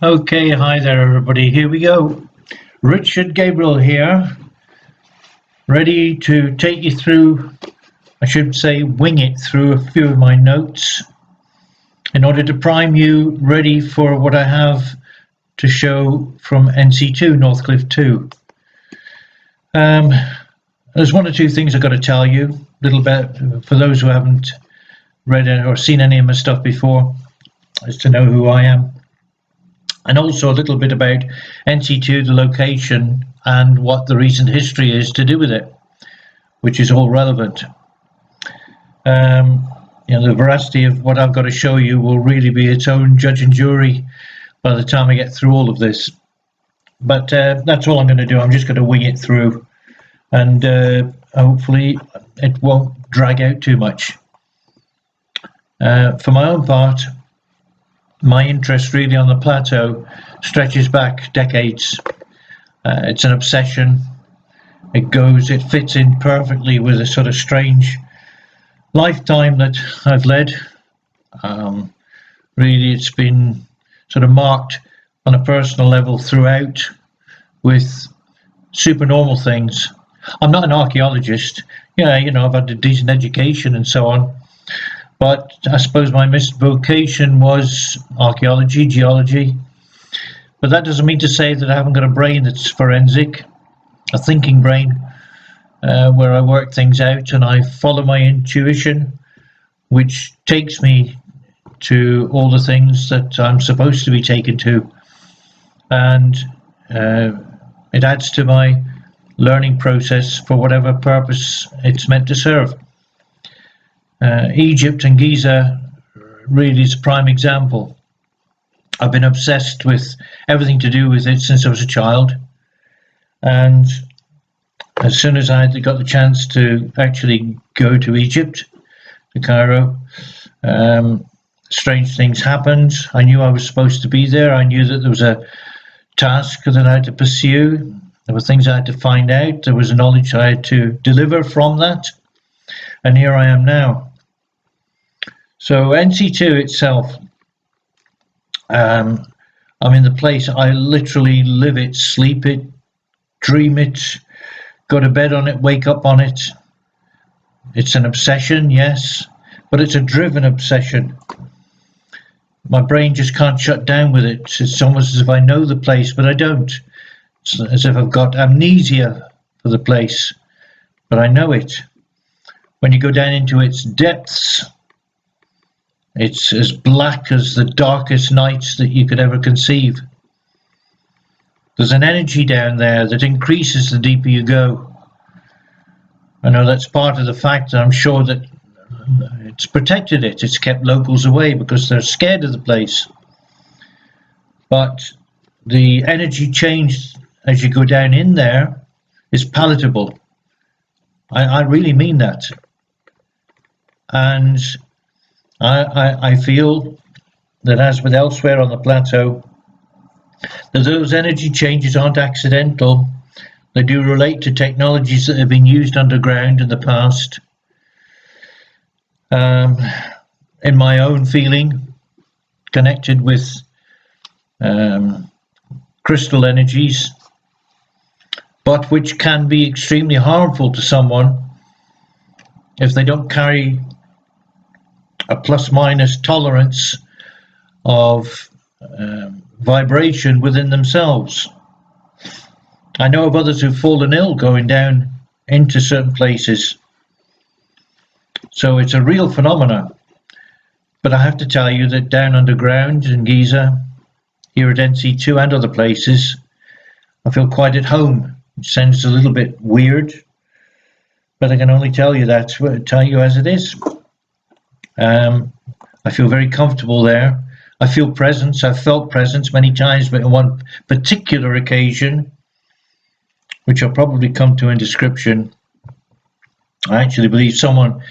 Okay, hi there everybody. Here we go. Richard Gabriel here, ready to take you through, I should say wing it through a few of my notes in order to prime you ready for what I have to show from NC2, Northcliffe 2. There's one or two things I've got to tell you, a little bit for those who haven't read it or seen any of my stuff before, as to know who I am. And also a little bit about NC2, the location, and what the recent history is to do with it, which is all relevant. The veracity of what I've got to show you will really be its own judge and jury by the time I get through all of this. But that's all I'm going to do. I'm just going to wing it through, and hopefully it won't drag out too much. For my own part, my interest really on the plateau stretches back decades. It's an obsession. It fits in perfectly with a sort of strange lifetime that I've led. Really, it's been sort of marked on a personal level throughout with supernormal things. I'm not an archaeologist. I've had a decent education and so on. But I suppose my missed vocation was archaeology, geology. But that doesn't mean to say that I haven't got a brain that's forensic, a thinking brain, where I work things out and I follow my intuition, which takes me to all the things that I'm supposed to be taken to. And it adds to my learning process for whatever purpose it's meant to serve. Egypt and Giza really is a prime example. I've been obsessed with everything to do with it since I was a child, and as soon as I got the chance to actually go to Egypt, to Cairo, strange things happened. I knew I was supposed to be there. I knew that there was a task that I had to pursue. There were things I had to find out. There was knowledge I had to deliver from that, and here I am now. So NC2 itself, I'm in the place. I literally live it, sleep it, dream it, go to bed on it, wake up on it. It's an obsession, yes, but it's a driven obsession. My brain just can't shut down with it. It's almost as if I know the place, but I don't. It's as if I've got amnesia for the place, but I know it. When you go down into its depths, it's as black as the darkest nights that you could ever conceive. There's an energy down there that increases the deeper you go. I know that's part of the fact that I'm sure that it's protected it. It's kept locals away because they're scared of the place. But the energy change as you go down in there is palatable. I really mean that. And I feel that, as with elsewhere on the plateau, that those energy changes aren't accidental. They do relate to technologies that have been used underground in the past. In my own feeling, connected with crystal energies, but which can be extremely harmful to someone if they don't carry a plus-minus tolerance of vibration within themselves. I know of others who've fallen ill going down into certain places. So it's a real phenomenon. But I have to tell you that down underground in Giza, here at NC2 and other places, I feel quite at home. It sounds a little bit weird, but I can only tell you as it is. I feel very comfortable there. I feel presence. I've felt presence many times, but on one particular occasion, which I'll probably come to in description, I actually believe someone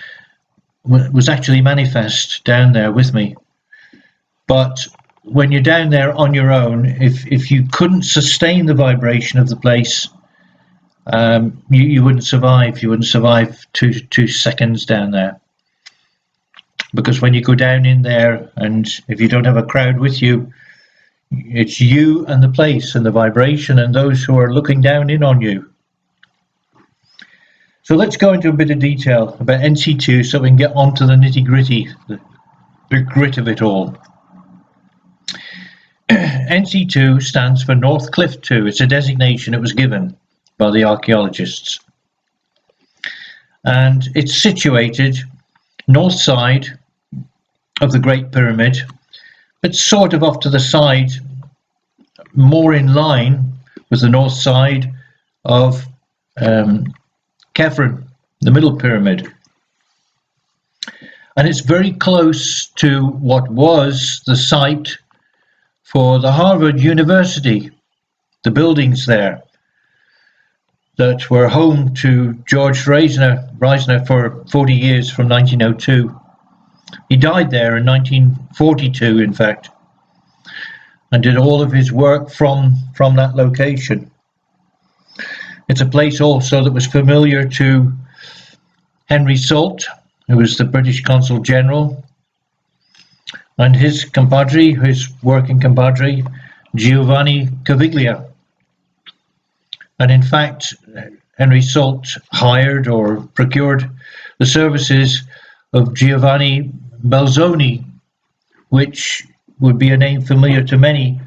was actually manifest down there with me. But when you're down there on your own, if you couldn't sustain the vibration of the place, you wouldn't survive. You wouldn't survive two seconds down there. Because when you go down in there, and if you don't have a crowd with you, It's you and the place and the vibration and those who are looking down in on you. So let's go into a bit of detail about NC2 so we can get on to the nitty-gritty, the grit of it all. NC2 stands for North Cliff 2. It's a designation it was given by the archaeologists. And it's situated north side of the Great Pyramid. It's sort of off to the side, more in line with the north side of Kefren, the Middle Pyramid. And it's very close to what was the site for the Harvard University, the buildings there that were home to George Reisner for 40 years from 1902. He died there in 1942, in fact, and did all of his work from that location. It's a place also that was familiar to Henry Salt, who was the British Consul General, and his compadre, his working compadre, Giovanni Caviglia. And in fact, Henry Salt hired or procured the services of Giovanni Belzoni, which would be a name familiar to many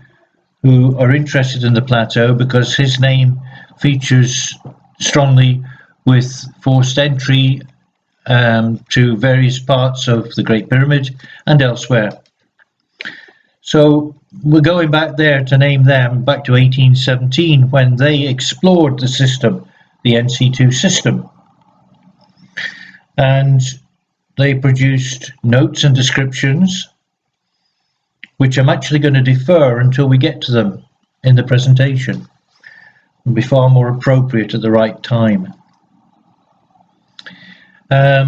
who are interested in the plateau because his name features strongly with forced entry to various parts of the Great Pyramid and elsewhere. So we're going back there to name them back to 1817 when they explored the system, the NC2 system. And they produced notes and descriptions, which I'm actually going to defer until we get to them in the presentation. It'll be far more appropriate at the right time. They're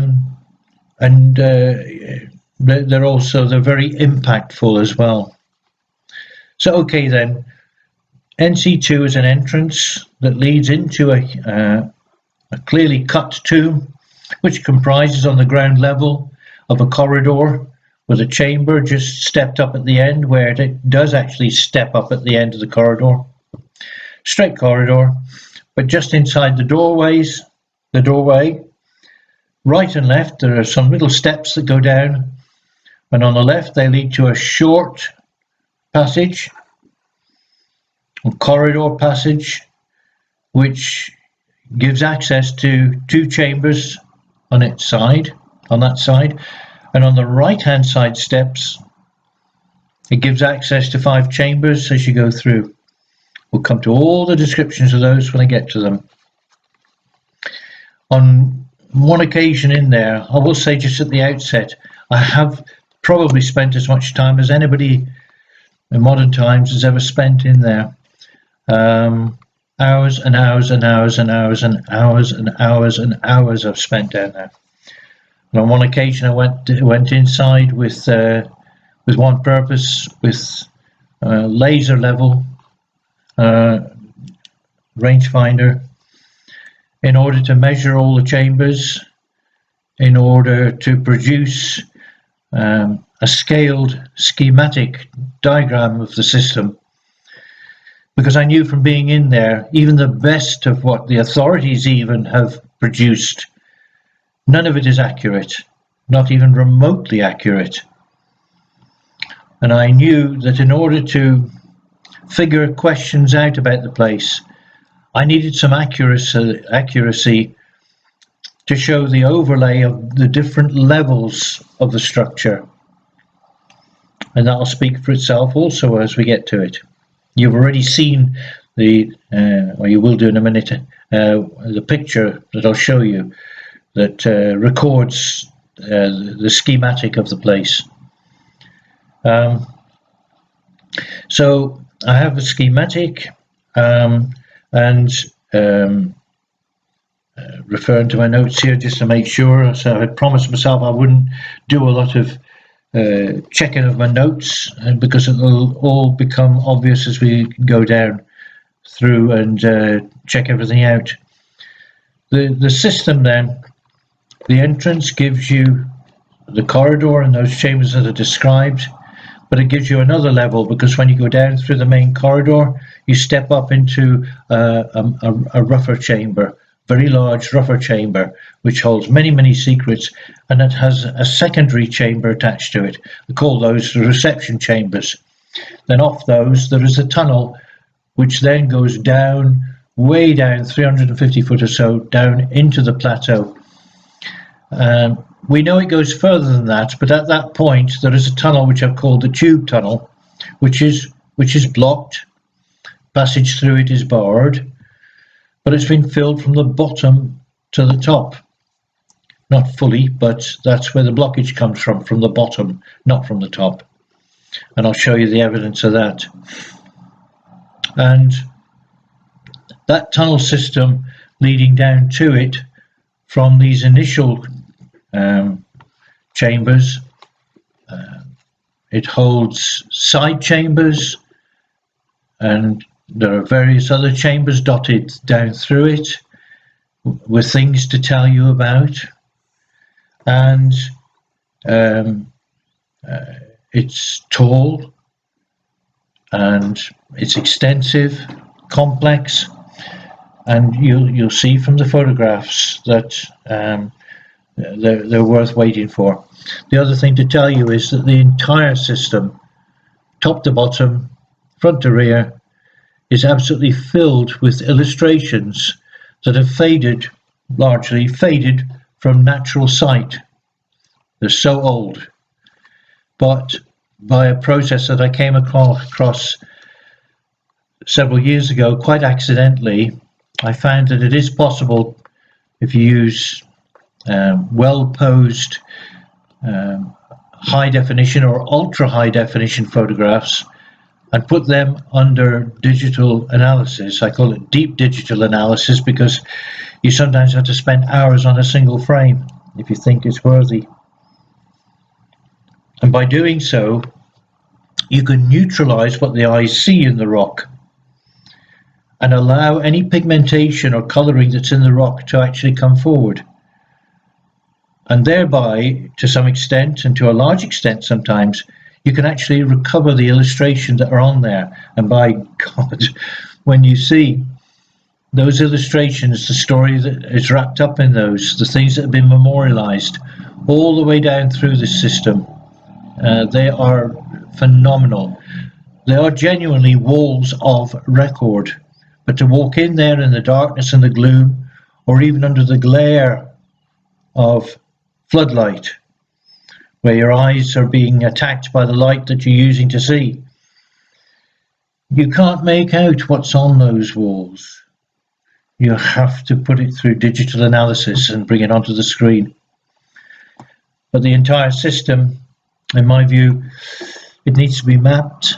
very impactful as well. So okay then, NC2 is an entrance that leads into a clearly cut tomb, which comprises on the ground level of a corridor with a chamber just stepped up at the end, where it does actually step up at the end of the corridor. Straight corridor, but just inside the doorway, right and left, there are some little steps that go down, and on the left they lead to a short passage, a corridor passage, which gives access to two chambers on that side, and on the right hand side steps it gives access to 5 chambers as you go through. We'll come to all the descriptions of those when I get to them. On one occasion in there, I will say just at the outset, I have probably spent as much time as anybody in modern times has ever spent in there. Hours and hours and hours and hours and hours and hours and hours I've spent down there. And on one occasion I went inside with one purpose, with laser level rangefinder, in order to measure all the chambers, in order to produce a scaled schematic diagram of the system. Because I knew from being in there, even the best of what the authorities even have produced, none of it is accurate, not even remotely accurate. And I knew that in order to figure questions out about the place, I needed some accuracy to show the overlay of the different levels of the structure. And that'll speak for itself also as we get to it. You've already seen or you will do in a minute, the picture that I'll show you that records the schematic of the place. So I have a schematic, and referring to my notes here just to make sure. So I promised myself I wouldn't do a lot of checking of my notes, because it will all become obvious as we go down through and check everything out. The system then, the entrance gives you the corridor and those chambers that are described, but it gives you another level, because when you go down through the main corridor, you step up into a rougher chamber, very large rougher chamber, which holds many, many secrets, and it has a secondary chamber attached to it. We call those the reception chambers. Then off those, there is a tunnel, which then goes down, way down, 350 foot or so, down into the plateau. We know it goes further than that, but at that point there is a tunnel which I've called the tube tunnel, which is blocked. Passage through it is barred, but it's been filled from the bottom to the top. Not fully, but that's where the blockage comes from the bottom, not from the top. And I'll show you the evidence of that. And that tunnel system leading down to it from these initial chambers, it holds side chambers, and there are various other chambers dotted down through it with things to tell you about. And it's tall, and it's extensive, complex, and you'll see from the photographs that they're worth waiting for. The other thing to tell you is that the entire system, top to bottom, front to rear, is absolutely filled with illustrations that have faded, largely faded from natural sight. They're so old. But by a process that I came across several years ago, quite accidentally, I found that it is possible, if you use well-posed high definition or ultra high definition photographs and put them under digital analysis. I call it deep digital analysis because you sometimes have to spend hours on a single frame if you think it's worthy. And by doing so, you can neutralize what the eyes see in the rock and allow any pigmentation or coloring that's in the rock to actually come forward. And thereby, to some extent, and to a large extent sometimes, you can actually recover the illustrations that are on there. And by God, when you see those illustrations, the story that is wrapped up in those, the things that have been memorialized all the way down through this system, they are phenomenal. They are genuinely walls of record. But to walk in there in the darkness and the gloom, or even under the glare of floodlight, where your eyes are being attacked by the light that you're using to see, you can't make out what's on those walls. You have to put it through digital analysis and bring it onto the screen. But the entire system, in my view, it needs to be mapped.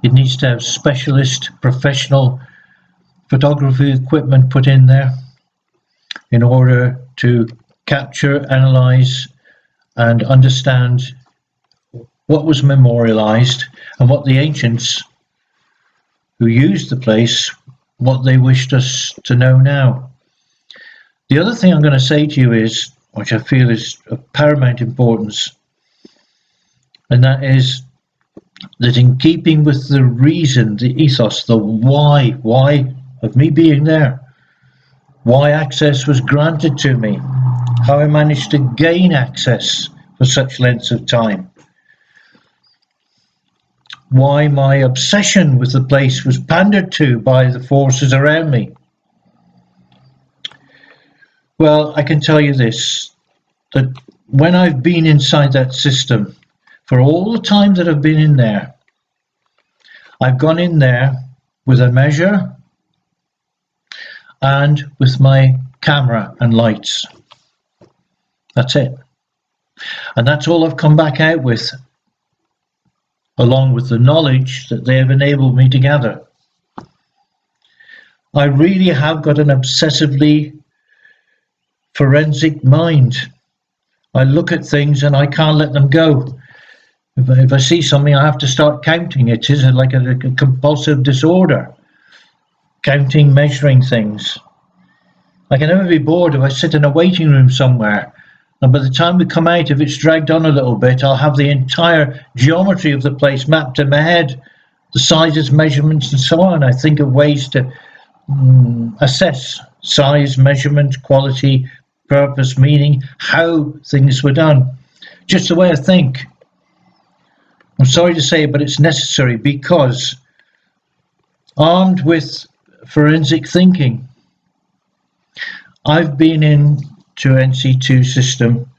It needs to have specialist, professional photography equipment put in there in order to capture, analyze, and understand what was memorialized and what the ancients who used the place, what they wished us to know now. The other thing I'm going to say to you is, which I feel is of paramount importance, and that is that in keeping with the reason, the ethos, the why of me being there, why access was granted to me, how I managed to gain access for such lengths of time, why my obsession with the place was pandered to by the forces around me. Well, I can tell you this, that when I've been inside that system, for all the time that I've been in there, I've gone in there with a measure and with my camera and lights. That's it. And that's all I've come back out with, along with the knowledge that they have enabled me to gather. I really have got an obsessively forensic mind. I look at things and I can't let them go. If I see something, I have to start counting. It is like a compulsive disorder. Counting, measuring things. I can never be bored if I sit in a waiting room somewhere And by the time we come out, if it's dragged on a little bit, I'll have the entire geometry of the place mapped in my head, the sizes, measurements, and so on. I think of ways to assess size, measurement, quality, purpose, meaning, how things were done. Just the way I think. I'm sorry to say, but it's necessary, because armed with forensic thinking, I've been into NC2 system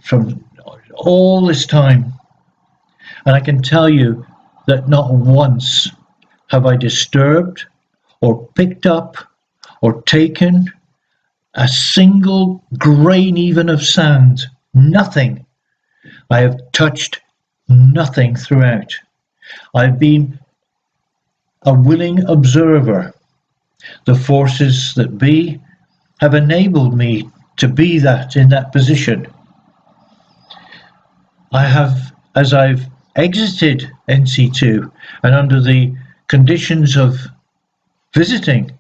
from all this time, and I can tell you that not once have I disturbed or picked up or taken a single grain even of sand. Nothing. I have touched nothing throughout. I've been a willing observer. The forces that be have enabled me to be that in that position. I have, as I've exited NC2 and under the conditions of visiting,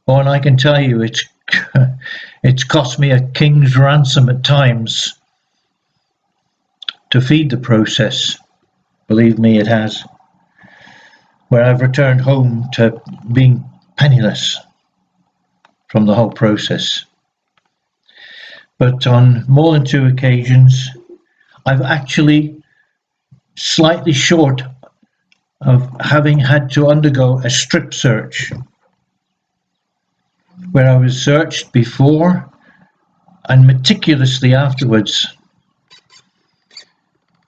and I can tell you it's cost me a king's ransom at times to feed the process. Believe me, it has. Where I've returned home to being penniless from the whole process. But on more than 2 occasions, I've actually slightly short of having had to undergo a strip search, where I was searched before and meticulously afterwards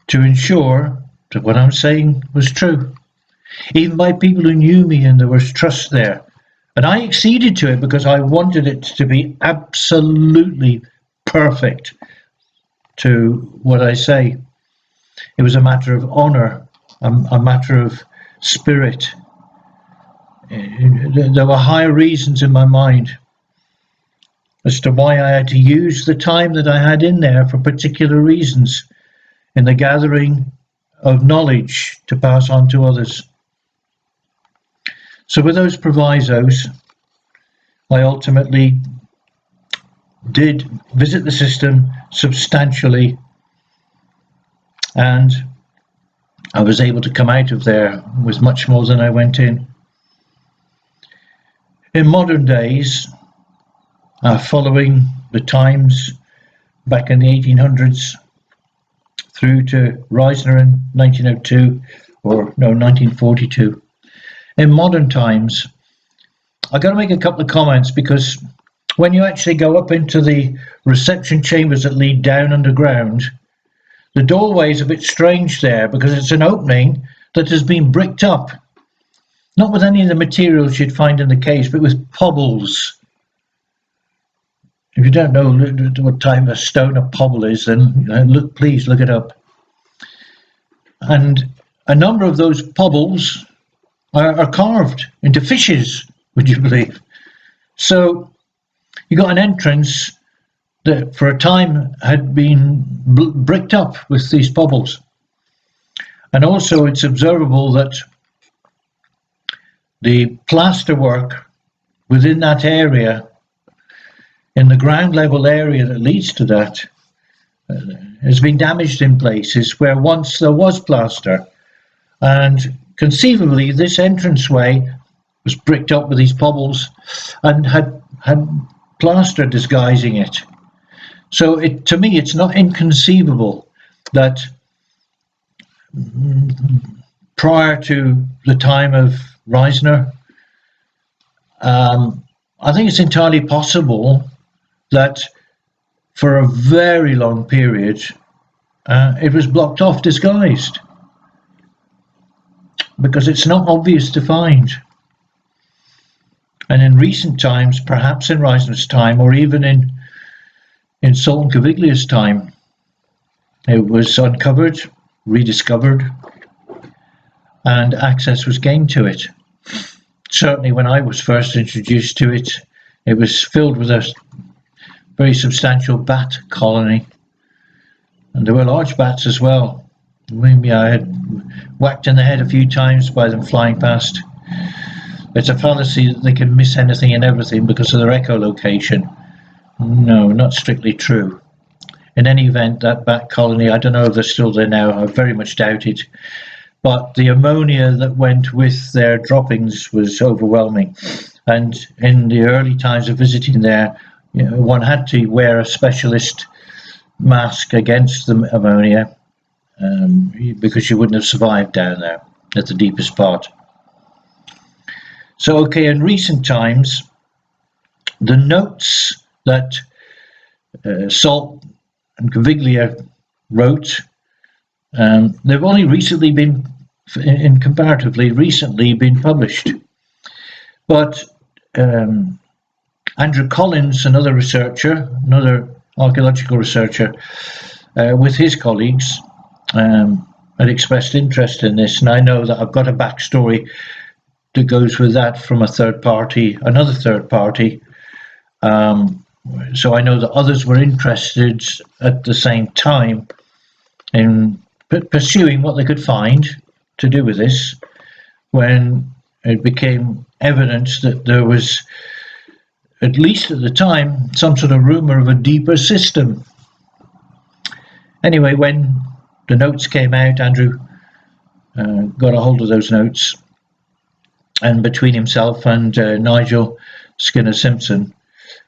to ensure that what I'm saying was true, even by people who knew me, and there was trust there. And I acceded to it because I wanted it to be absolutely perfect to what I say. It was a matter of honor, a matter of spirit. There were higher reasons in my mind as to why I had to use the time that I had in there for particular reasons in the gathering of knowledge to pass on to others. So with those provisos, I ultimately did visit the system substantially, and I was able to come out of there with much more than I went in. In modern days, following the times back in the 1800s through to Reisner in 1942, in modern times, I've got to make a couple of comments, because when you actually go up into the reception chambers that lead down underground, the doorway is a bit strange there, because it's an opening that has been bricked up. Not with any of the materials you'd find in the caves, but with pobbles. If you don't know what type of stone a pobble is, then please look it up. And a number of those pobbles are carved into fishes, would you believe? So you got an entrance that for a time had been bricked up with these pobbles. And also it's observable that the plaster work within that area, in the ground level area that leads to that, has been damaged in places where once there was plaster. And conceivably this entranceway was bricked up with these pobbles and had plaster disguising it. So to me, it's not inconceivable that prior to the time of Reisner, I think it's entirely possible that for a very long period, it was blocked off, disguised, because it's not obvious to find. And in recent times, perhaps in Reisner's time, or even in Sultan Caviglia's time, it was uncovered, rediscovered, and access was gained to it. Certainly when I was first introduced to it, it was filled with a very substantial bat colony. And there were large bats as well. Maybe I had whacked in the head a few times by them flying past. It's a fallacy that they can miss anything and everything because of their echolocation. No, not strictly true. In any event, that bat colony, I don't know if they're still there now, I very much doubt it. But the ammonia that went with their droppings was overwhelming. And in the early times of visiting there, one had to wear a specialist mask against the ammonia because you wouldn't have survived down there at the deepest part. So, okay, in recent times, the notes that Salt and Caviglia wrote, they've only recently been, in comparatively recently, been published. But Andrew Collins, another researcher, another archaeological researcher, with his colleagues, had expressed interest in this, and I know that I've got a backstory that goes with that from another third party. So I know that others were interested at the same time in pursuing what they could find to do with this, when it became evident that there was, at least at the time, some sort of rumour of a deeper system. Anyway, when the notes came out, Andrew got a hold of those notes, and between himself and Nigel Skinner Simpson,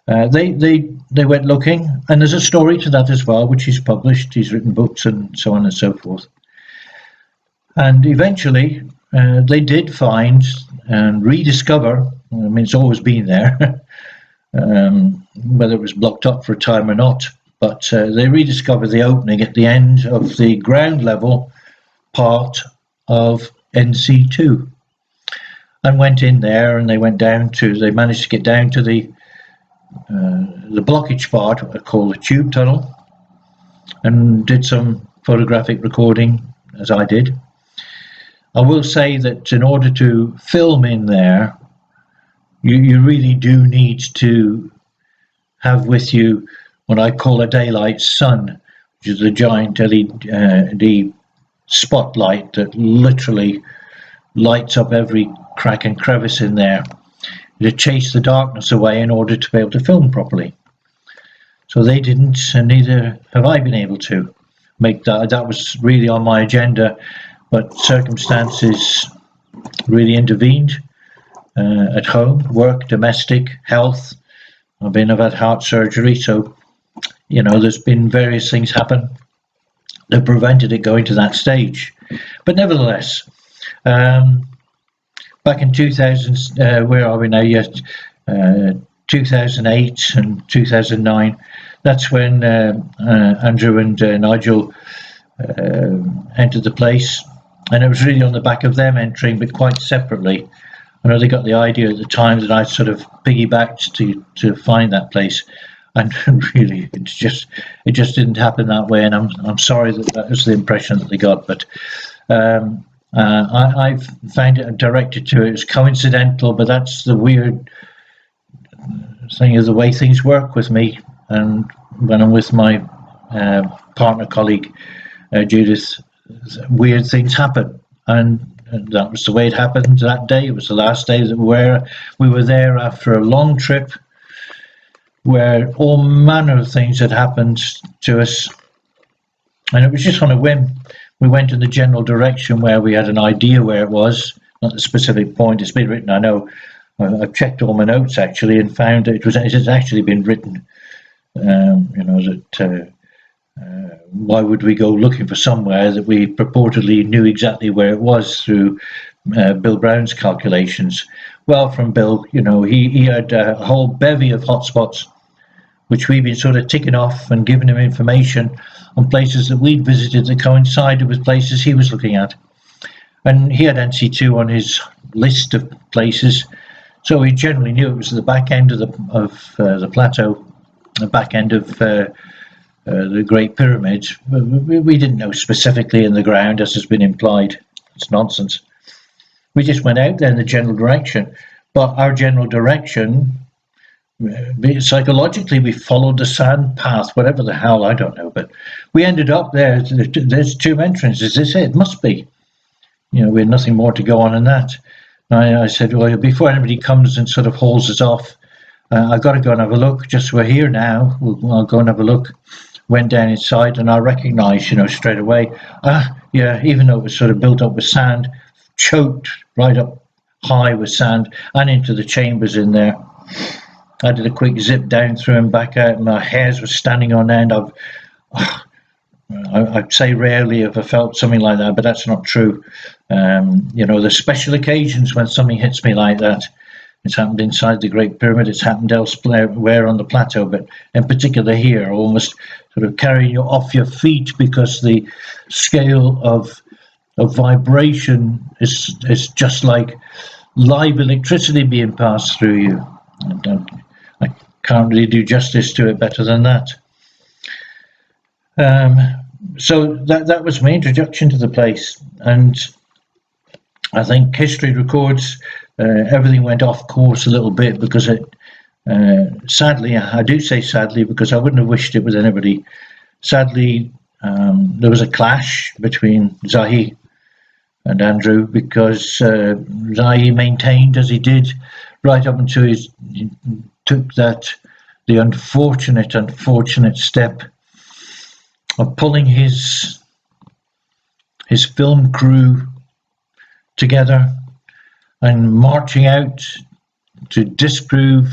they went looking, and there's a story to that as well, which he's published. He's written books and so on and so forth. And eventually, they did find and rediscover. I mean, it's always been there, whether it was blocked up for a time or not. But they rediscovered the opening at the end of the ground level part of NC2, and went in there, and they managed to get down to the blockage part, what I call the tube tunnel, and did some photographic recording, as I did. I will say that in order to film in there, you really do need to have with you what I call a daylight sun, which is a giant LED spotlight that literally lights up every crack and crevice in there to chase the darkness away in order to be able to film properly. So they didn't, and neither have I been able to make that. That was really on my agenda, but circumstances really intervened at home, work, domestic, health. I've had heart surgery, so there's been various things happen that prevented it going to that stage. But nevertheless, back in 2000, where are we now? Yes, 2008 and 2009. That's when Andrew and Nigel entered the place, and it was really on the back of them entering, but quite separately. I know they got the idea at the time that I sort of piggybacked to find that place, and really it just didn't happen that way. And I'm sorry that was the impression that they got, but I found it directed to it as coincidental, but that's the weird thing of the way things work with me. And when I'm with my partner colleague Judith, weird things happen, and that was the way it happened that day. It was the last day that we were there after a long trip where all manner of things had happened to us, and it was just on a whim. We went in the general direction where we had an idea where it was, not the specific point. It's been written, I know. I've checked all my notes actually and found that it has actually been written. Why would we go looking for somewhere that we purportedly knew exactly where it was through Bill Brown's calculations? Well, from Bill, he had a whole bevy of hotspots, which we've been sort of ticking off and giving him information on places that we'd visited that coincided with places he was looking at. And he had NC2 on his list of places, so he generally knew it was the back end of the plateau, the back end of the Great Pyramids. We didn't know specifically in the ground, as has been implied. It's nonsense. We just went out there in the general direction, but our general direction, psychologically, we followed the sand path, whatever the hell, I don't know, but we ended up there. There's two entrances. Is this it? It must be. We had nothing more to go on than that. I said, well, before anybody comes and sort of hauls us off, I've got to go and have a look. Just we're here now. I'll go and have a look. Went down inside and I recognised, straight away. Yeah, even though it was sort of built up with sand, choked right up high with sand and into the chambers in there. I did a quick zip down through and back out. My hairs were standing on end. I'd say rarely have I felt something like that, but that's not true. There's special occasions when something hits me like that. It's happened inside the Great Pyramid. It's happened elsewhere on the plateau, but in particular here, almost sort of carrying you off your feet because the scale of vibration is just like live electricity being passed through you. I can't really do justice to it better than that. So that was my introduction to the place, and I think history records everything went off course a little bit because sadly, I do say sadly because I wouldn't have wished it with anybody. Sadly, there was a clash between Zahi and Andrew because Zahi maintained, as he did right up until he took the unfortunate step of pulling his film crew together and marching out to disprove,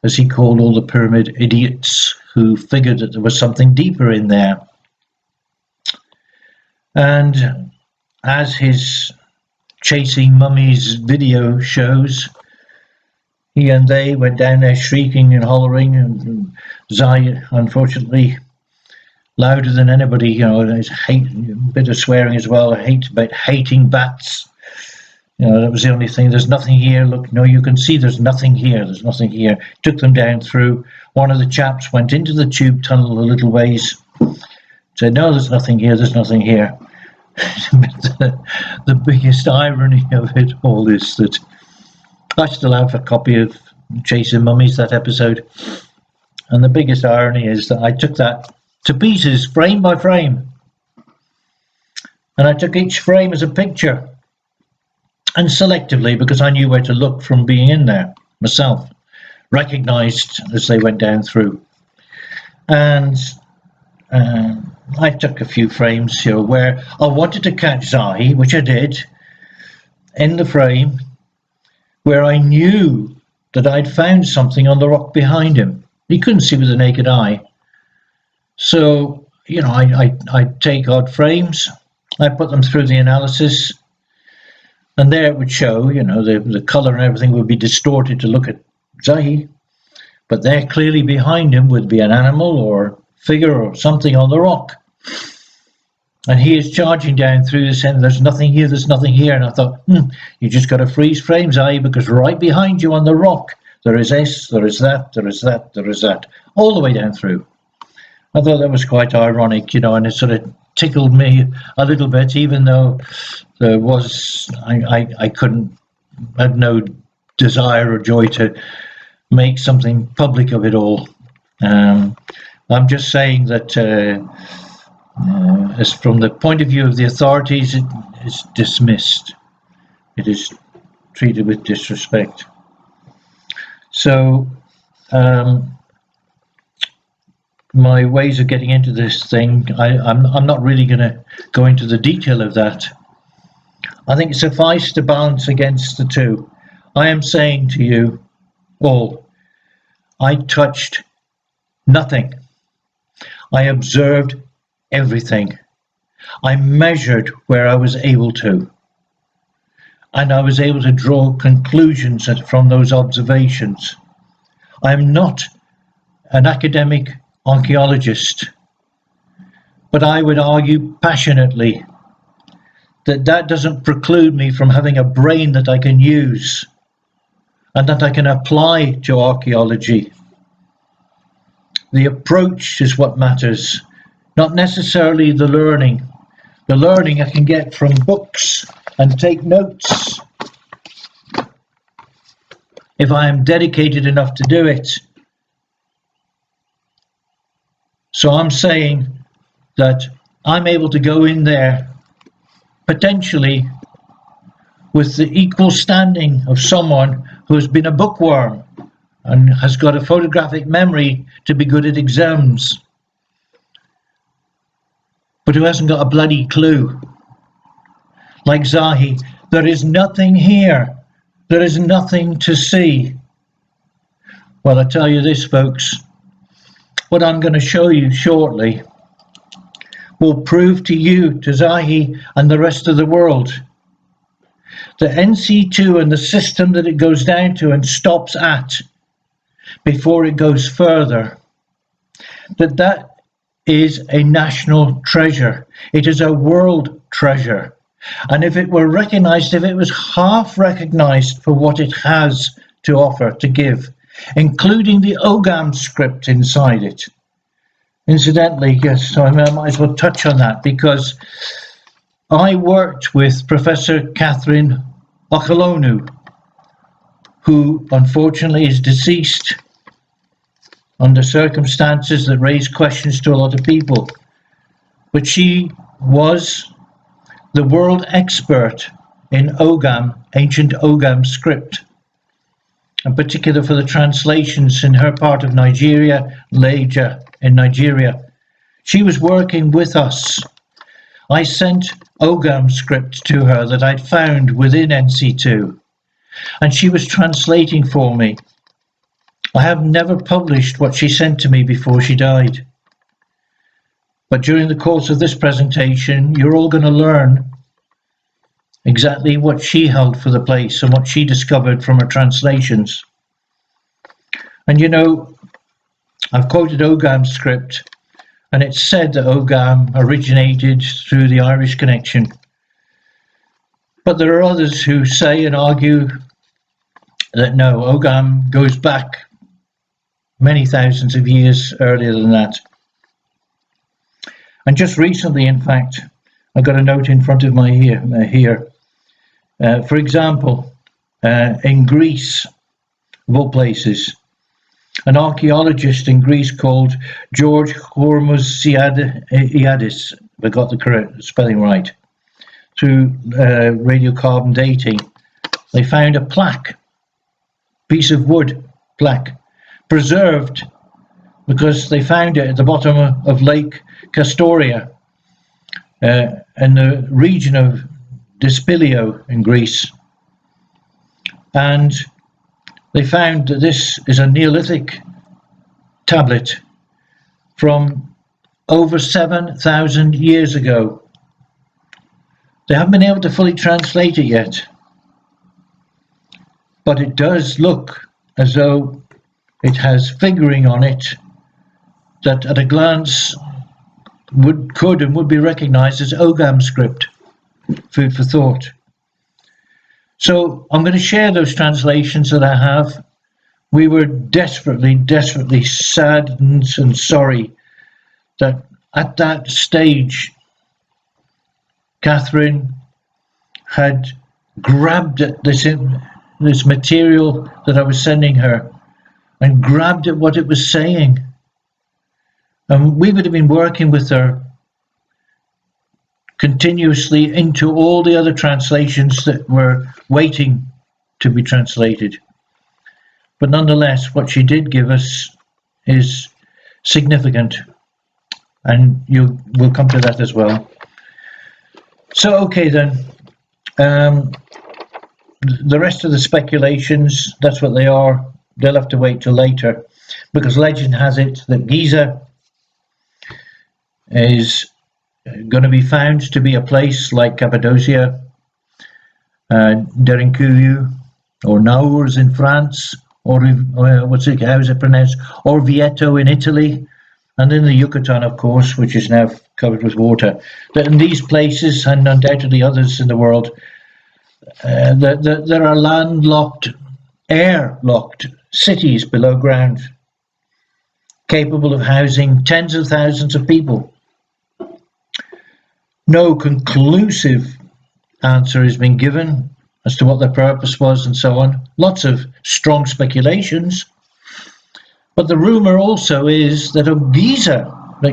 as he called all the pyramid idiots who figured that there was something deeper in there. And as his Chasing Mummies video shows, he and they went down there shrieking and hollering, and Zai, unfortunately, louder than anybody, there's a bit of swearing as well, hating bats. That was the only thing. There's nothing here. Look, no, you can see there's nothing here. There's nothing here. Took them down through. One of the chaps went into the tube tunnel a little ways. Said, no, there's nothing here. There's nothing here. The biggest irony of it all is that I still have a copy of Chasing Mummies, that episode. And the biggest irony is that I took that to pieces, frame by frame. And I took each frame as a picture. And selectively, because I knew where to look from being in there myself, recognised as they went down through. And I took a few frames where I wanted to catch Zahi, which I did, in the frame, where I knew that I'd found something on the rock behind him. He couldn't see with the naked eye. So, I'd take odd frames, I put them through the analysis, and there it would show, the colour and everything would be distorted to look at Zahi. But there clearly behind him would be an animal or figure or something on the rock. And he is charging down through this and there's nothing here, there's nothing here. And I thought, you just got to freeze frame, Zahi, because right behind you on the rock, there is this, there is that, there is that, there is that, all the way down through. I thought that was quite ironic, and it sort of tickled me a little bit, even though there was, I had no desire or joy to make something public of it all. I'm just saying that as from the point of view of the authorities, it is dismissed. It is treated with disrespect. So my ways of getting into this thing, I'm not really going to go into the detail of that. I think it suffices to balance against the two. I am saying to you all, I touched nothing. I observed everything. I measured where I was able to. And I was able to draw conclusions from those observations. I am not an academic archaeologist, but I would argue passionately that that doesn't preclude me from having a brain that I can use and that I can apply to archaeology. The approach is what matters, not necessarily the learning. The learning I can get from books and take notes if I am dedicated enough to do it. So I'm saying that I'm able to go in there potentially with the equal standing of someone who has been a bookworm, and has got a photographic memory to be good at exams, but who hasn't got a bloody clue. Like Zahi, there is nothing here. There is nothing to see. Well, I tell you this, folks, what I'm going to show you shortly will prove to you, to Zahi and the rest of the world, that NC2 and the system that it goes down to and stops at before it goes further, that is a national treasure. It is a world treasure. And if it were recognized, if it was half recognized for what it has to offer, to give, including the Ogam script inside it. Incidentally, yes, so I might as well touch on that, because I worked with Professor Catherine Okolonu, who unfortunately is deceased under circumstances that raise questions to a lot of people. But she was the world expert in Ogam, ancient Ogam script, in particular for the translations in her part of Nigeria, Leja in Nigeria. She was working with us. I sent Ogam script to her that I'd found within NC2, and she was translating for me. I have never published what she sent to me before she died. But during the course of this presentation, you're all going to learn exactly what she held for the place and what she discovered from her translations. And you know, I've quoted Ogam's script, and it's said that Ogam originated through the Irish connection. But there are others who say and argue that no, Ogam goes back many thousands of years earlier than that. And just recently, in fact, I got a note in front of my here. For example, in Greece, of all places, an archaeologist in Greece called George Hormosiadis, if I got the correct spelling right, through radiocarbon dating, they found a plaque, piece of wood plaque, preserved because they found it at the bottom of Lake Castoria in the region of Dispilio in Greece. And they found that this is a Neolithic tablet from over 7,000 years ago. They haven't been able to fully translate it yet, but it does look as though it has figuring on it that at a glance could and would be recognized as Ogam script. Food for thought. So I'm going to share those translations that I have. We were desperately saddened and sorry that at that stage Catherine had grabbed at this material that I was sending her and grabbed at what it was saying. And we would have been working with her continuously into all the other translations that were waiting to be translated. But nonetheless, what she did give us is significant, and we'll come to that as well. So, okay then, the rest of the speculations, that's what they are. They'll have to wait till later, because legend has it that Giza is going to be found to be a place like Cappadocia, Derinkuyu, or Naurs in France, or how is it pronounced, Orvieto in Italy, and in the Yucatan, of course, which is now covered with water. That in these places, and undoubtedly others in the world, there are landlocked, air-locked cities below ground, capable of housing tens of thousands of people. No conclusive answer has been given as to what their purpose was and so on. Lots of strong speculations. But the rumor also is that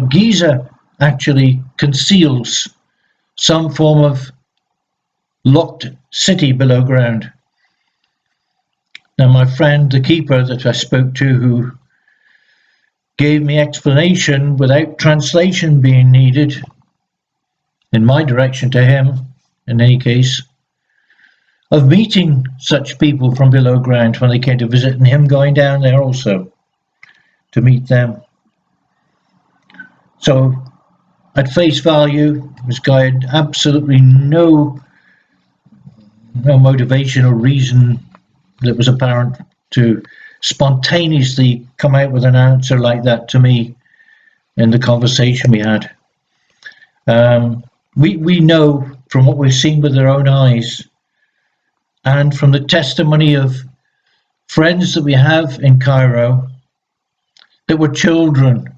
Giza actually conceals some form of locked city below ground. Now my friend, the keeper that I spoke to, who gave me explanation without translation being needed, in my direction to him, in any case, of meeting such people from below ground when they came to visit, and him going down there also to meet them. So at face value, this guy had absolutely no motivation or reason that was apparent to spontaneously come out with an answer like that to me in the conversation we had. We know from what we've seen with our own eyes and from the testimony of friends that we have in Cairo that were children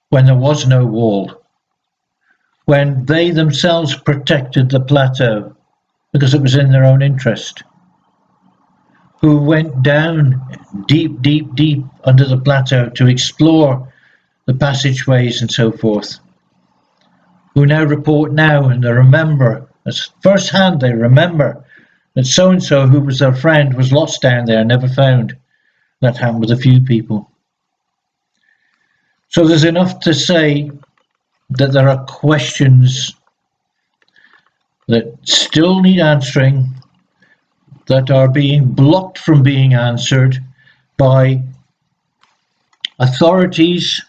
when there was no wall, when they themselves protected the plateau because it was in their own interest, who went down deep, deep, deep under the plateau to explore the passageways and so forth, who now report now and they remember, as firsthand they remember that so-and-so who was their friend was lost down there, never found. That happened with a few people. So there's enough to say that there are questions that still need answering, that are being blocked from being answered by authorities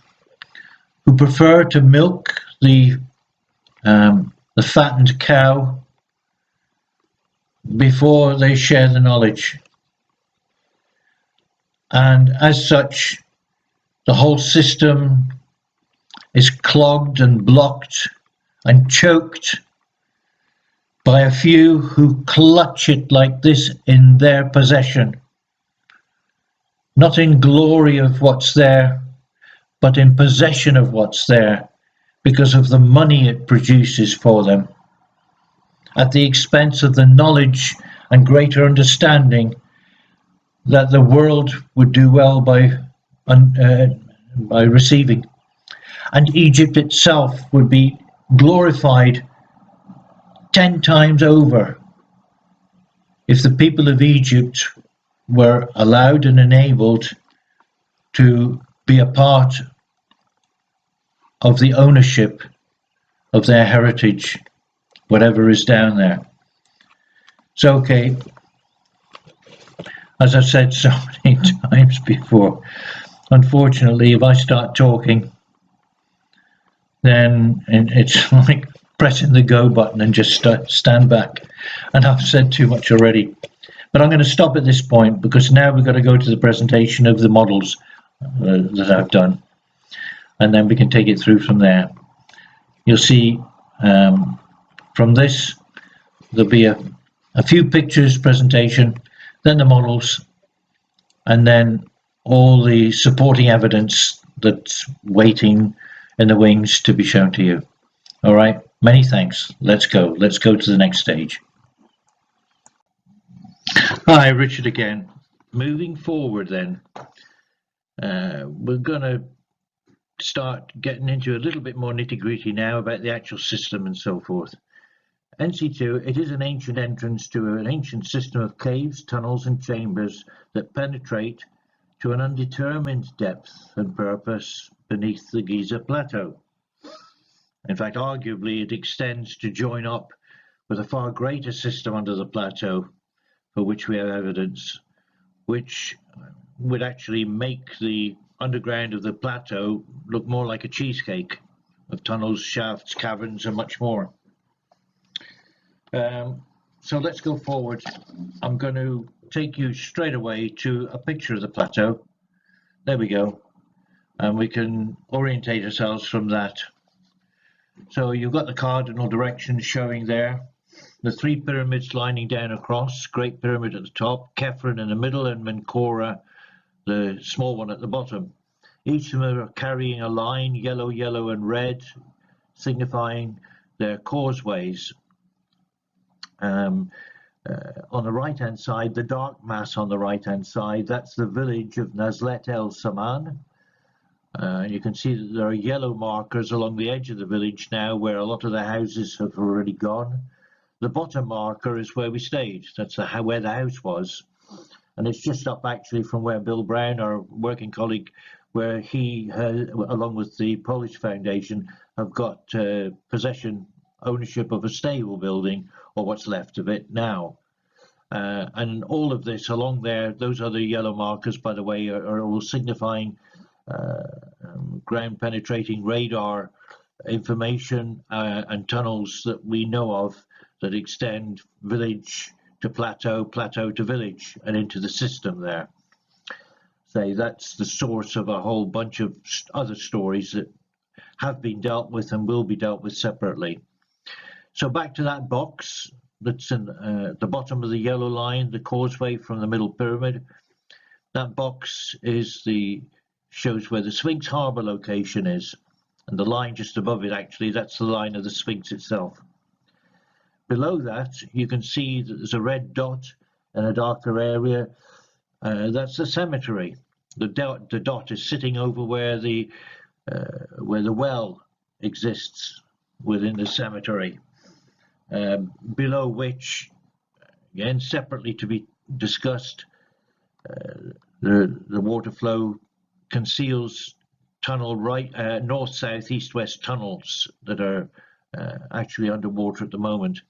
who prefer to milk the fattened cow before they share the knowledge. And as such, the whole system is clogged and blocked and choked by a few who clutch it like this in their possession, not in glory of what's there, but in possession of what's there because of the money it produces for them, at the expense of the knowledge and greater understanding that the world would do well by receiving. And Egypt itself would be glorified 10 times over if the people of Egypt were allowed and enabled to be a part of the ownership of their heritage, whatever is down there. So, okay, as I've said so many times before, unfortunately, if I start talking, then it's like pressing the go button and just stand back. And I've said too much already. But I'm going to stop at this point because now we've got to go to the presentation of the models that I've done. And then we can take it through from there. You'll see from this, there'll be a few pictures presentation, then the models, and then all the supporting evidence that's waiting in the wings to be shown to you. All right, many thanks. Let's go to the next stage. Hi, Richard again. Moving forward then, we're going to start getting into a little bit more nitty-gritty now about the actual system and so forth. NC2, it is an ancient entrance to an ancient system of caves, tunnels and chambers that penetrate to an undetermined depth and purpose beneath the Giza Plateau. In fact, arguably it extends to join up with a far greater system under the plateau, for which we have evidence, which would actually make the underground of the plateau look more like a cheesecake of tunnels, shafts, caverns and much more. So let's go forward. I'm going to take you straight away to a picture of the plateau. There we go. And we can orientate ourselves from that. So you've got the cardinal directions showing there. The three pyramids lining down across, Great Pyramid at the top, Kefren in the middle, and Menkora, the small one at the bottom. Each of them are carrying a line, yellow, yellow, and red, signifying their causeways. On the right-hand side, the dark mass on the right-hand side, that's the village of Nazlet El Saman. You can see that there are yellow markers along the edge of the village now where a lot of the houses have already gone. The bottom marker is where we stayed. That's where the house was. and it's just up actually from where Bill Brown, our working colleague, where he, along with the Polish Foundation, have got ownership of a stable building, or what's left of it now. And all of this along there, those other yellow markers, by the way, are all signifying ground penetrating radar information and tunnels that we know of that extend village to plateau, plateau to village, and into the system there. So that's the source of a whole bunch of other stories that have been dealt with and will be dealt with separately. So back to that box that's in the bottom of the yellow line, the causeway from the middle pyramid. That box shows where the Sphinx Harbour location is, and the line just above it, actually, that's the line of the Sphinx itself. Below that, you can see that there's a red dot in a darker area. That's the cemetery. The dot is sitting over where the well exists within the cemetery. Below which, again separately to be discussed, the water flow conceals tunnel north, south, east, west tunnels that are actually underwater at the moment.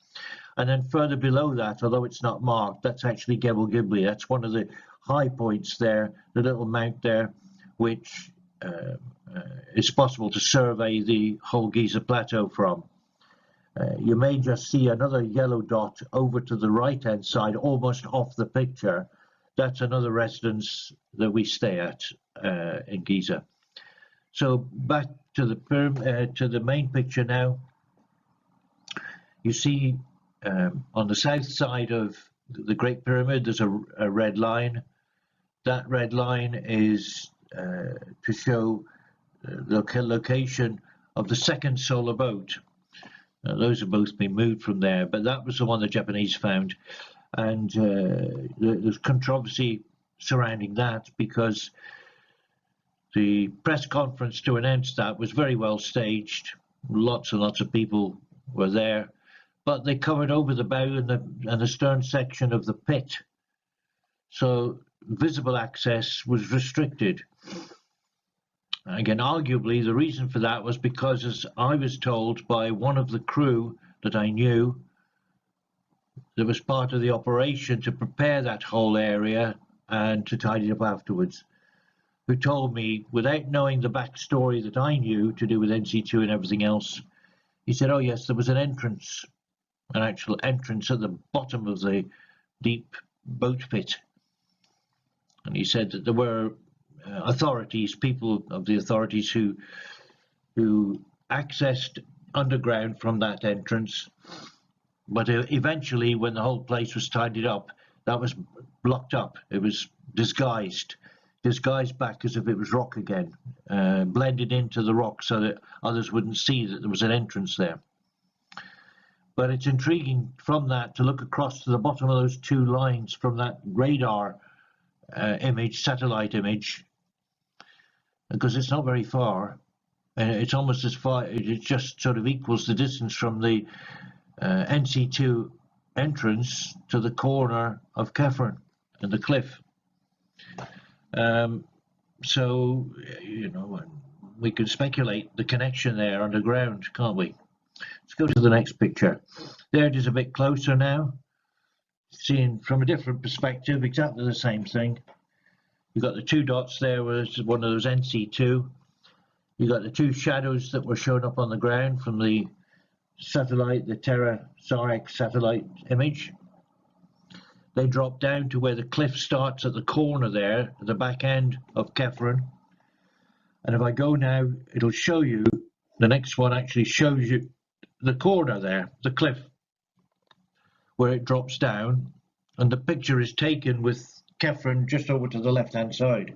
And then further below that, although it's not marked, that's actually Gebel Gibli. That's one of the high points there, the little mount there, which is possible to survey the whole Giza plateau from. You may just see another yellow dot over to the right-hand side, almost off the picture. That's another residence that we stay at in Giza. So back to the main picture now. You see on the south side of the Great Pyramid, there's a red line. That red line is to show the location of the second solar boat. Those have both been moved from there, but that was the one the Japanese found. And there's controversy surrounding that because the press conference to announce that was very well staged. Lots and lots of people were there, but they covered over the bow and the stern section of the pit. So visible access was restricted. Again, arguably, the reason for that was because, as I was told by one of the crew that I knew, that was part of the operation to prepare that whole area and to tidy it up afterwards, who told me, without knowing the backstory that I knew to do with NC2 and everything else, he said, oh yes, there was an entrance, an actual entrance at the bottom of the deep boat pit. And he said that there were people of the authorities who accessed underground from that entrance, but eventually when the whole place was tidied up, that was blocked up. It was disguised back as if it was rock again, blended into the rock so that others wouldn't see that there was an entrance there. But it's intriguing from that to look across to the bottom of those two lines from that radar satellite image, because it's not very far. It's almost as far, it just sort of equals the distance from the NC2 entrance to the corner of Kefren and the cliff. So, you know, we can speculate the connection there underground, can't we? Let's go to the next picture. There it is a bit closer now. Seen from a different perspective, exactly the same thing. You've got the two dots there, was one of those NC2. You've got the two shadows that were shown up on the ground from the satellite, the Terra Sarek satellite image. They drop down to where the cliff starts at the corner there, at the back end of Kefren. And if I go now, it'll show you, the next one actually shows you the corner there, the cliff, where it drops down, and the picture is taken with Kefren just over to the left-hand side.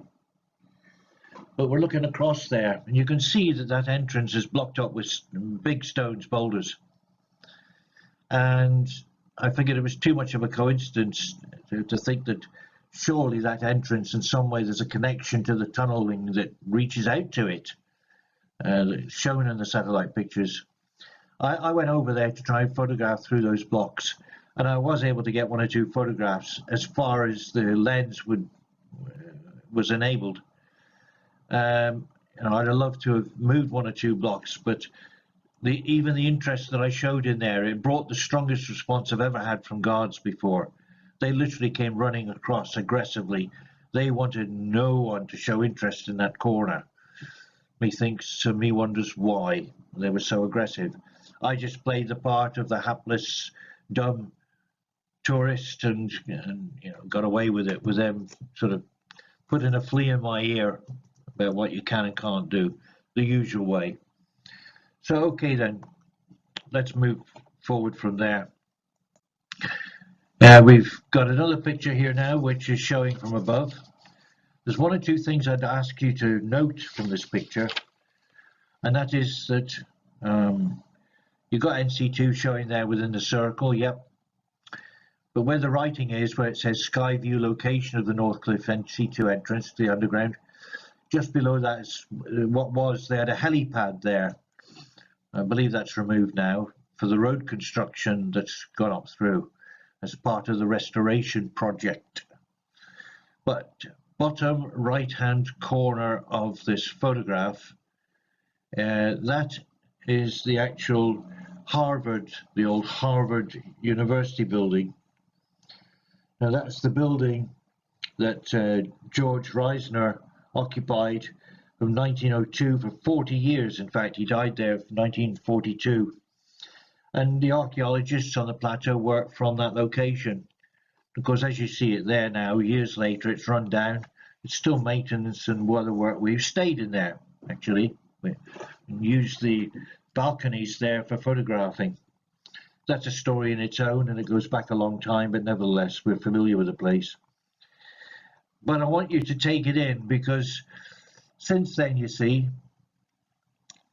But we're looking across there, and you can see that that entrance is blocked up with big stones, boulders. And I figured it was too much of a coincidence to think that surely that entrance, in some way, there's a connection to the tunneling that reaches out to it, shown in the satellite pictures. I went over there to try and photograph through those blocks, and I was able to get one or two photographs as far as the lens was enabled. I'd have loved to have moved one or two blocks, but even the interest that I showed in there, it brought the strongest response I've ever had from guards before. They literally came running across aggressively. They wanted no one to show interest in that corner. Me wonders why they were so aggressive. I just played the part of the hapless, dumb tourist and got away with it, with them sort of putting a flea in my ear about what you can and can't do, the usual way. So, okay then, let's move forward from there. We've got another picture here now, which is showing from above. There's one or two things I'd ask you to note from this picture, and that is that you've got NC2 showing there within the circle, yep. But where the writing is, where it says Sky View location of the North Cliff NC2 entrance to the underground, just below that is what was, they had a helipad there. I believe that's removed now for the road construction that's gone up through as part of the restoration project. But bottom right hand corner of this photograph, that is the actual Harvard, the old Harvard University building. Now that's the building that George Reisner occupied from 1902 for 40 years. In fact, he died there in 1942. And the archaeologists on the plateau worked from that location. Because as you see it there now, years later, it's run down. It's still maintenance and other work. We've stayed in there, actually. We used the balconies there for photographing. That's a story in its own, and it goes back a long time, but nevertheless, we're familiar with the place. But I want you to take it in, because since then, you see,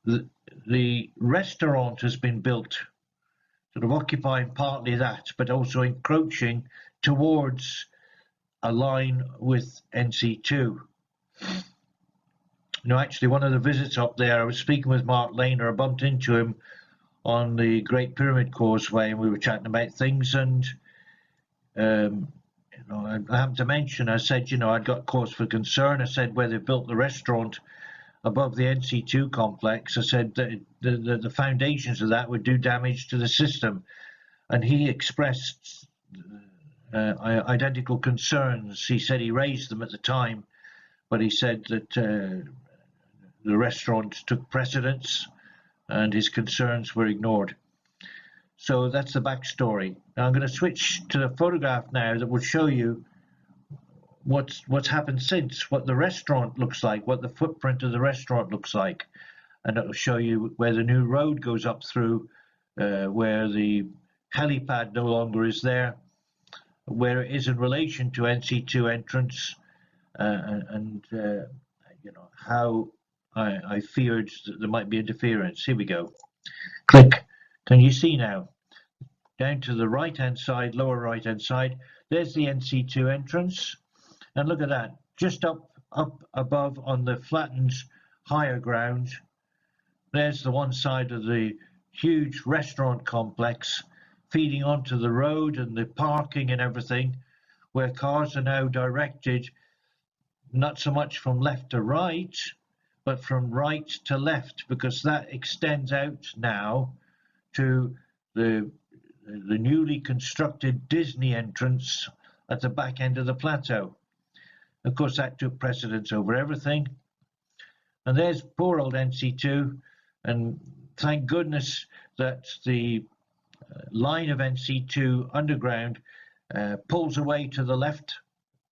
the restaurant has been built, sort of occupying partly that, but also encroaching towards a line with NC2. Actually, one of the visits up there, I was speaking with Mark Lehner. I bumped into him on the Great Pyramid Causeway, and we were chatting about things, and I happened to mention, I said, I'd got cause for concern. I said, where they built the restaurant above the NC2 complex, I said that the foundations of that would do damage to the system. And he expressed identical concerns. He said he raised them at the time, but he said that the restaurant took precedence and his concerns were ignored. So that's the backstory. Now I'm going to switch to the photograph now that will show you what's happened since, what the restaurant looks like, what the footprint of the restaurant looks like, and it'll show you where the new road goes up through, where the helipad no longer is there, where it is in relation to NC2 entrance, and how I feared that there might be interference. Here we go. Click. Can you see now? Down to the right-hand side, lower right-hand side, there's the NC2 entrance. And look at that, just up above on the flattened higher ground, there's the one side of the huge restaurant complex feeding onto the road and the parking and everything, where cars are now directed not so much from left to right, but from right to left, because that extends out now to the newly constructed Disney entrance at the back end of the plateau. Of course, that took precedence over everything. And there's poor old NC2, and thank goodness that the line of NC2 underground pulls away to the left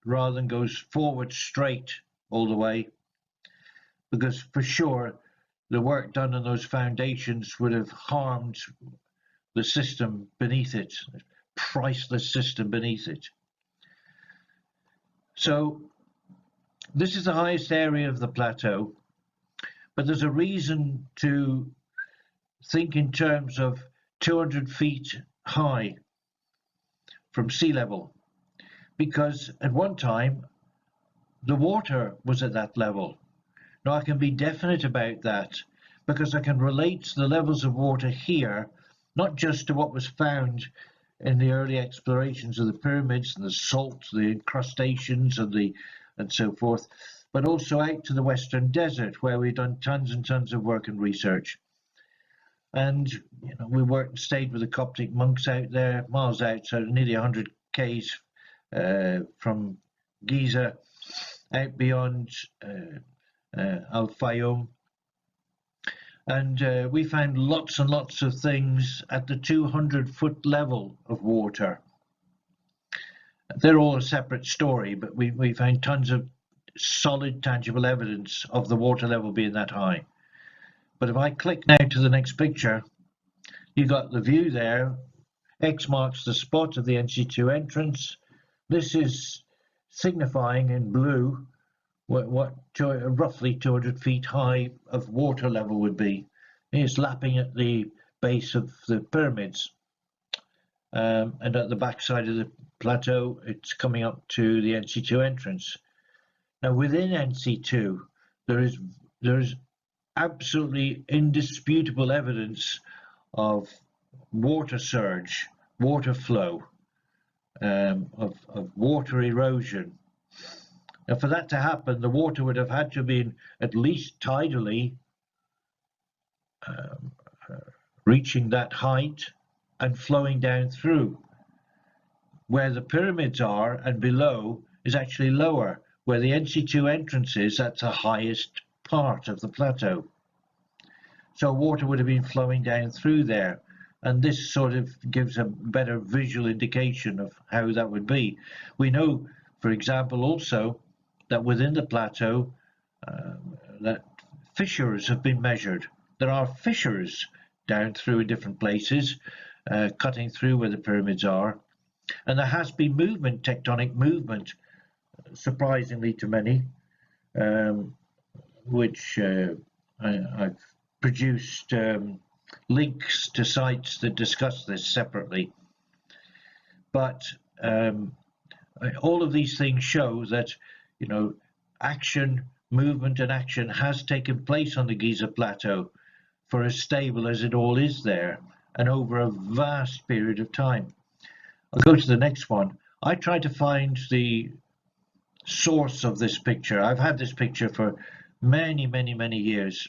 rather than goes forward straight all the way, because for sure the work done on those foundations would have harmed the system beneath it, priceless system beneath it. So this is the highest area of the plateau, but there's a reason to think in terms of 200 feet high from sea level, because at one time the water was at that level. Now I can be definite about that because I can relate the levels of water here not just to what was found in the early explorations of the pyramids and the salt, the incrustations and so forth, but also out to the Western Desert, where we've done tons and tons of work and research. And we worked and stayed with the Coptic monks out there, miles out, so nearly 100 k's from Giza, out beyond Al Fayoum. And we found lots and lots of things at the 200-foot level of water. They're all a separate story, but we found tons of solid, tangible evidence of the water level being that high. But if I click now to the next picture, you got the view there. X marks the spot of the NC2 entrance. This is signifying in blue what roughly 200 feet high of water level would be. It's lapping at the base of the pyramids. And at the backside of the plateau, it's coming up to the NC2 entrance. Now within NC2, there is absolutely indisputable evidence of water surge, water flow, of water erosion. Now for that to happen, the water would have had to have been at least tidally reaching that height and flowing down through. Where the pyramids are and below is actually lower. Where the NC2 entrance is, that's the highest part of the plateau. So water would have been flowing down through there. And this sort of gives a better visual indication of how that would be. We know, for example, also that within the plateau, that fissures have been measured. There are fissures down through in different places, cutting through where the pyramids are. And there has been movement, tectonic movement, surprisingly to many, which I've produced links to sites that discuss this separately. But all of these things show that, action, movement and action has taken place on the Giza Plateau for as stable as it all is there and over a vast period of time. I'll go to the next one. I tried to find the source of this picture. I've had this picture for many, many, many years,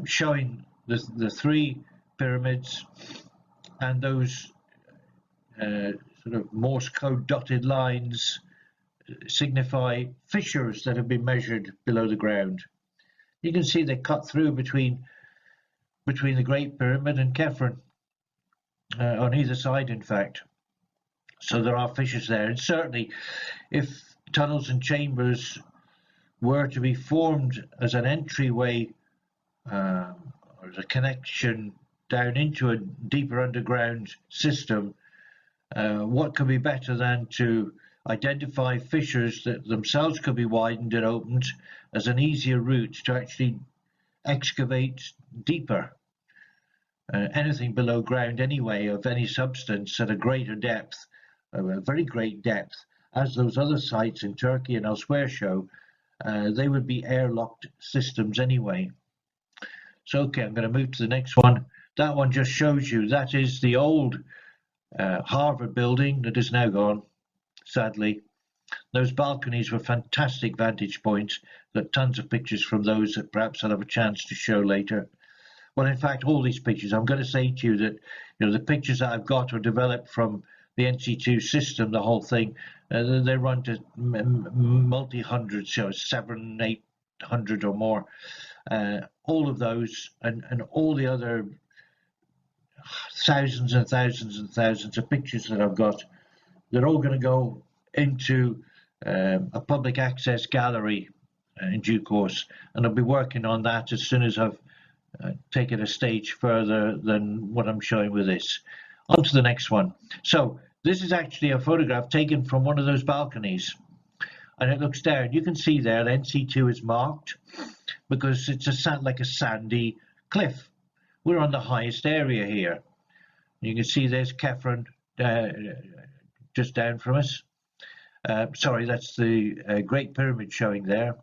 showing the three pyramids and those sort of Morse code dotted lines signify fissures that have been measured below the ground. You can see they cut through between the Great Pyramid and Kefren, on either side, in fact. So there are fissures there, and certainly if tunnels and chambers were to be formed as an entryway or as a connection down into a deeper underground system, what could be better than to identify fissures that themselves could be widened and opened as an easier route to actually excavate deeper, anything below ground anyway, of any substance at a greater depth, a very great depth, as those other sites in Turkey and elsewhere show. They would be airlocked systems anyway. So okay, I'm going to move to the next one. That one just shows you that is the old Harvard building that is now gone, sadly. Those balconies were fantastic vantage points. Got tons of pictures from those that perhaps I'll have a chance to show later. Well, in fact, all these pictures, I'm going to say to you that the pictures that I've got are developed from the NC2 system, the whole thing. They run to multi-hundreds, 700, 800 or more. All of those and all the other thousands and thousands and thousands of pictures that I've got, they're all going to go into a public access gallery in due course, and I'll be working on that as soon as I've taken a stage further than what I'm showing with this. On to the next one. So this is actually a photograph taken from one of those balconies, and it looks down. You can see there NC2 is marked because it's like a sandy cliff. We're on the highest area here. You can see there's Kefren just down from us. Sorry, that's the Great Pyramid showing there.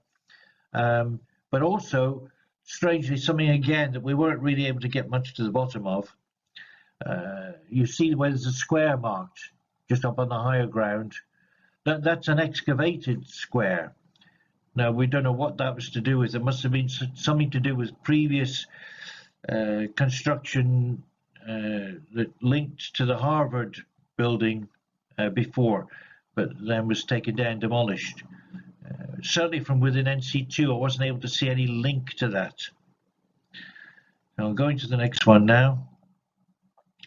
But also, strangely, something again that we weren't really able to get much to the bottom of. You see where there's a square marked just up on the higher ground. That's an excavated square. Now, we don't know what that was to do with. It must have been something to do with previous construction that linked to the Harvard building before, but then was taken down, demolished. Certainly from within NC2, I wasn't able to see any link to that. Now I'm going to the next one now.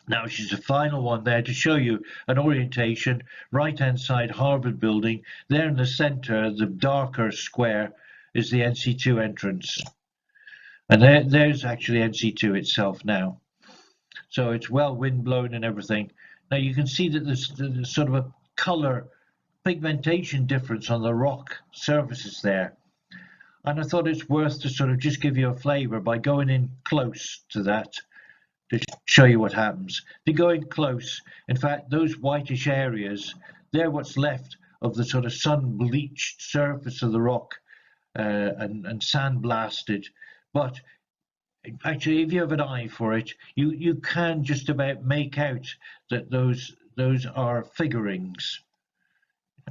Now, which is the final one there to show you an orientation. Right-hand side, Harvard building. There in the center, the darker square, is the NC2 entrance. And there's actually NC2 itself now. So it's well windblown and everything. Now you can see that there's sort of a color pigmentation difference on the rock surfaces there. And I thought it's worth to sort of just give you a flavor by going in close to that to show you what happens. If you go in close, in fact, those whitish areas, they're what's left of the sort of sun-bleached surface of the rock and sandblasted. But actually, if you have an eye for it, you can just about make out that those are figurings.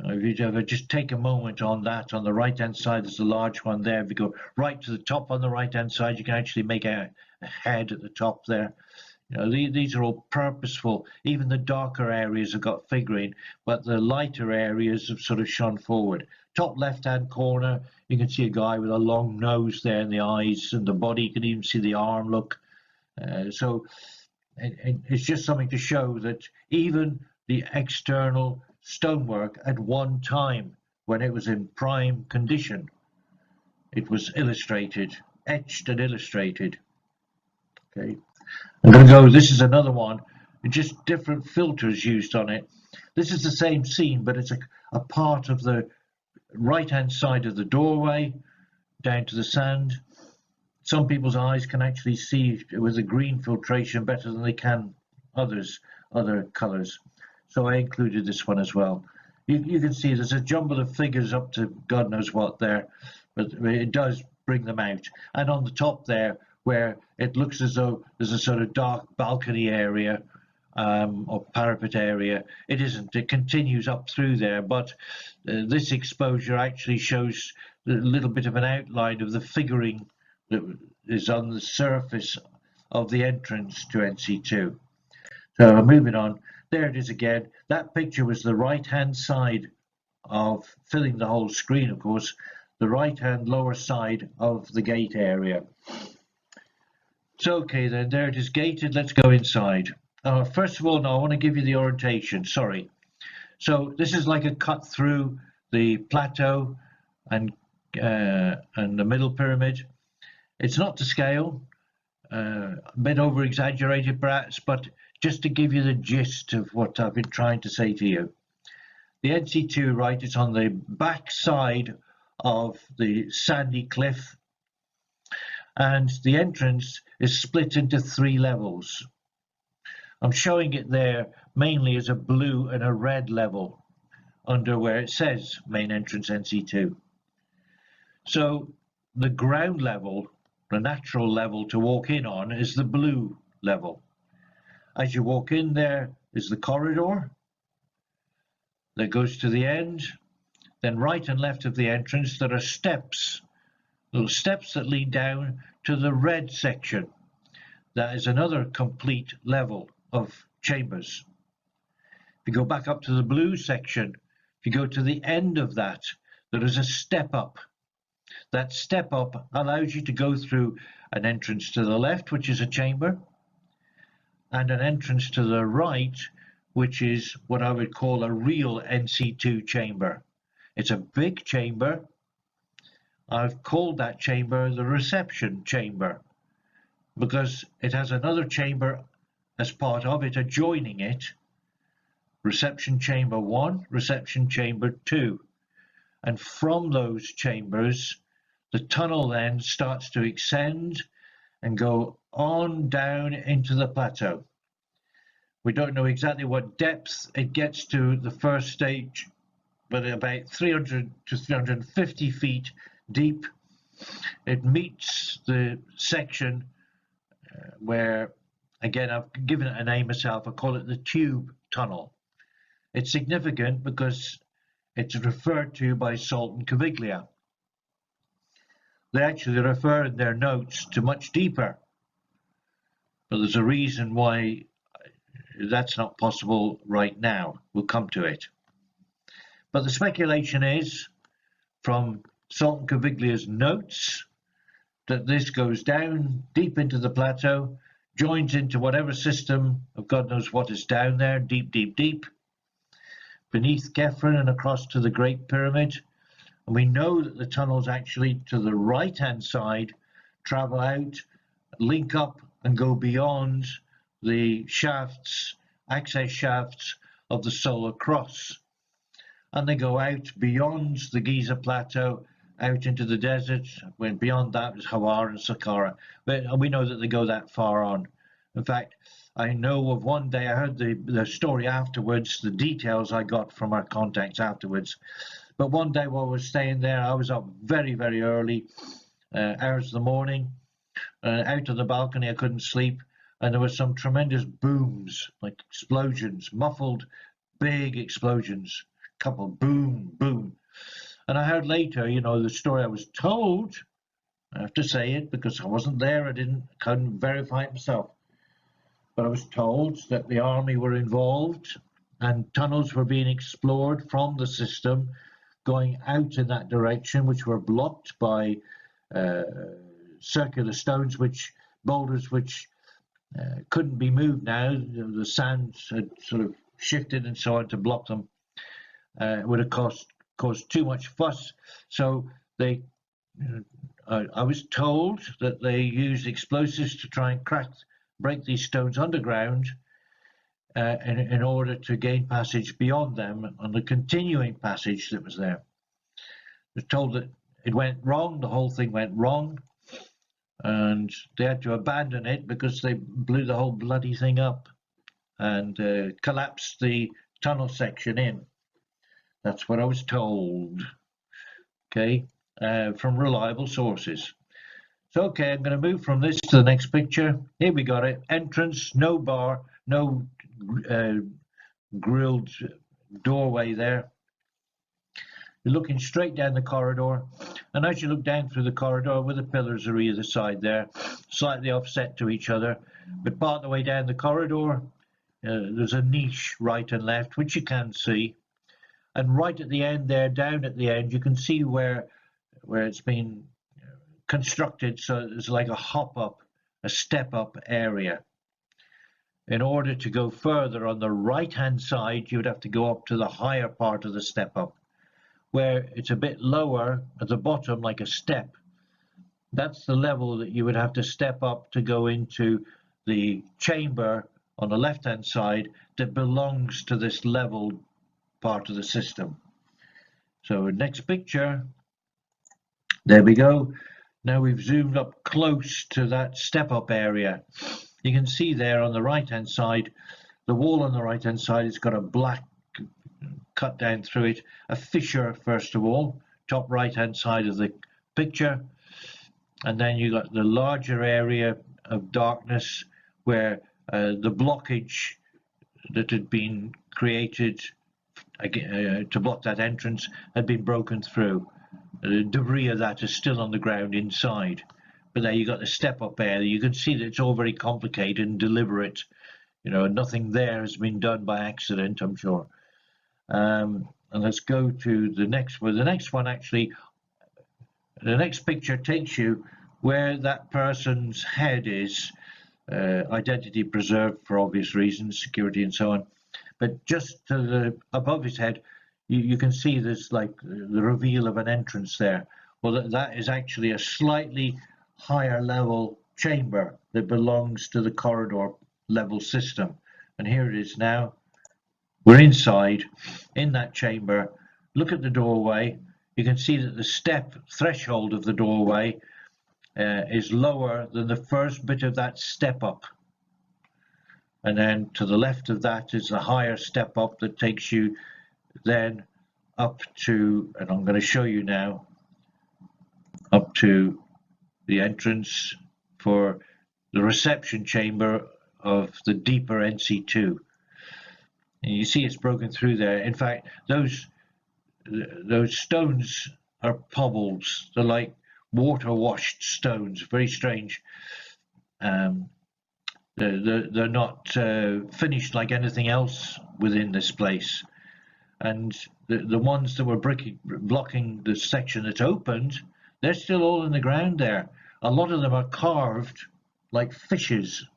If you ever just take a moment on that, on the right-hand side, there's a large one there. If you go right to the top on the right-hand side, you can actually make out a head at the top there. You know, these are all purposeful. Even the darker areas have got figurine, but the lighter areas have sort of shone forward. Top left-hand corner, you can see a guy with a long nose there, and the eyes and the body. You can even see the arm look. So it's just something to show that even the external stonework at one time, when it was in prime condition, it was illustrated, etched and illustrated. Okay, I'm going to go, this is another one, just different filters used on it. This is the same scene, but it's a part of the right-hand side of the doorway down to the sand. Some people's eyes can actually see with the green filtration better than they can other colors. So I included this one as well. You can see there's a jumble of figures up to God knows what there, but it does bring them out. And on the top there, where it looks as though there's a sort of dark balcony area or parapet area, it isn't. It continues up through there, but this exposure actually shows a little bit of an outline of the figuring that is on the surface of the entrance to NC2. So moving on. There it is again. That picture was the right-hand side of, filling the whole screen, of course, the right-hand lower side of the gate area. So, okay then, there it is gated. Let's go inside. First of all, now I want to give you the orientation. Sorry. So this is like a cut through the plateau and the middle pyramid. It's not to scale, a bit over-exaggerated perhaps, but just to give you the gist of what I've been trying to say to you. The NC2, right, is on the back side of the sandy cliff, and the entrance is split into 3 levels. I'm showing it there mainly as a blue and a red level under where it says main entrance NC2. So the ground level, the natural level to walk in on, is the blue level. As you walk in, there is the corridor that goes to the end. Then right and left of the entrance, there are steps, little steps that lead down to the red section. That is another complete level of chambers. If you go back up to the blue section, if you go to the end of that, there is a step up. That step up allows you to go through an entrance to the left, which is a chamber, and an entrance to the right, which is what I would call a real NC2 chamber. It's a big chamber. I've called that chamber the reception chamber because it has another chamber as part of it, adjoining it. Reception chamber 1, reception chamber 2. And from those chambers, the tunnel then starts to extend and go on down into the plateau. We don't know exactly what depth it gets to the first stage, but about 300 to 350 feet deep. It meets the section where Again, I've given it a name myself. I call it the tube tunnel. It's significant because it's referred to by Salt and Caviglia. They actually refer in their notes to much deeper, but there's a reason why that's not possible right now. We'll come to it. But the speculation is, from Salt and Caviglia's notes, that this goes down deep into the plateau, joins into whatever system of God knows what is down there, deep, deep, deep, beneath Kefren and across to the Great Pyramid. And we know that the tunnels actually to the right-hand side travel out, link up and go beyond the shafts, access shafts of the Solar Cross. And they go out beyond the Giza Plateau, out into the desert. When beyond that is Hawar and Saqqara. But we know that they go that far on. In fact, I know of one day, I heard the story afterwards, the details I got from our contacts afterwards. But one day while I was staying there, I was up very, very early, hours of the morning, out on the balcony. I couldn't sleep. And there were some tremendous booms, like explosions, muffled, big explosions. Couple boom, boom. And I heard later, the story I was told. I have to say it because I wasn't there. I couldn't verify it myself. But I was told that the army were involved and tunnels were being explored from the system going out in that direction, which were blocked by circular stones, boulders which couldn't be moved now. The sand had sort of shifted and so on to block them. It would have caused too much fuss. So I was told that they used explosives to try and break these stones underground in order to gain passage beyond them on the continuing passage that was there. I was told that it went wrong, the whole thing went wrong, and they had to abandon it because they blew the whole bloody thing up and collapsed the tunnel section in. That's what I was told, okay, from reliable sources. So, okay, I'm going to move from this to the next picture. Here we got it. Entrance, no bar, no grilled doorway there. You're looking straight down the corridor, and as you look down through the corridor where the pillars are either side there, slightly offset to each other, but part of the way down the corridor, there's a niche right and left, which you can see. And right at the end there, down at the end, you can see where it's been constructed. So it's like a a step up area. In order to go further on the right-hand side, you would have to go up to the higher part of the step up, where it's a bit lower at the bottom, like a step. That's the level that you would have to step up to go into the chamber on the left-hand side that belongs to this level part of the system. So next picture, there we go. Now we've zoomed up close to that step up area. You can see there on the right hand side, the wall on the right hand side has got a black cut down through it, a fissure first of all, top right hand side of the picture, and then you got the larger area of darkness where the blockage that had been created to block that entrance had been broken through. The debris of that is still on the ground inside, but there you got the step up area. You can see that it's all very complicated and deliberate. Nothing there has been done by accident, I'm sure. And let's go to the next one. The next one actually, the next picture takes you where that person's head is, identity preserved for obvious reasons, security and so on. But just to above his head, you can see there's like the reveal of an entrance there. Well, that is actually a slightly higher level chamber that belongs to the corridor level system. And here it is now. We're inside in that chamber. Look at the doorway. You can see that the step threshold of the doorway is lower than the first bit of that step up. And then to the left of that is the higher step up that takes you then up to, and I'm going to show you now, up to the entrance for the reception chamber of the deeper NC2. And you see it's broken through there. In fact, those stones are pebbles. They're like water washed stones, very strange. They're not finished like anything else within this place. And the ones that were blocking the section that's opened, they're still all in the ground there. A lot of them are carved like fishes,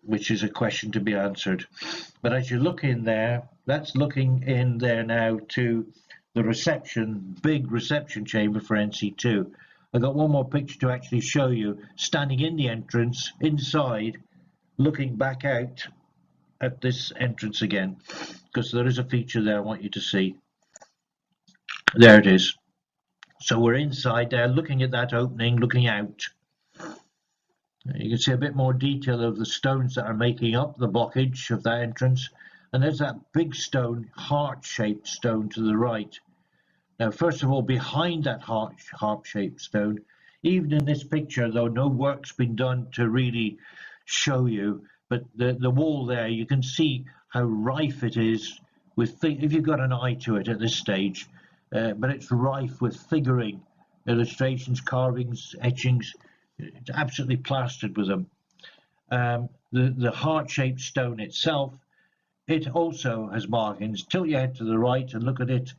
which is a question to be answered. But as you look in there, that's looking in there now to the reception, big reception chamber for NC2. I've got one more picture to actually show you, standing in the entrance, inside, looking back out at this entrance again, because there is a feature there I want you to see. There it is. So we're inside there, looking at that opening, looking out. You can see a bit more detail of the stones that are making up the blockage of that entrance. And there's that big stone, heart-shaped stone to the right. Now, first of all, behind that heart-shaped stone, even in this picture, though no work's been done to really show you, but the wall there, you can see how rife it is with, if you've got an eye to it at this stage, but it's rife with figuring, illustrations, carvings, etchings. It's absolutely plastered with them. The heart-shaped stone itself, it also has markings. Tilt your head to the right and look at it,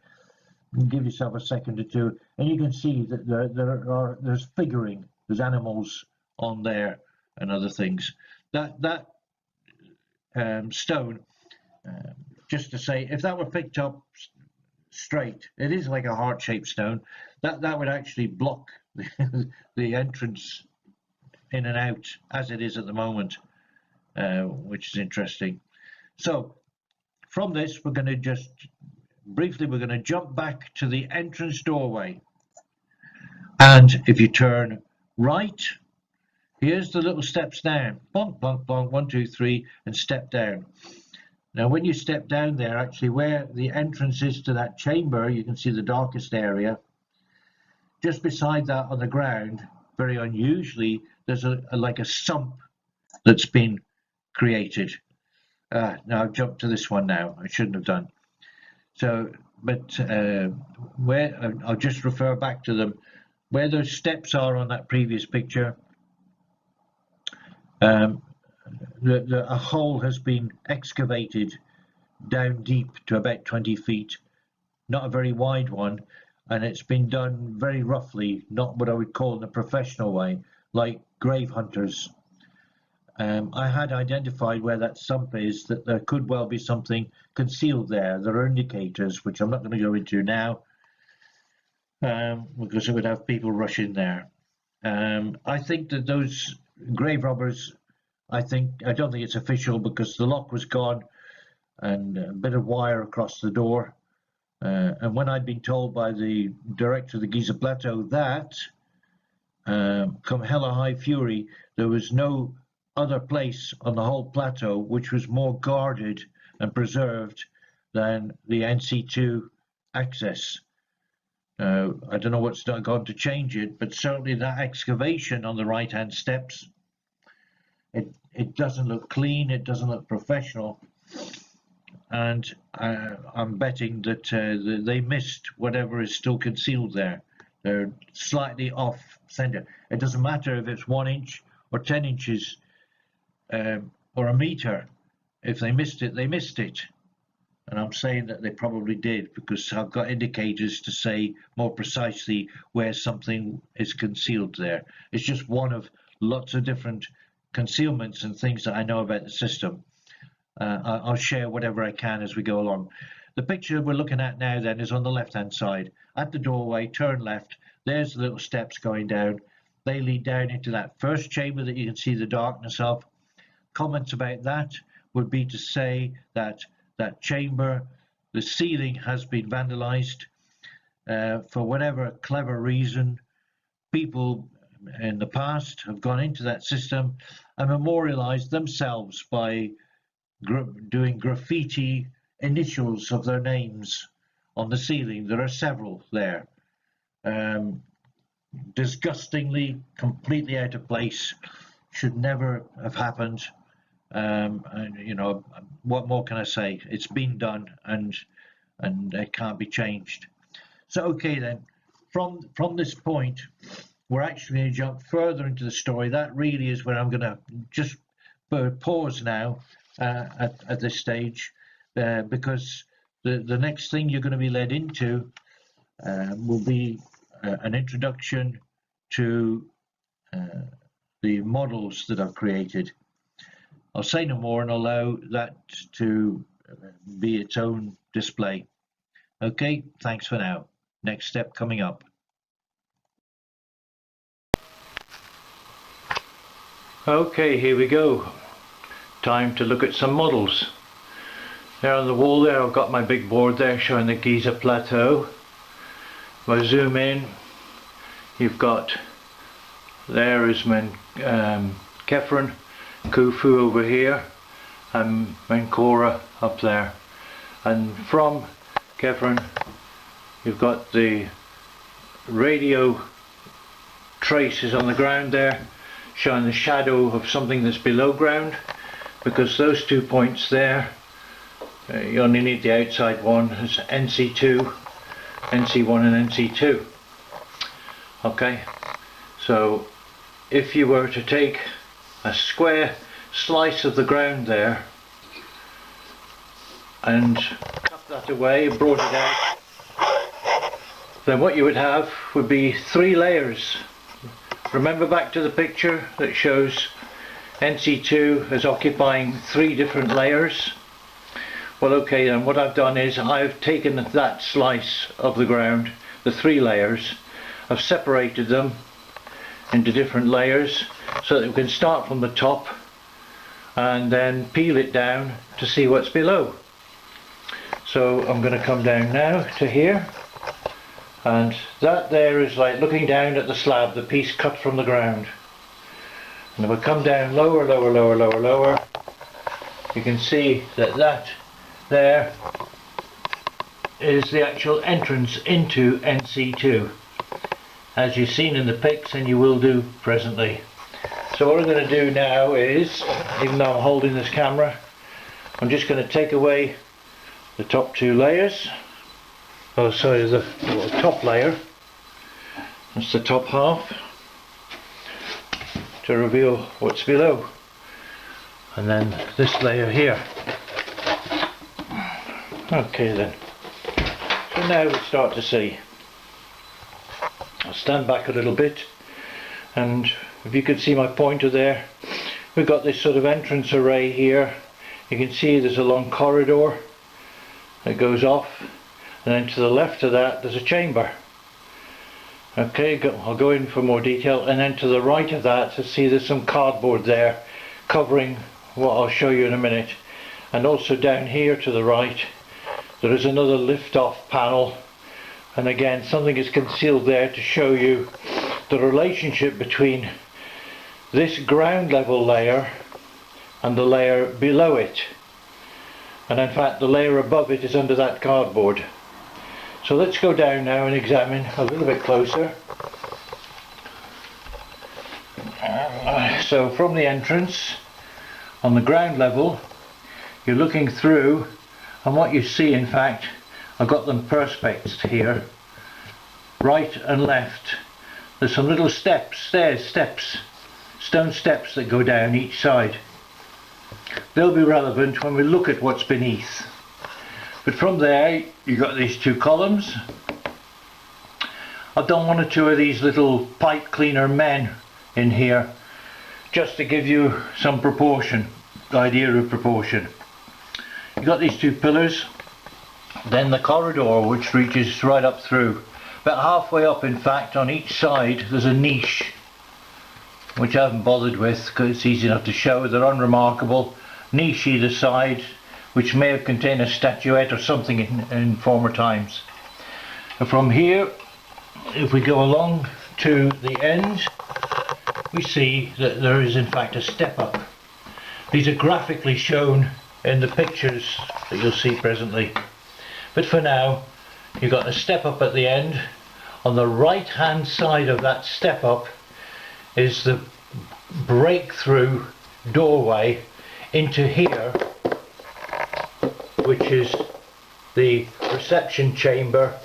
and give yourself a second or two, and you can see that there's figuring, there's animals on there and other things. That stone, just to say, if that were picked up straight, it is like a heart-shaped stone, that would actually block the entrance in and out as it is at the moment, which is interesting. So from this, we're going to just briefly, we're going to jump back to the entrance doorway, and if you turn right, here's the little steps down, bonk, bonk, bonk, 1, 2, 3, and step down. Now when you step down there, actually where the entrance is to that chamber, you can see the darkest area. Just beside that on the ground, very unusually, there's like a sump that's been created. Now I've jumped to this one now, I shouldn't have done. So, but where, I'll just refer back to them, where those steps are on that previous picture, a hole has been excavated down deep to about 20 feet, not a very wide one, and it's been done very roughly, not what I would call in a professional way, like grave hunters. I had identified where that sump is, that there could well be something concealed there. There are indicators, which I'm not going to go into now, because it would have people rush in there. I think that those grave robbers, I don't think it's official, because the lock was gone and a bit of wire across the door. And when I'd been told by the director of the Giza Plateau that, come hell or high fury, there was no other place on the whole plateau which was more guarded and preserved than the NC2 access. I don't know what's gone to change it, but certainly that excavation on the right-hand steps, it doesn't look clean, it doesn't look professional, and I'm betting that they missed whatever is still concealed there. They're slightly off center. It doesn't matter if it's 1 inch or 10 inches or a meter. If they missed it, they missed it. And I'm saying that they probably did, because I've got indicators to say more precisely where something is concealed there. It's just one of lots of different concealments and things that I know about the system. I'll share whatever I can as we go along. The picture we're looking at now then is on the left-hand side. At the doorway, turn left, there's the little steps going down. They lead down into that first chamber that you can see the darkness of. Comments about that would be to say that that chamber, the ceiling has been vandalized. For whatever clever reason, people in the past have gone into that system and memorialized themselves by doing graffiti initials of their names on the ceiling. There are several there. Disgustingly, completely out of place should never have happened. And, you know, what more can I say? It's been done, and it can't be changed. So okay then, from this point, we're actually going to jump further into the story. That really is where I'm going to just pause now at this stage, because the next thing you're going to be led into will be an introduction to the models that I've created. I'll say no more and allow that to be its own display. Okay, thanks for now. Next step coming up. Okay, here we go. Time to look at some models. There on the wall there, I've got my big board there showing the Giza Plateau. If I zoom in, you've got, there is Kefren, Khufu over here, and Menkora up there. And from Kefren, you've got the radio traces on the ground there, showing the shadow of something that's below ground, because those 2 points there, you only need the outside one, is NC2, NC1 and NC2. Okay, so if you were to take a square slice of the ground there and cut that away, brought it out, then what you would have would be 3 layers. Remember back to the picture that shows NC2 as occupying 3 different layers? Well, okay, then what I've done is I've taken that slice of the ground, the 3 layers, I've separated them into different layers so that we can start from the top and then peel it down to see what's below. So I'm going to come down now to here, and that there is like looking down at the slab, the piece cut from the ground. And if I come down lower, lower, lower, lower, lower, you can see that that there is the actual entrance into NC2, as you've seen in the pics and you will do presently. So what I'm going to do now is, even though I'm holding this camera, I'm just going to take away the top 2 layers. Oh, sorry, the top layer, that's the top half, to reveal what's below, and then this layer here. Okay then, so now we start to see. I'll stand back a little bit, and if you can see my pointer there, we've got this sort of entrance array here. You can see there's a long corridor that goes off, and then to the left of that there's a chamber. Okay, I'll go in for more detail, and then to the right of that, see there's some cardboard there covering what I'll show you in a minute. And also down here to the right there is another lift-off panel, and again something is concealed there to show you the relationship between this ground level layer and the layer below it. And in fact the layer above it is under that cardboard. So let's go down now and examine a little bit closer. So from the entrance on the ground level, you're looking through, and what you see, in fact, I've got them perspex here, right and left. There's some little steps, stone steps that go down each side. They'll be relevant when we look at what's beneath. But from there you've got these 2 columns. I've done 1 or 2 of these little pipe cleaner men in here just to give you some proportion, the idea of proportion. You've got these 2 pillars, then the corridor which reaches right up through. About halfway up, in fact, on each side there's a niche, which I haven't bothered with because it's easy enough to show. They're unremarkable. Niche either side, which may have contained a statuette or something in former times. And from here, if we go along to the end, we see that there is in fact a step up. These are graphically shown in the pictures that you'll see presently. But for now, you've got a step up at the end. On the right hand side of that step up is the breakthrough doorway into here, which is the reception chamber,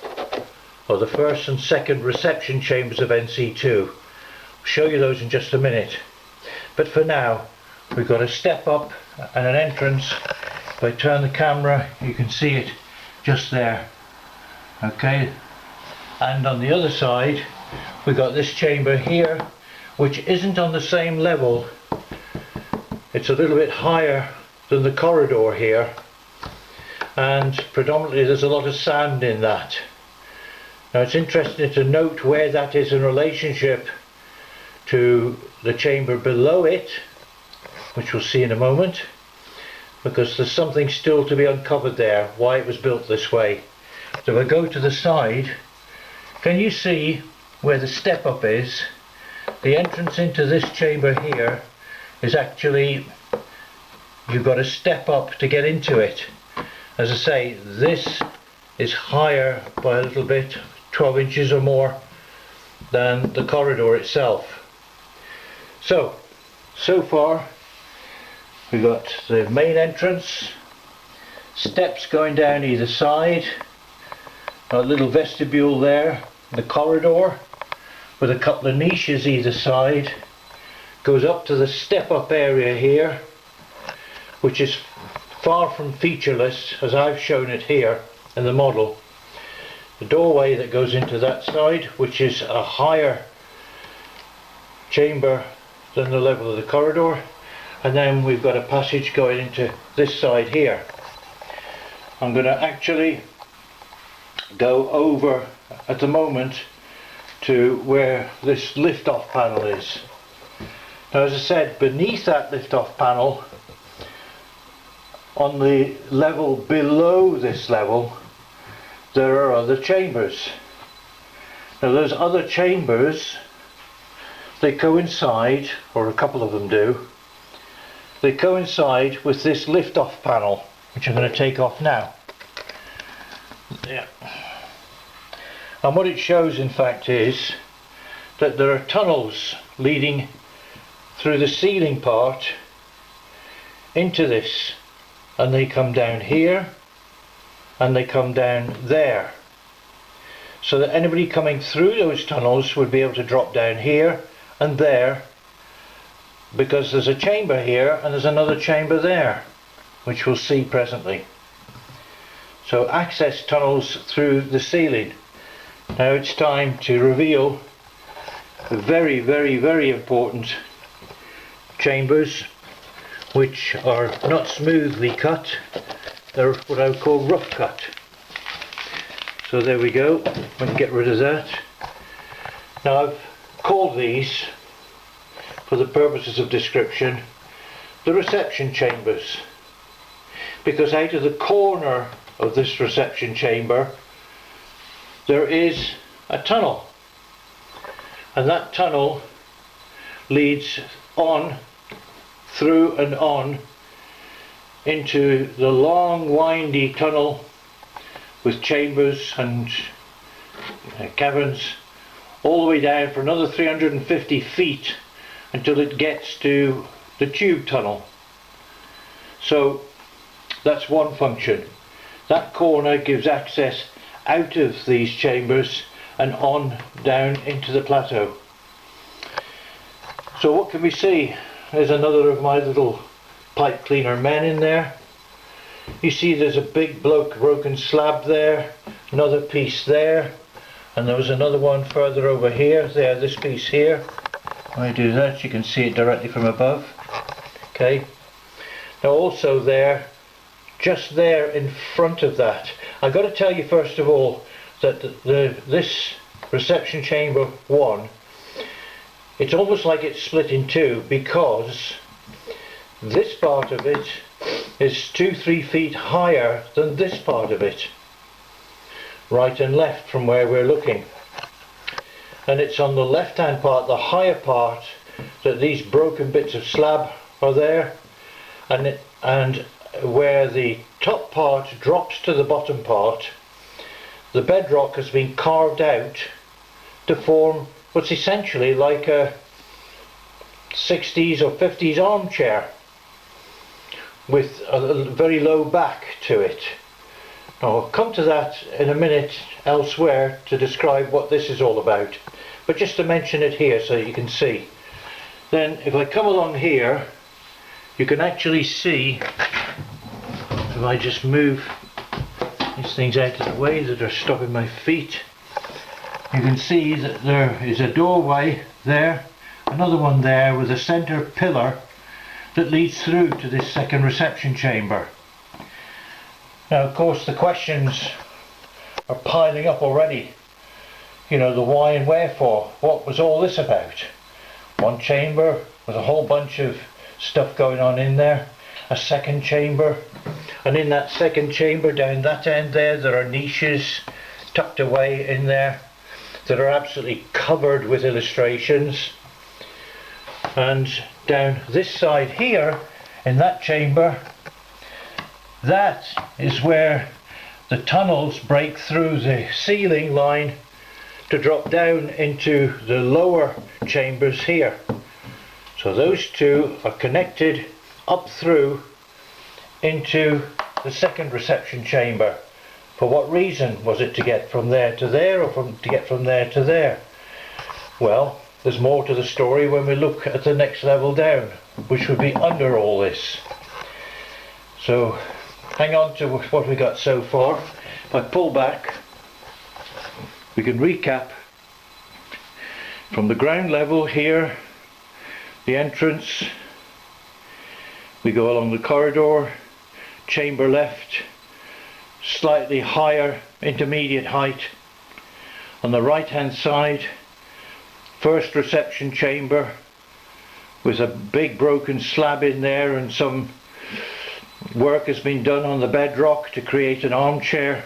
or the first and second reception chambers of NC2. I'll show you those in just a minute. But for now, we've got a step up and an entrance. If I turn the camera, you can see it just there. Okay, and on the other side, we've got this chamber here, which isn't on the same level. It's a little bit higher than the corridor here, and predominantly there's a lot of sand in that. Now it's interesting to note where that is in relationship to the chamber below it, which we'll see in a moment, because there's something still to be uncovered there, why it was built this way. So if I go to the side, can you see where the step up is? The entrance into this chamber here is actually, you've got to step up to get into it. As I say, this is higher by a little bit, 12 inches or more, than the corridor itself. So far we've got the main entrance, steps going down either side, a little vestibule there, the corridor with a couple of niches either side, goes up to the step up area here, which is far from featureless as I've shown it here in the model. The doorway that goes into that side, which is a higher chamber than the level of the corridor, and then we've got a passage going into this side here. I'm going to actually go over at the moment to where this lift-off panel is. Now, as I said, beneath that lift-off panel, on the level below this level, there are other chambers. Now those other chambers, they coincide, or a couple of them do, they coincide with this lift-off panel, which I'm going to take off now. Yeah. And what it shows in fact is that there are tunnels leading through the ceiling part into this, and they come down here and they come down there, so that anybody coming through those tunnels would be able to drop down here and there, because there's a chamber here and there's another chamber there, which we'll see presently. So access tunnels through the ceiling. Now it's time to reveal the very, very, very important chambers, which are not smoothly cut, they're what I would call rough cut. So there we go, we can get rid of that. Now I've called these, for the purposes of description, the reception chambers, because out of the corner of this reception chamber there is a tunnel, and that tunnel leads on through and on into the long windy tunnel with chambers and caverns all the way down for another 350 feet until it gets to the tube tunnel. So that's one function. That corner gives access out of these chambers and on down into the plateau. So what can we see? There's another of my little pipe cleaner men in there. You see there's a big broken slab there, another piece there, and there was another one further over here. There, this piece here. When I do that, you can see it directly from above. Okay. Now also there, just there in front of that, I've got to tell you first of all that this reception chamber 1, it's almost like it's split in two, because this part of it is 2-3 feet higher than this part of it, right and left from where we're looking. And it's on the left hand part, the higher part, that these broken bits of slab are there, and where the top part drops to the bottom part, the bedrock has been carved out to form what's essentially like 60s or 50s armchair with a very low back to it. Now I'll come to that in a minute elsewhere to describe what this is all about, but just to mention it here so you can see. Then if I come along here, you can actually see, if I just move these things out of the way that are stopping my feet, you can see that there is a doorway there, another one there with a centre pillar that leads through to this second reception chamber. Now of course the questions are piling up already. You know, the why and wherefore. What was all this about? One chamber with a whole bunch of stuff going on in there. A second chamber, and in that second chamber down that end there are niches tucked away in there that are absolutely covered with illustrations. And down this side here in that chamber, that is where the tunnels break through the ceiling line to drop down into the lower chambers here. So those two are connected up through into the second reception chamber. For what reason? Was it to get from there to there, or to get from there to there? Well, there's more to the story when we look at the next level down, which would be under all this. So hang on to what we got so far. If I pull back, we can recap from the ground level here, the entrance. We go along the corridor, chamber left, slightly higher intermediate height. On the right hand side, first reception chamber with a big broken slab in there, and some work has been done on the bedrock to create an armchair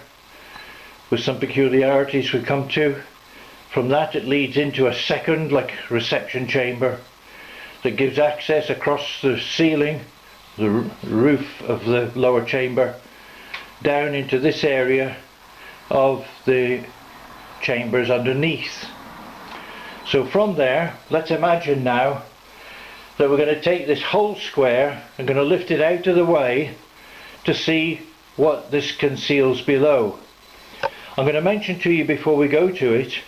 with some peculiarities we come to. From that it leads into a second reception chamber that gives access across the ceiling, the roof of the lower chamber, down into this area of the chambers underneath. So from there, let's imagine now that we're going to take this whole square and going to lift it out of the way to see what this conceals below. I'm going to mention to you before we go to it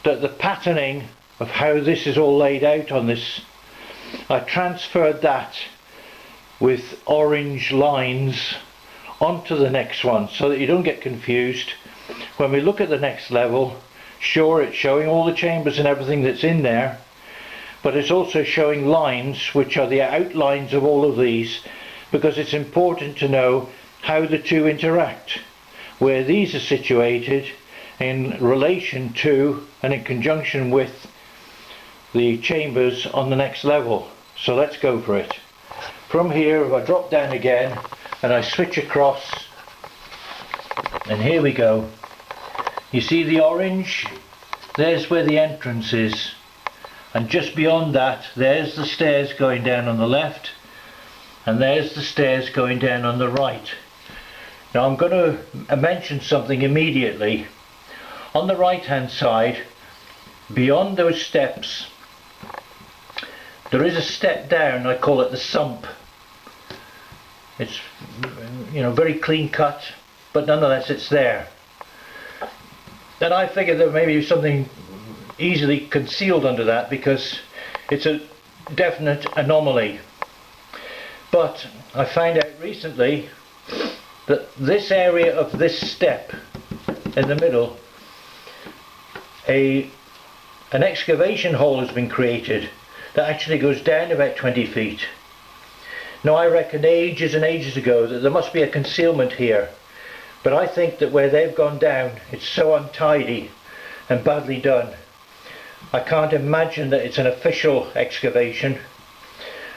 that the patterning of how this is all laid out on this, I transferred that with orange lines onto the next one so that you don't get confused. When we look at the next level, sure, it's showing all the chambers and everything that's in there, but it's also showing lines which are the outlines of all of these, because it's important to know how the two interact, where these are situated in relation to and in conjunction with the chambers on the next level. So let's go for it. From here, if I drop down again and I switch across, and here we go. You see the orange? There's where the entrance is, and just beyond that there's the stairs going down on the left, and there's the stairs going down on the right. Now I'm going to mention something immediately. On the right hand side, beyond those steps, there is a step down. I call it the sump. It's, you know, very clean cut, but nonetheless it's there. Then I figured there may be something easily concealed under that, because it's a definite anomaly. But I found out recently that this area of this step in the middle, an excavation hole has been created that actually goes down about 20 feet. Now I reckon ages and ages ago that there must be a concealment here, but I think that where they've gone down, it's so untidy and badly done. I can't imagine that it's an official excavation,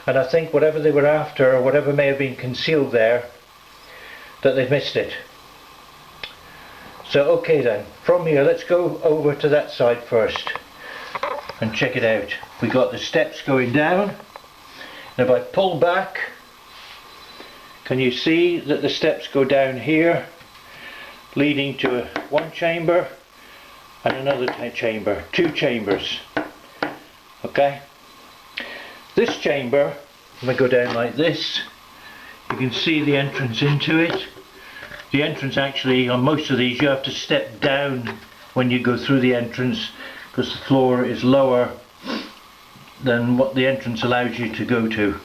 and I think whatever they were after, or whatever may have been concealed there, that they've missed it. So okay then, from here let's go over to that side first and check it out. We got the steps going down, and if I pull back, can you see that the steps go down here, leading to one chamber and another chamber, two chambers. Okay, This chamber, if I go down like this, you can see the entrance into it. The entrance, actually, on most of these you have to step down when you go through the entrance, because the floor is lower than what the entrance allows you to go to.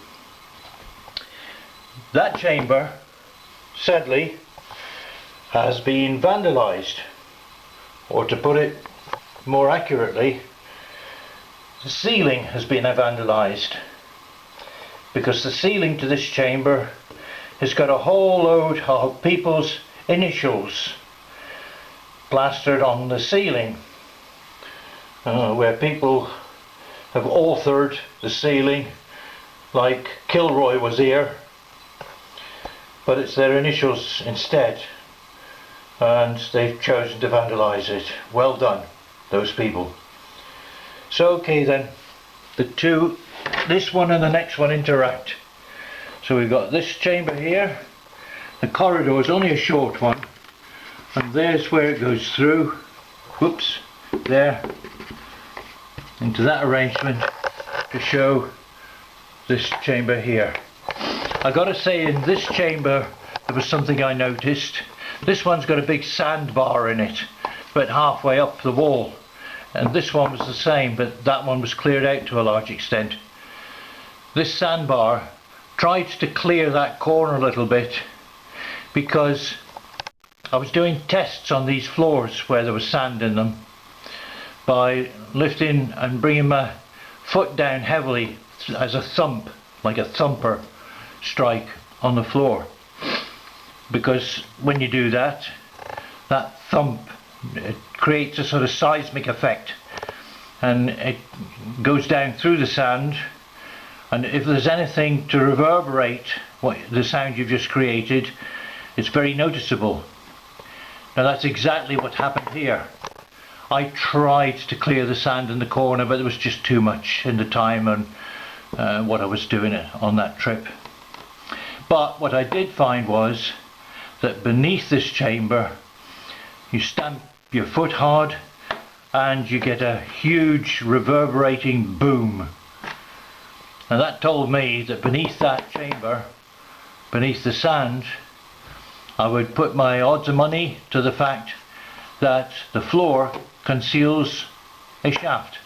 That chamber, sadly, has been vandalised, or to put it more accurately, the ceiling has been vandalised, because the ceiling to this chamber has got a whole load of people's initials plastered on the ceiling, where people have authored the ceiling, like Kilroy was here, but it's their initials instead, and they've chosen to vandalise it. Well done, those people. So okay then, the two, this one and the next one, interact. So we've got this chamber here, the corridor is only a short one, and there's where it goes through, whoops, there, into that arrangement to show this chamber here. I gotta say, in this chamber there was something I noticed. This one's got a big sandbar in it, about halfway up the wall, and this one was the same, but that one was cleared out to a large extent. This sandbar tried to clear that corner a little bit, because I was doing tests on these floors where there was sand in them by lifting and bringing my foot down heavily as a thump, like a thumper strike on the floor, because when you do that, that thump, it creates a sort of seismic effect, and it goes down through the sand, and if there's anything to reverberate what the sound you've just created, it's very noticeable. Now that's exactly what happened here. I tried to clear the sand in the corner, but there was just too much in the time and what I was doing on that trip. But what I did find was that beneath this chamber you stamp your foot hard and you get a huge reverberating boom. Now that told me that beneath that chamber, beneath the sand, I would put my odds of money to the fact that the floor conceals a shaft,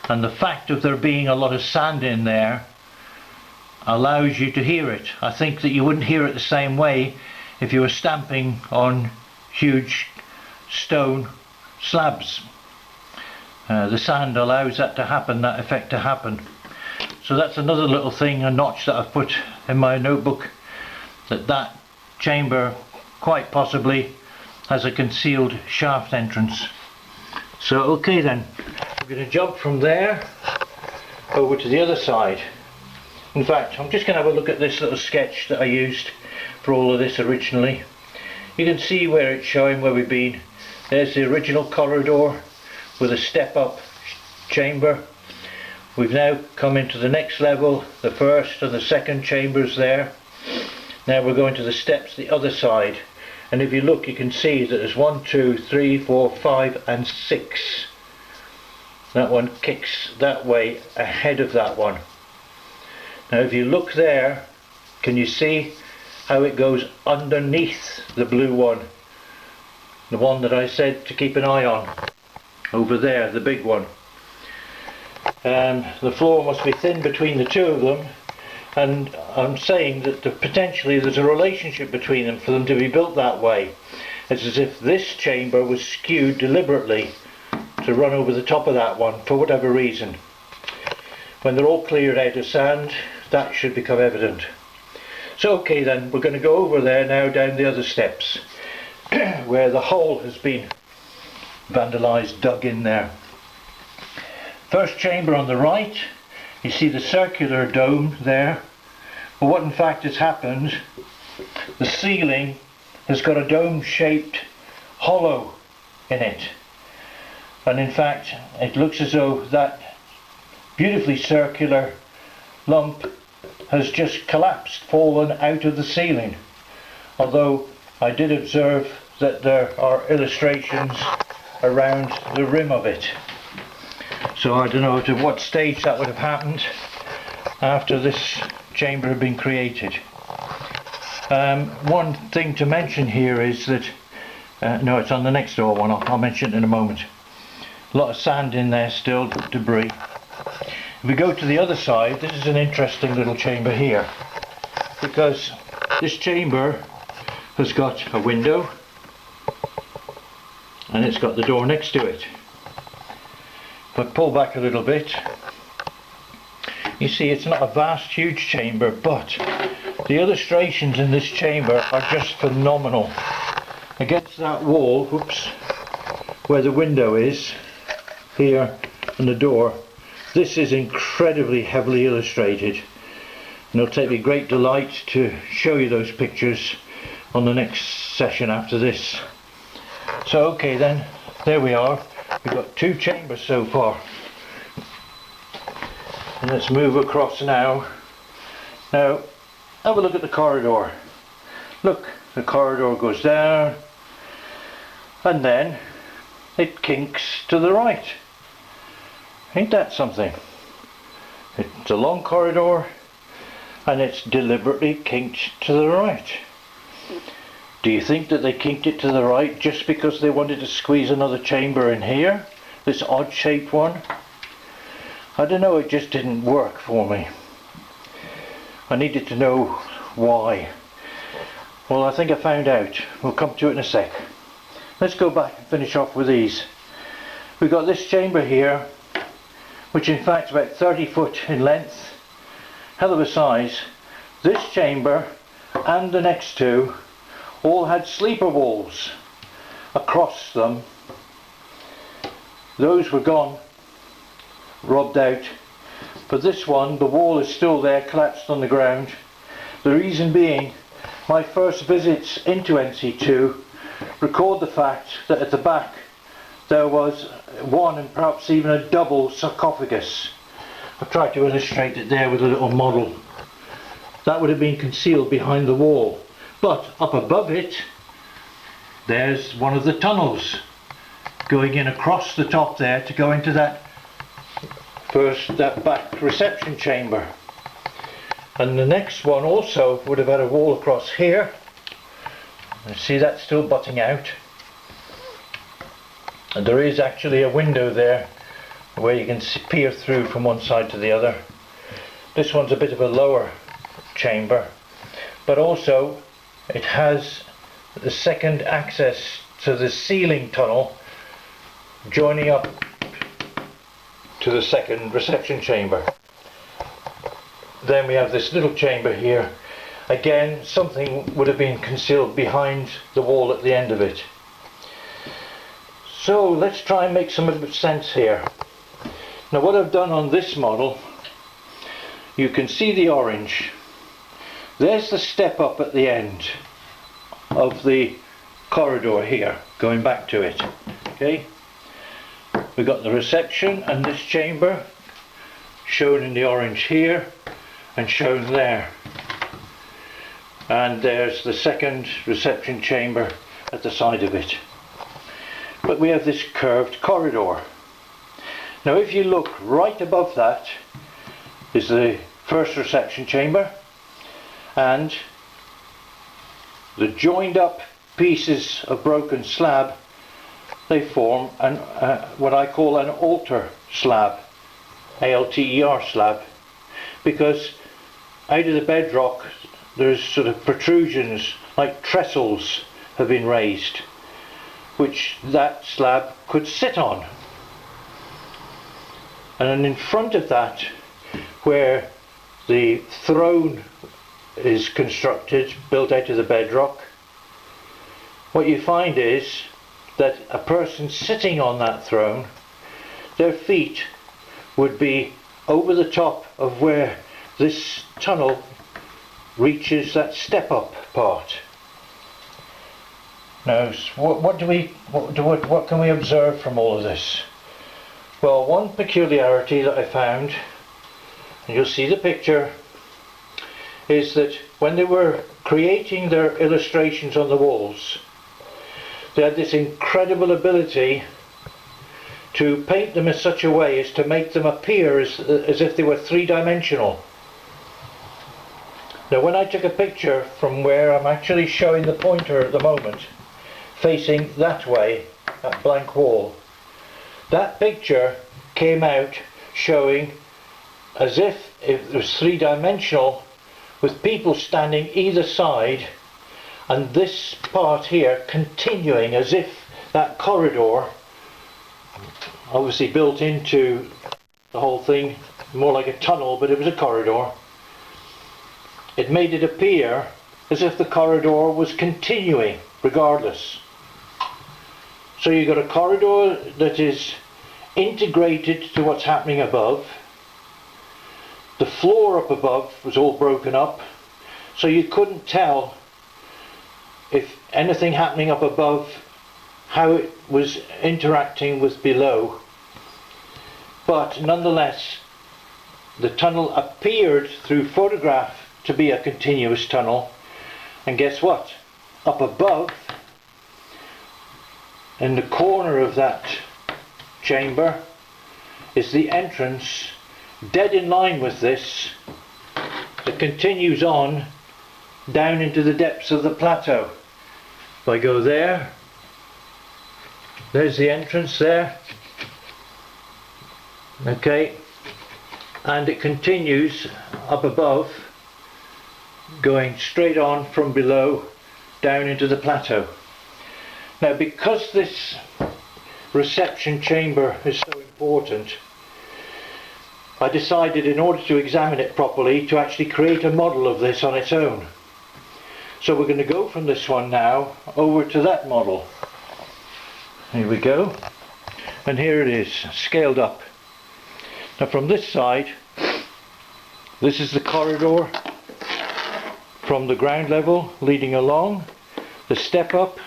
and the fact of there being a lot of sand in there allows you to hear it. I think that you wouldn't hear it the same way if you were stamping on huge stone slabs. The sand allows that to happen, that effect to happen. So that's another little thing, a notch that I've put in my notebook, that chamber quite possibly has a concealed shaft entrance. So okay then, I'm going to jump from there over to the other side. In fact, I'm just going to have a look at this little sketch that I used for all of this originally. You can see where it's showing where we've been. There's the original corridor with a step up chamber. We've now come into the next level, the first and the second chambers there. Now we're going to the steps the other side, and if you look you can see that there's 1, 2, 3, 4, 5 and 6. That one kicks that way ahead of that one. Now if you look there, can you see how it goes underneath the blue one? The one that I said to keep an eye on. Over there, the big one. The floor must be thin between the two of them, and I'm saying that potentially there's a relationship between them for them to be built that way. It's as if this chamber was skewed deliberately to run over the top of that one for whatever reason. When they're all cleared out of sand, that should become evident. So okay then, we're going to go over there now down the other steps where the hole has been vandalised, dug in there. First chamber on the right, you see the circular dome there, but what in fact has happened, the ceiling has got a dome shaped hollow in it, and in fact it looks as though that beautifully circular lump has just collapsed, fallen out of the ceiling, although I did observe that there are illustrations around the rim of it. So I don't know to what stage that would have happened, after this chamber had been created. One thing to mention here is that, no, it's on the next door one, I'll mention it in a moment. A lot of sand in there still, debris. If we go to the other side, this is an interesting little chamber here, because this chamber has got a window and it's got the door next to it. If I pull back a little bit, you see it's not a vast huge chamber, but the illustrations in this chamber are just phenomenal. Against that wall, whoops, where the window is here and the door, this is incredibly heavily illustrated, and it'll take me great delight to show you those pictures on the next session after this. So okay then, there we are. We've got 2 chambers so far. And let's move across now. Now, have a look at the corridor. Look, the corridor goes down and then it kinks to the right. Ain't that something? It's a long corridor and it's deliberately kinked to the right. Do you think that they kinked it to the right just because they wanted to squeeze another chamber in here? This odd shaped one? I don't know, it just didn't work for me. I needed to know why. Well, I think I found out. We'll come to it in a sec. Let's go back and finish off with these. We've got this chamber here, which in fact is about 30 foot in length. Hell of a size. This chamber and the next 2 all had sleeper walls across them. Those were gone, robbed out, but this one, the wall is still there, collapsed on the ground. The reason being, my first visits into NC2 record the fact that at the back there was one and perhaps even a double sarcophagus. I've tried to illustrate it there with a little model. That would have been concealed behind the wall. But up above it, there's one of the tunnels going in across the top there to go into that back reception chamber. And the next one also would have had a wall across here. You see that's still butting out. And there is actually a window there where you can peer through from one side to the other. This one's a bit of a lower chamber, but also it has the second access to the ceiling tunnel joining up to the second reception chamber. Then we have this little chamber here. Again, something would have been concealed behind the wall at the end of it. So let's try and make some sense here. Now what I've done on this model, you can see the orange. There's the step up at the end of the corridor here, going back to it. Okay, we've got the reception and this chamber shown in the orange here and shown there, and there's the second reception chamber at the side of it. But we have this curved corridor. Now if you look right above that is the first reception chamber, and the joined up pieces of broken slab, they form what I call an altar slab, ALTER slab, because out of the bedrock there's sort of protrusions like trestles have been raised, which that slab could sit on. And then in front of that, where the throne is constructed, built out of the bedrock, what you find is that a person sitting on that throne, their feet would be over the top of where this tunnel reaches that step up part. Now what can we observe from all of this? Well, one peculiarity that I found, and you'll see the picture, is that when they were creating their illustrations on the walls, they had this incredible ability to paint them in such a way as to make them appear as if they were three-dimensional. Now when I took a picture from where I'm actually showing the pointer at the moment, facing that way, that blank wall, that picture came out showing as if it was three-dimensional, with people standing either side, and this part here continuing as if that corridor, obviously built into the whole thing, more like a tunnel, but it was a corridor. It made it appear as if the corridor was continuing regardless. So you've got a corridor that is integrated to what's happening above. The floor up above was all broken up, so you couldn't tell if anything happening up above, how it was interacting with below. But nonetheless, the tunnel appeared through photograph to be a continuous tunnel, and guess what? Up above, in the corner of that chamber, is the entrance, dead in line with this, that continues on down into the depths of the plateau. If I go there, there's the entrance there, okay, and it continues up above, going straight on from below down into the plateau. Now, because this reception chamber is so important, I decided, in order to examine it properly, to actually create a model of this on its own. So we're going to go from this one now over to that model. Here we go, and here it is, scaled up. Now from this side, this is the corridor from the ground level leading along, the step up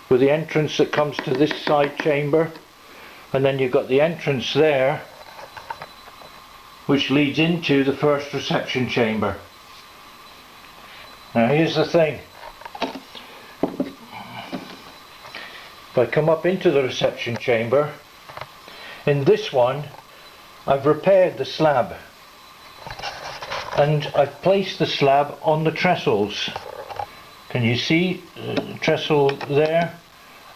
with the entrance that comes to this side chamber, and then you've got the entrance there which leads into the first reception chamber. Now here's the thing, if I come up into the reception chamber, in this one I've repaired the slab, and I've placed the slab on the trestles. Can you see the trestle there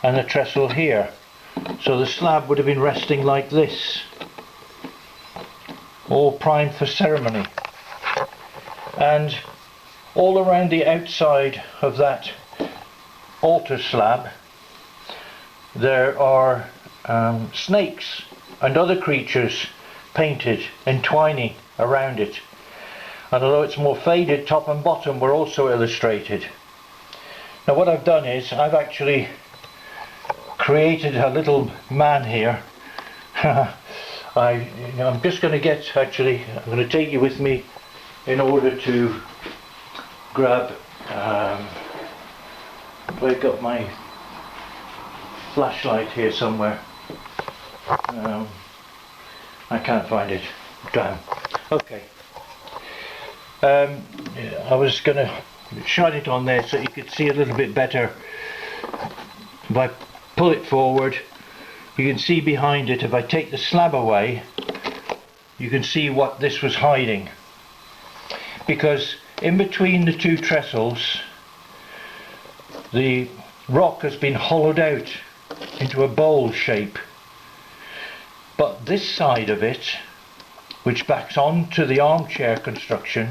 and the trestle here? So the slab would have been resting like this, all primed for ceremony. And all around the outside of that altar slab there are snakes and other creatures painted, entwining around it. And although it's more faded, top and bottom were also illustrated. Now what I've done is I've actually created a little man here. I'm just going to get, I'm going to take you with me in order to grab, I've got my flashlight here somewhere. I can't find it. Damn. Okay. I was going to shine it on there so you could see a little bit better. If I pull it forward, you can see behind it. If I take the slab away, you can see what this was hiding. Because in between the two trestles, the rock has been hollowed out into a bowl shape. But this side of it, which backs on to the armchair construction,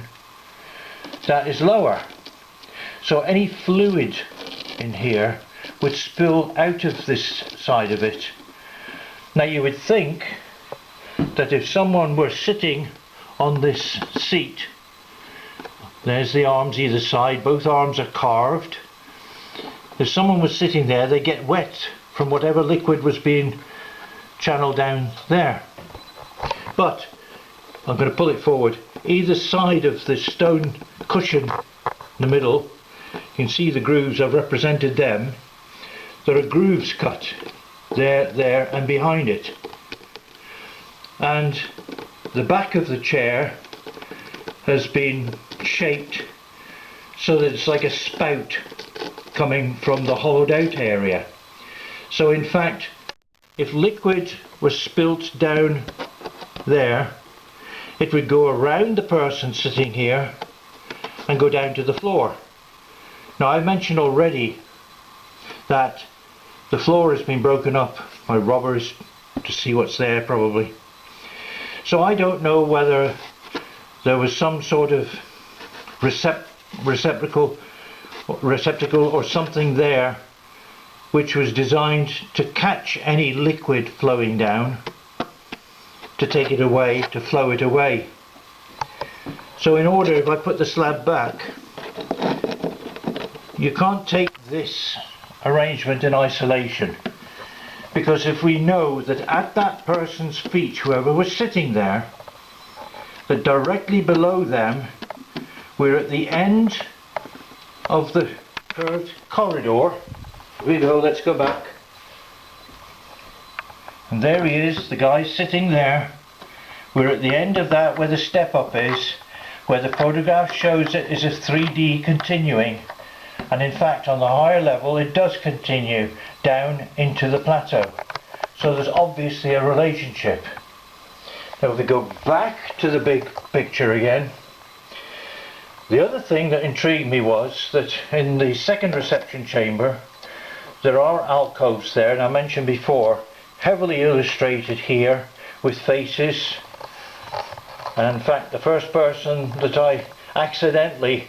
that is lower. So any fluid in here would spill out of this side of it. Now you would think that if someone were sitting on this seat, there's the arms either side, both arms are carved. If someone was sitting there, they get wet from whatever liquid was being channeled down there. But I'm going to pull it forward. Either side of the stone cushion in the middle, you can see the grooves. I've represented them. There are grooves cut there and behind it. And the back of the chair has been shaped so that it's like a spout coming from the hollowed out area. So in fact, if liquid was spilt down there, it would go around the person sitting here and go down to the floor. Now, I've mentioned already that the floor has been broken up by robbers to see what's there, probably. So I don't know whether there was some sort of receptacle or something there which was designed to catch any liquid flowing down, to take it away, to flow it away. So in order, if I put the slab back, you can't take this arrangement in isolation, because if we know that at that person's feet, whoever was sitting there, that directly below them we're at the end of the curved corridor. Here we go, let's go back. And there he is, the guy sitting there. We're at the end of that where the step up is, where the photograph shows it is a 3D continuing. And in fact, on the higher level it does continue down into the plateau. So there's obviously a relationship. Now if we go back to the big picture again, the other thing that intrigued me was that in the second reception chamber there are alcoves there, and I mentioned before, heavily illustrated here with faces. And in fact, the first person that I accidentally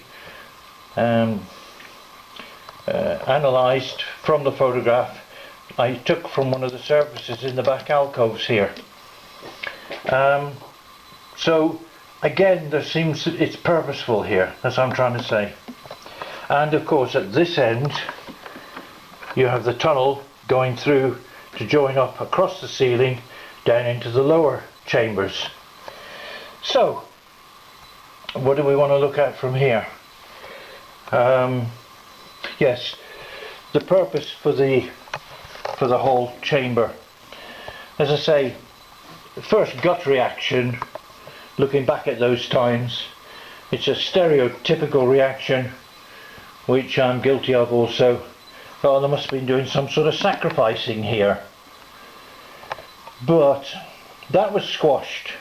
analysed from the photograph, I took from one of the surfaces in the back alcoves here. So again, there seems it's purposeful here, that's what I'm trying to say. And of course at this end you have the tunnel going through to join up across the ceiling down into the lower chambers. So what do we want to look at from here? Yes, the purpose for the whole chamber. As I say, first gut reaction, looking back at those times, it's a stereotypical reaction which I'm guilty of also. Oh, they must have been doing some sort of sacrificing here. But that was squashed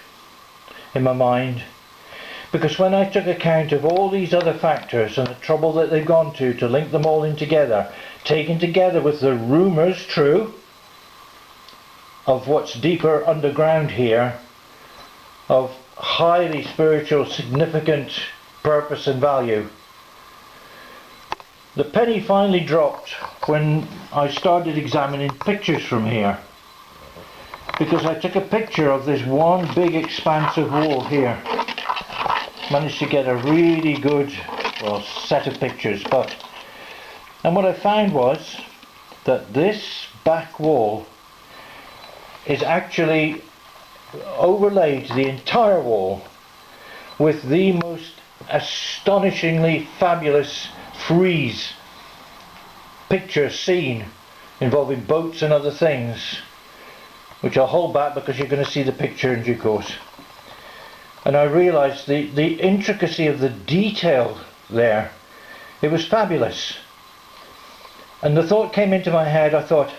in my mind, because when I took account of all these other factors and the trouble that they've gone to link them all in together, taken together with the rumours, true, of what's deeper underground here, of highly spiritual, significant purpose and value, the penny finally dropped when I started examining pictures from here, because I took a picture of this one big expansive wall here. Managed to get a really good, well, set of pictures, and what I found was that this back wall is actually overlaid, the entire wall, with the most astonishingly fabulous frieze picture scene involving boats and other things, which I'll hold back because you're going to see the picture in due course. And I realised the intricacy of the detail there. It was fabulous. And the thought came into my head, I thought,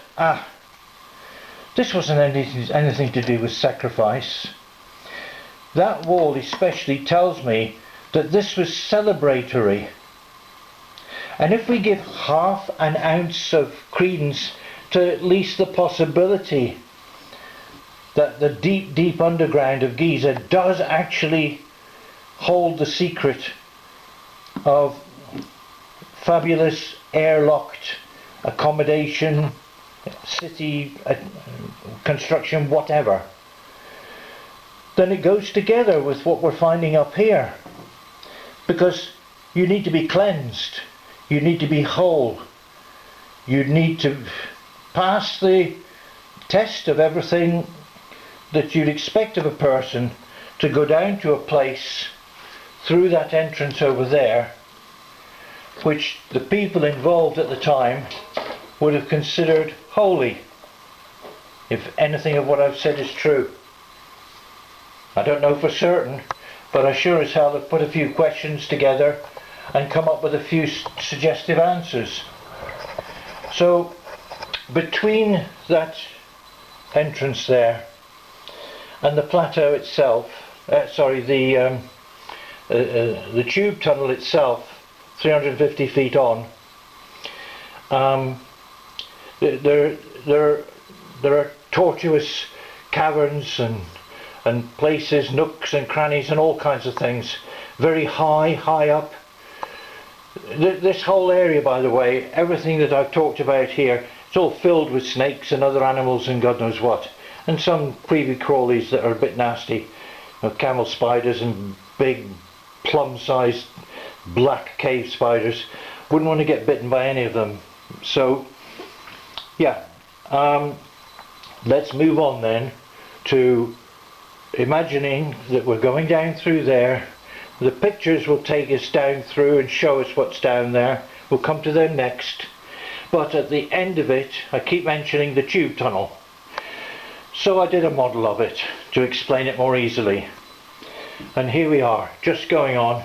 this wasn't anything to do with sacrifice. That wall especially tells me that this was celebratory. And if we give half an ounce of credence to at least the possibility that the deep, deep underground of Giza does actually hold the secret of fabulous airlocked accommodation, city construction, whatever, then it goes together with what we're finding up here. Because you need to be cleansed, you need to be whole, you need to pass the test of everything that you'd expect of a person to go down to a place through that entrance over there, which the people involved at the time would have considered holy, if anything of what I've said is true. I don't know for certain, but I sure as hell have put a few questions together and come up with a few suggestive answers. So between that entrance there and the plateau itself, the the tube tunnel itself, 350 feet on, there are tortuous caverns and places, nooks and crannies and all kinds of things, very high up. This whole area, by the way, everything that I've talked about here, it's all filled with snakes and other animals and God knows what, and some creepy crawlies that are a bit nasty, you know, camel spiders and big plum-sized black cave spiders. Wouldn't want to get bitten by any of them. So yeah, let's move on then to imagining that we're going down through there. The pictures will take us down through and show us what's down there. We'll come to them next. But at the end of it, I keep mentioning the tube tunnel. So I did a model of it to explain it more easily. And here we are, just going on.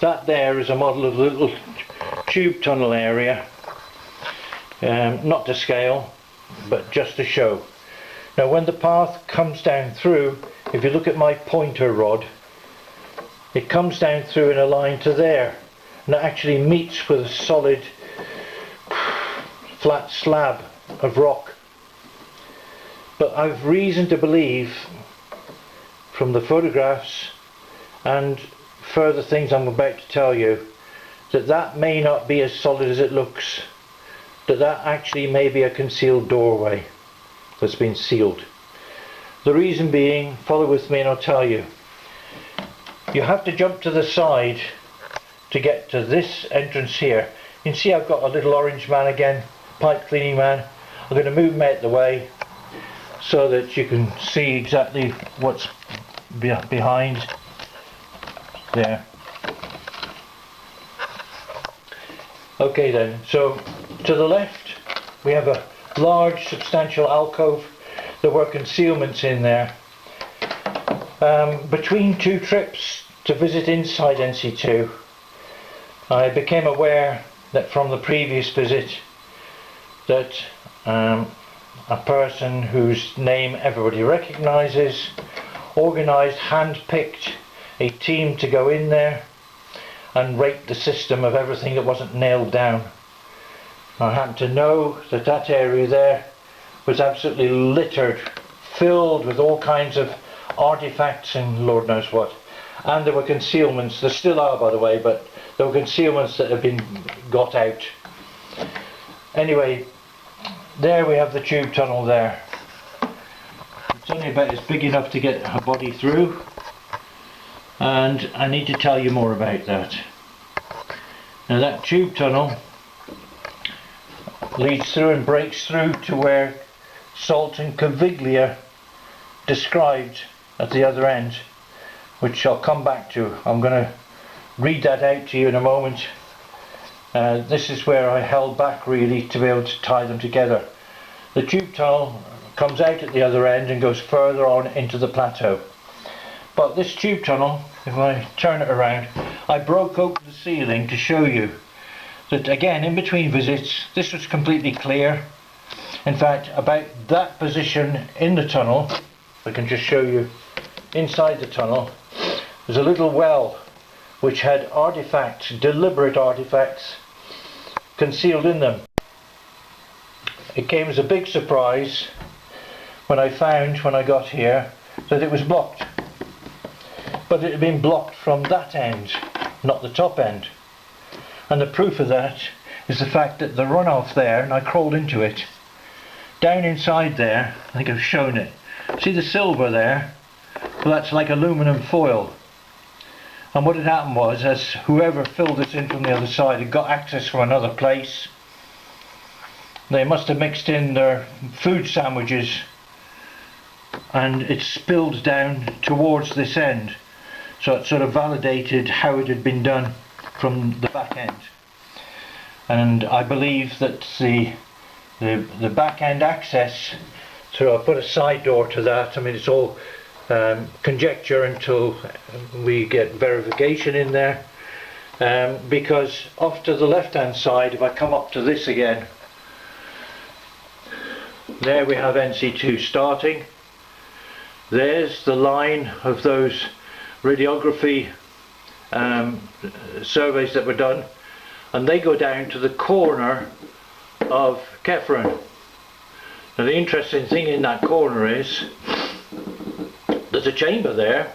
That there is a model of the little tube tunnel area. Not to scale, but just to show. Now when the path comes down through, if you look at my pointer rod, it comes down through in a line to there, and it actually meets with a solid flat slab of rock. But I've reason to believe from the photographs and further things I'm about to tell you that that may not be as solid as it looks, that actually may be a concealed doorway that's been sealed. The reason being, follow with me and I'll tell you. You have to jump to the side to get to this entrance here. You can see I've got a little orange man again, pipe cleaning man. I'm going to move him out of the way so that you can see exactly what's behind there. Okay then, so to the left we have a large substantial alcove. There were concealments in there. Between two trips to visit inside NC2, I became aware that from the previous visit that a person whose name everybody recognises organised, hand-picked a team to go in there and rate the system of everything that wasn't nailed down. I happen to know that that area there was absolutely littered, filled with all kinds of artifacts and Lord knows what. And there were concealments, there still are by the way, but there were concealments that have been got out. Anyway, there we have the tube tunnel there. It's only about as big enough to get a body through, and I need to tell you more about that. Now that tube tunnel leads through and breaks through to where Salt and Caviglia described at the other end, which I'll come back to. I'm going to read that out to you in a moment. This is where I held back really to be able to tie them together. The tube tunnel comes out at the other end and goes further on into the plateau. But this tube tunnel, if I turn it around, I broke open the ceiling to show you that again in between visits this was completely clear. In fact, about that position in the tunnel, I can just show you inside the tunnel, there's a little well which had artifacts, deliberate artifacts, concealed in them. It came as a big surprise when I found, when I got here, that it was blocked. But it had been blocked from that end, not the top end. And the proof of that is the fact that the runoff there, and I crawled into it, down inside there, I think I've shown it. See the silver there? Well, that's like aluminum foil. And what had happened was, as whoever filled this in from the other side had got access from another place, they must have mixed in their food sandwiches and it spilled down towards this end. So it sort of validated how it had been done from the back end. And I believe that the back end access, so I'll put a side door to that. I mean, it's all conjecture until we get verification in there, because off to the left hand side, if I come up to this again, there we have NC2 starting. There's the line of those radiography surveys that were done, and they go down to the corner of Kefren. Now the interesting thing in that corner is there's a chamber there,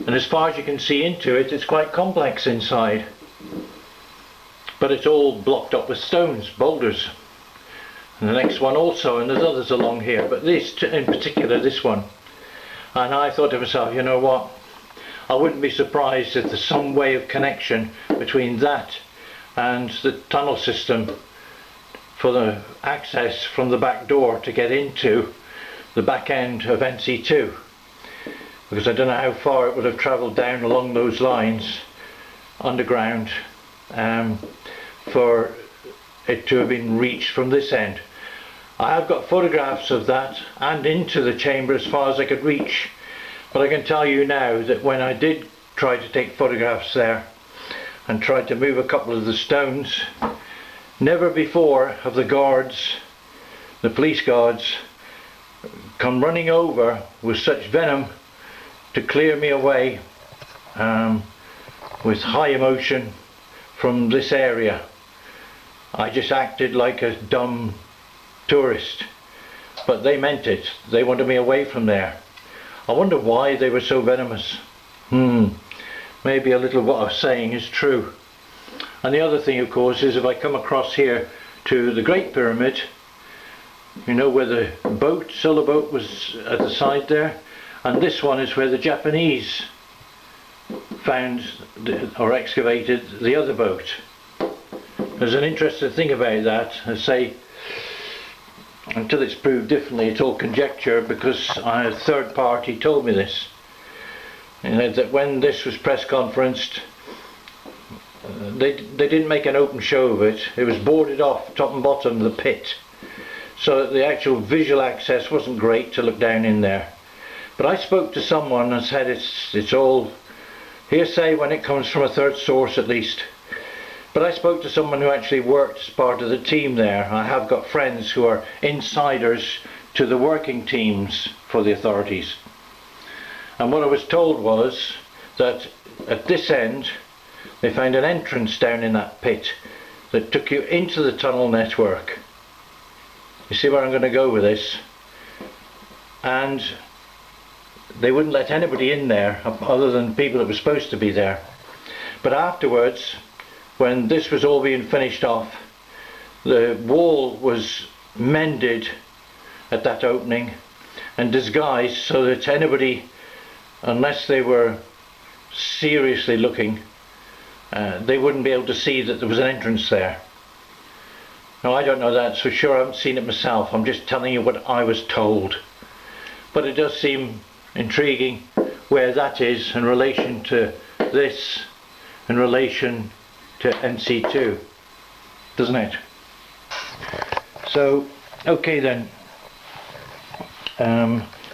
and as far as you can see into it, it's quite complex inside, but it's all blocked up with stones, boulders, and the next one also, and there's others along here, but this in particular, this one. And I thought to myself, you know what, I wouldn't be surprised if there's some way of connection between that and the tunnel system for the access from the back door to get into the back end of NC2, because I don't know how far it would have travelled down along those lines underground for it to have been reached from this end. I have got photographs of that and into the chamber as far as I could reach, but I can tell you now that when I did try to take photographs there and tried to move a couple of the stones, never before have the guards, the police guards, come running over with such venom to clear me away with high emotion from this area. I just acted like a dumb tourist, but they meant it. They wanted me away from there. I wonder why they were so venomous. Maybe a little of what I was saying is true. And the other thing, of course, is if I come across here to the Great Pyramid, you know where the boat, silver boat, was at the side there, and this one is where the Japanese found or excavated the other boat. There's an interesting thing about that. I say, until it's proved differently, it's all conjecture, because a third party told me this. You know, that when this was press conferenced, they didn't make an open show of it. It was boarded off top and bottom of the pit, so that the actual visual access wasn't great to look down in there. But I spoke to someone and said it's all hearsay when it comes from a third source at least. But I spoke to someone who actually worked as part of the team there. I have got friends who are insiders to the working teams for the authorities. And what I was told was that at this end they found an entrance down in that pit that took you into the tunnel network. You see where I'm going to go with this? And they wouldn't let anybody in there other than people that were supposed to be there. But afterwards, when this was all being finished off, the wall was mended at that opening and disguised so that anybody, unless they were seriously looking, they wouldn't be able to see that there was an entrance there. Now I don't know that for sure, I haven't seen it myself, I'm just telling you what I was told. But it does seem intriguing where that is in relation to this, in relation to NC2, doesn't it? So, okay then,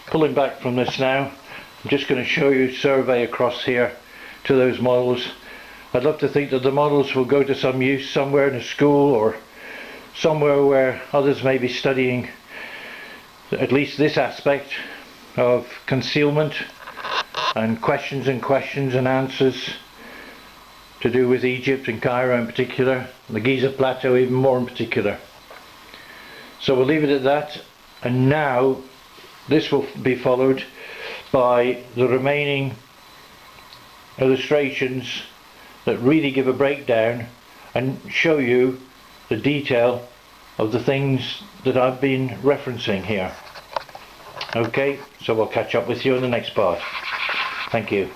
pulling back from this now, I'm just going to show you survey across here to those models. I'd love to think that the models will go to some use somewhere in a school or somewhere where others may be studying at least this aspect of concealment and questions and answers to do with Egypt and Cairo in particular, the Giza Plateau even more in particular. So we'll leave it at that, and now this will be followed by the remaining illustrations that really give a breakdown and show you the detail of the things that I've been referencing here. Okay, so we'll catch up with you in the next part. Thank you.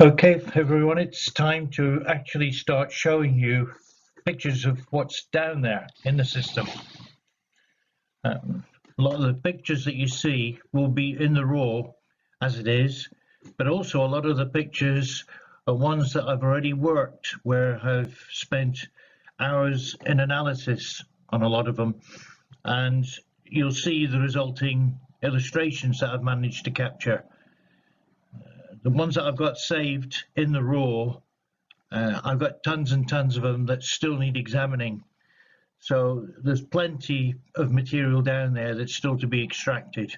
Okay everyone, it's time to actually start showing you pictures of what's down there in the system. A lot of the pictures that you see will be in the raw as it is, but also a lot of the pictures are ones that I've already worked, where I've spent hours in analysis on a lot of them, and you'll see the resulting illustrations that I've managed to capture. The ones that I've got saved in the raw, I've got tons and tons of them that still need examining. So there's plenty of material down there that's still to be extracted.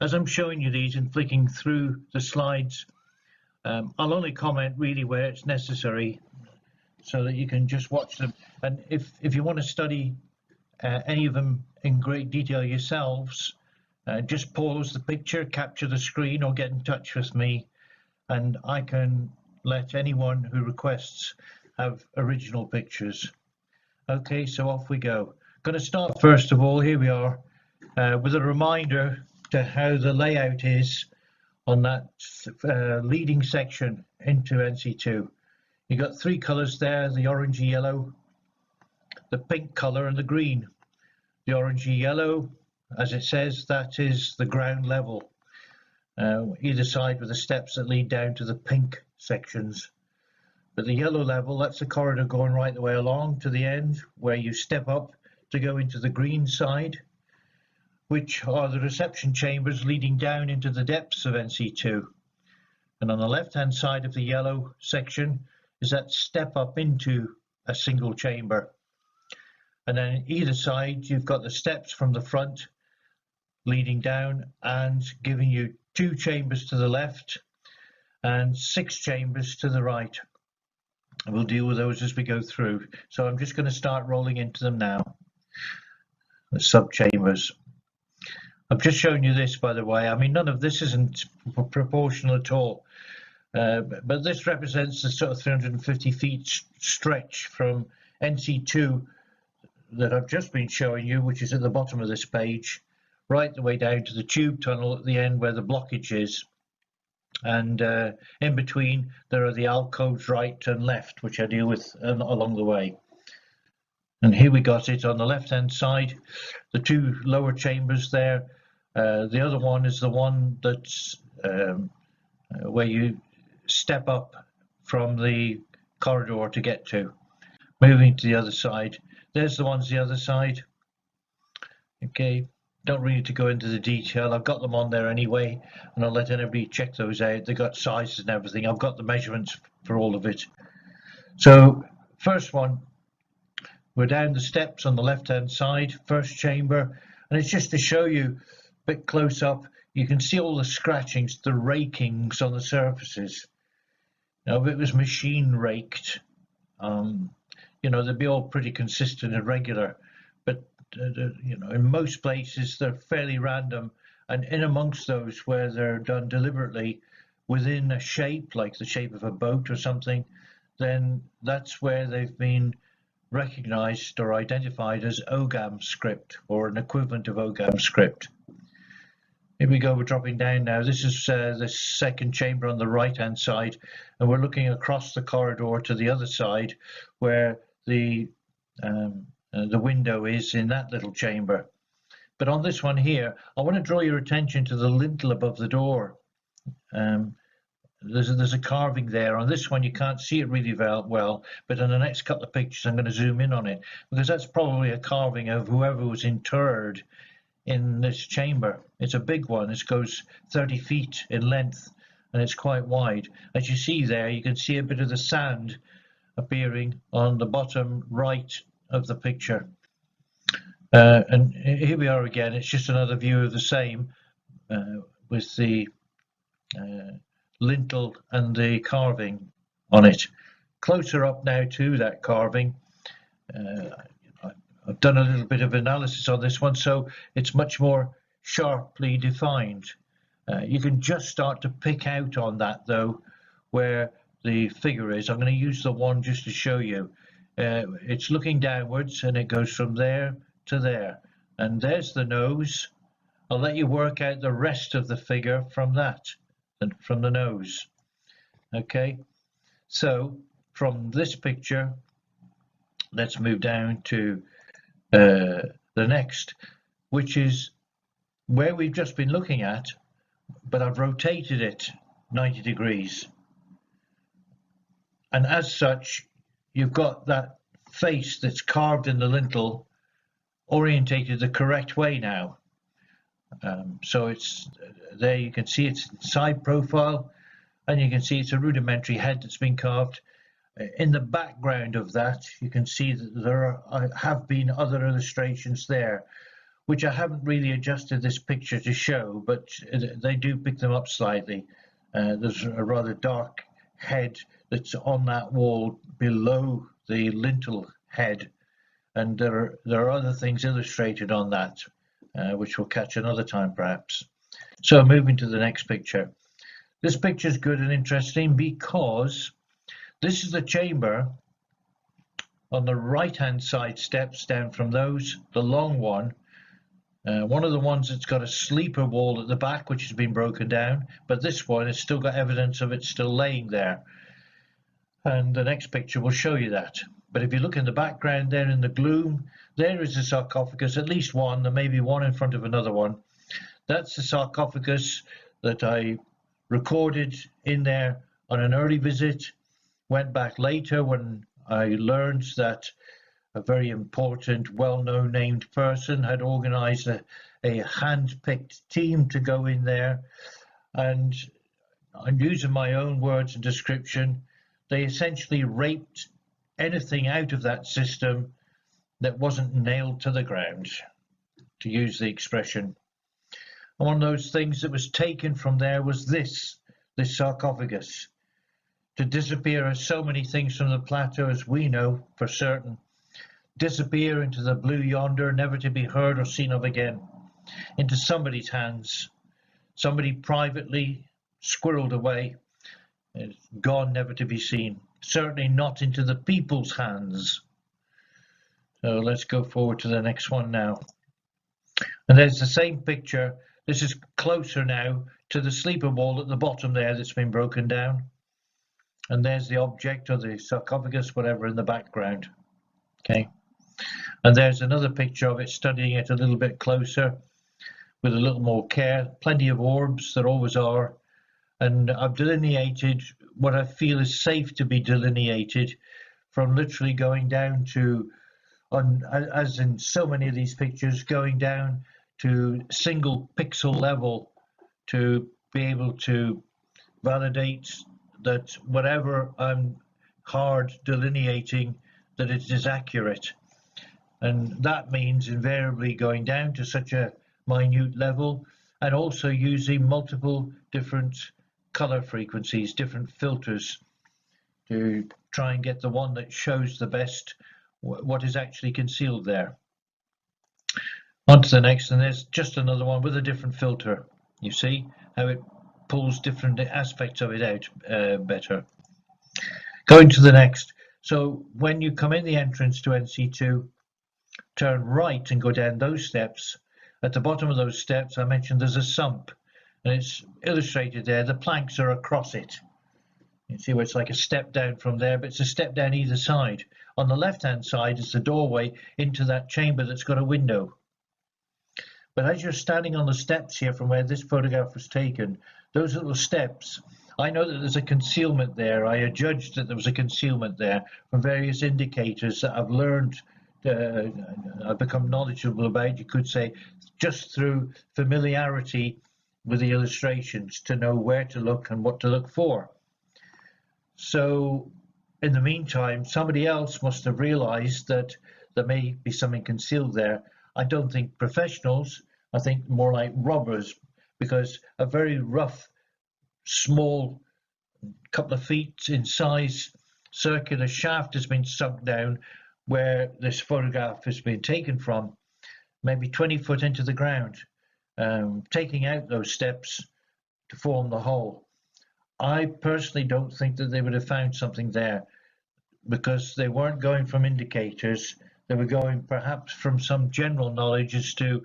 as I'm showing you these and flicking through the slides, I'll only comment really where it's necessary so that you can just watch them. And if you want to study any of them in great detail yourselves, just pause the picture, capture the screen, or get in touch with me, and I can let anyone who requests have original pictures. Okay, so off we go. Going to start first of all, here we are, with a reminder to how the layout is on that leading section into NC2. You've got three colours there, the orangey yellow, the pink colour and the green. The orangey yellow, as it says, that is the ground level, either side with the steps that lead down to the pink sections. But the yellow level, that's the corridor going right the way along to the end, where you step up to go into the green side, which are the reception chambers leading down into the depths of NC2. And on the left-hand side of the yellow section is that step up into a single chamber. And then either side, you've got the steps from the front leading down and giving you 2 chambers to the left and 6 chambers to the right. And we'll deal with those as we go through. So I'm just going to start rolling into them now. The sub-chambers. I've just shown you this, by the way. I mean, none of this isn't proportional at all. But this represents the sort of 350 feet stretch from NC2 that I've just been showing you, which is at the bottom of this page, right the way down to the tube tunnel at the end where the blockage is. And in between, there are the alcoves right and left, which I deal with along the way. And here we got it on the left-hand side, the 2 lower chambers there. The other one is the one that's where you step up from the corridor to get to. Moving to the other side. There's the ones the other side. Okay, don't really need to go into the detail. I've got them on there anyway, and I'll let anybody check those out. They've got sizes and everything. I've got the measurements for all of it. So first one, we're down the steps on the left-hand side, first chamber, and it's just to show you a bit close up. You can see all the scratchings, the rakings on the surfaces. Now, if it was machine raked, you know, they'd be all pretty consistent and regular, but you know, in most places they're fairly random, and in amongst those where they're done deliberately within a shape, like the shape of a boat or something, then that's where they've been recognized or identified as OGAM script, or an equivalent of OGAM script. Here we go, we're dropping down now. This is the second chamber on the right hand side, and we're looking across the corridor to the other side where the window is in that little chamber. But on this one here, I want to draw your attention to the lintel above the door. There's a carving there. On this one you can't see it really well, but in the next couple of pictures I'm going to zoom in on it, because that's probably a carving of whoever was interred in this chamber. It's a big one. It goes 30 feet in length and it's quite wide. As you see there, you can see a bit of the sand appearing on the bottom right of the picture. And here we are again. It's just another view of the same with the lintel and the carving on it. Closer up now to that carving. I've done a little bit of analysis on this one, so it's much more sharply defined. You can just start to pick out on that though where the figure is. I'm going to use the one just to show you. It's looking downwards and it goes from there to there, and there's the nose. I'll let you work out the rest of the figure from that, and from the nose. Okay, so from this picture, let's move down to the next, which is where we've just been looking at, but I've rotated it 90 degrees. And as such, you've got that face that's carved in the lintel orientated the correct way now. So it's there, you can see its side profile, and you can see it's a rudimentary head that's been carved. In the background of that, you can see that there have been other illustrations there which I haven't really adjusted this picture to show, but they do pick them up slightly. There's a rather dark head that's on that wall below the lintel head, and there are other things illustrated on that, which we'll catch another time perhaps. So moving to the next picture. This picture is good and interesting because this is the chamber. On the right hand side steps down from those, the long one of the ones that's got a sleeper wall at the back which has been broken down, but this one has still got evidence of it still laying there, and the next picture will show you that. But if you look in the background there in the gloom, there is a sarcophagus, at least one, there may be one in front of another one. That's the sarcophagus that I recorded in there on an early visit. Went back later when I learned that a very important, well-known named person had organized a hand-picked team to go in there, and I'm using my own words and description. They essentially raped anything out of that system that wasn't nailed to the ground, to use the expression. And one of those things that was taken from there was this sarcophagus. To disappear as so many things from the plateau, as we know for certain, disappear into the blue yonder, never to be heard or seen of again, into somebody's hands, somebody privately squirreled away, gone, never to be seen, certainly not into the people's hands. So let's go forward to the next one now. And there's the same picture. This is closer now to the sleeper wall at the bottom there that's been broken down. And there's the object, or the sarcophagus, whatever, in the background. Okay. And there's another picture of it, studying it a little bit closer with a little more care. Plenty of orbs, there always are. And I've delineated what I feel is safe to be delineated, from literally going down to, as in so many of these pictures, going down to single pixel level to be able to validate that whatever I'm hard delineating, that it is accurate. And that means invariably going down to such a minute level, and also using multiple different color frequencies, different filters, to try and get the one that shows the best what is actually concealed there. On to the next, and there's just another one with a different filter. You see how it pulls different aspects of it out better. Going to the next. So when you come in the entrance to NC2, turn right and go down those steps. At the bottom of those steps, I mentioned there's a sump, and it's illustrated there. The planks are across it. You see where it's like a step down from there, but it's a step down either side. On the left-hand side is the doorway into that chamber that's got a window. But as you're standing on the steps here from where this photograph was taken, those little steps, I know that there's a concealment there. I adjudged that there was a concealment there from various indicators that I've learned, I've become knowledgeable about, you could say, just through familiarity with the illustrations, to know where to look and what to look for. So in the meantime, somebody else must have realized that there may be something concealed there. I don't think professionals, I think more like robbers, because a very rough, small, couple of feet in size, circular shaft has been sunk down where this photograph has been taken from, maybe 20 foot into the ground, taking out those steps to form the hole. I personally don't think that they would have found something there, because they weren't going from indicators. They were going perhaps from some general knowledge as to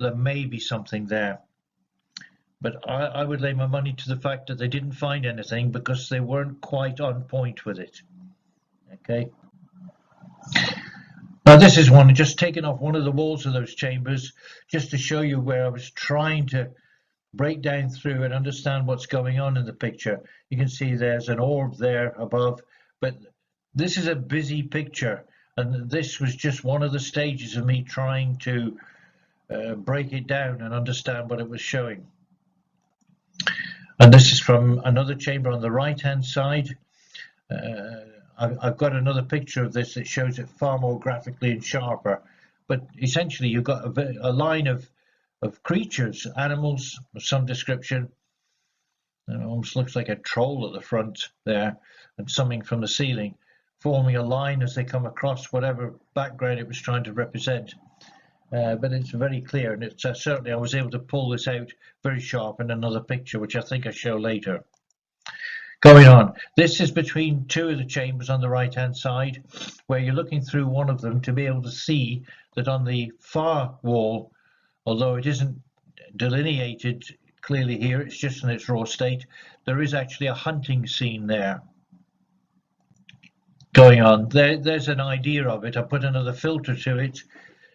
there may be something there. But I would lay my money to the fact that they didn't find anything because they weren't quite on point with it. Okay. Now this is one just taken off one of the walls of those chambers, just to show you where I was trying to break down through and understand what's going on in the picture. You can see there's an orb there above, but this is a busy picture, and this was just one of the stages of me trying to break it down and understand what it was showing. And this is from another chamber on the right hand side. I've got another picture of this that shows it far more graphically and sharper, but essentially you've got a line of creatures, animals of some description. It almost looks like a troll at the front there, and something from the ceiling, forming a line as they come across whatever background it was trying to represent. But it's very clear, and it's certainly I was able to pull this out very sharp in another picture, which I think I show later. Going on, this is between two of the chambers on the right hand side, where you're looking through one of them to be able to see that on the far wall, although it isn't delineated clearly here, it's just in its raw state, there is actually a hunting scene there going on. There's an idea of it. I put another filter to it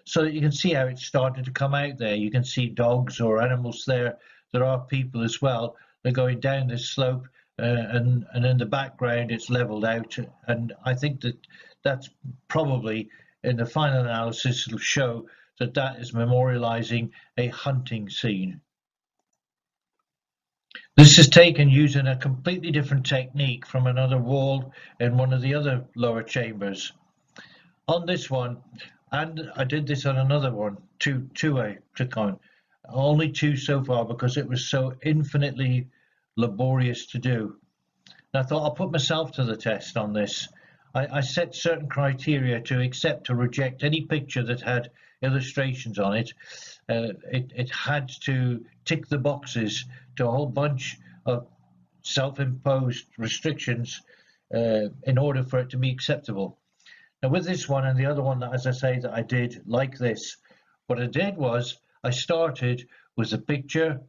so that you can see how it's starting to come out there. You can see dogs or animals there. There are people as well. They're going down this slope, and in the background it's leveled out, and I think that's probably, in the final analysis, it'll show that that is memorializing a hunting scene. This is taken using a completely different technique from another wall in one of the other lower chambers. On this one, and I did this on another one, two I took on, only two so far because it was so infinitely laborious to do. And I thought I'll put myself to the test on this. I set certain criteria to accept or reject any picture that had illustrations on it. It had to tick the boxes to a whole bunch of self-imposed restrictions in order for it to be acceptable. Now with this one and the other one that, as I say, that I did like this, what I did was I started with a picture.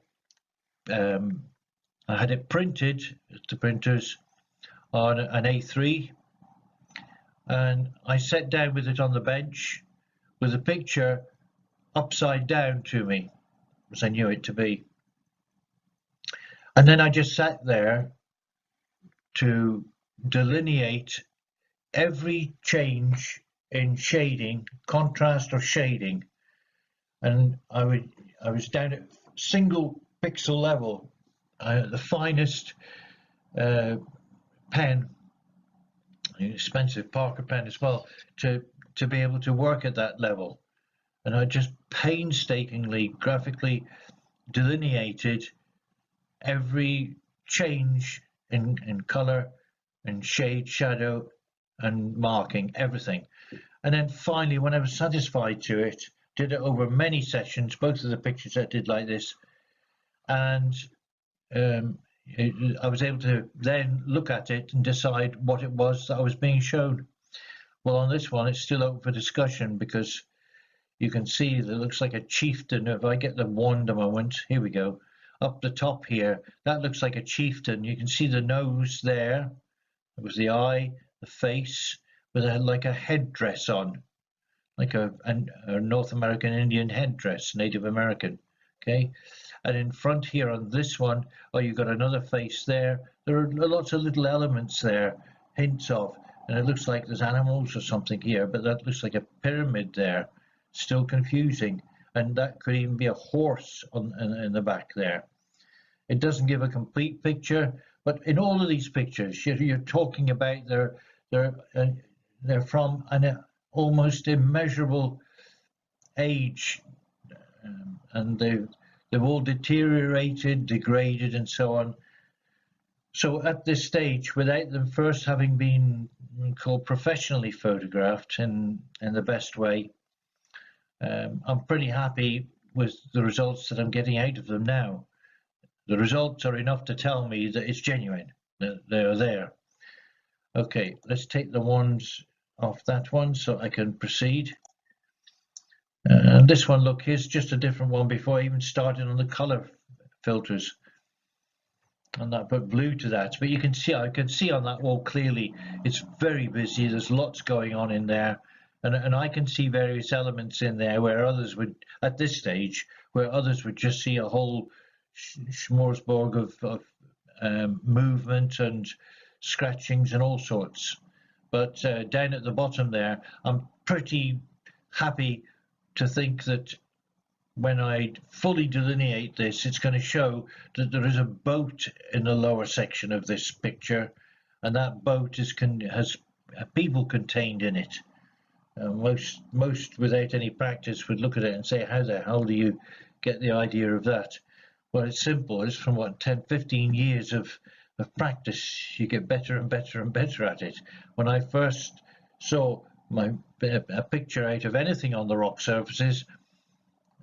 I had it printed at the printers on an A3, and I sat down with it on the bench with the picture upside down to me, as I knew it to be. And then I just sat there to delineate every change in shading, contrast or shading. And I was down at single pixel level, the finest pen, expensive Parker pen as well, to be able to work at that level. And I just painstakingly graphically delineated every change in color and shade, shadow and marking, everything. And then finally, when I was satisfied to it, did it over many sessions, both of the pictures I did like this, and I was able to then look at it and decide what it was that I was being shown. Well, on this one, it's still open for discussion because you can see that it looks like a chieftain. If I get the wand a moment, here we go. Up the top here, that looks like a chieftain. You can see the nose there. It was the eye, the face, with like a headdress on, like a North American Indian headdress, Native American. Okay, and in front here on this one, oh, you've got another face there. There are lots of little elements there, hints of, and it looks like there's animals or something here, but that looks like a pyramid there. Still confusing, and that could even be a horse in the back there. It doesn't give a complete picture, but in all of these pictures, you're talking about they're from an almost immeasurable age, and they've all deteriorated, degraded, and so on. So at this stage, without them first having been called professionally photographed in the best way, I'm pretty happy with the results that I'm getting out of them now. The results are enough to tell me that it's genuine, that they're there. Okay, let's take the ones off that one so I can proceed. And this one, look, here's just a different one before I even started on the color filters. And I put blue to that, but you can see, I can see on that wall clearly it's very busy. There's lots going on in there. And I can see various elements in there where others would, at this stage, where others would just see a whole smorgasbord of movement and scratchings and all sorts. But down at the bottom there, I'm pretty happy to think that when I fully delineate this, it's going to show that there is a boat in the lower section of this picture, and that boat has people contained in it. Most without any practice would look at it and say, how the hell do you get the idea of that? Well, it's simple. It's from what, 10, 15 years of practice, you get better and better and better at it. When I first saw a picture out of anything on the rock surfaces,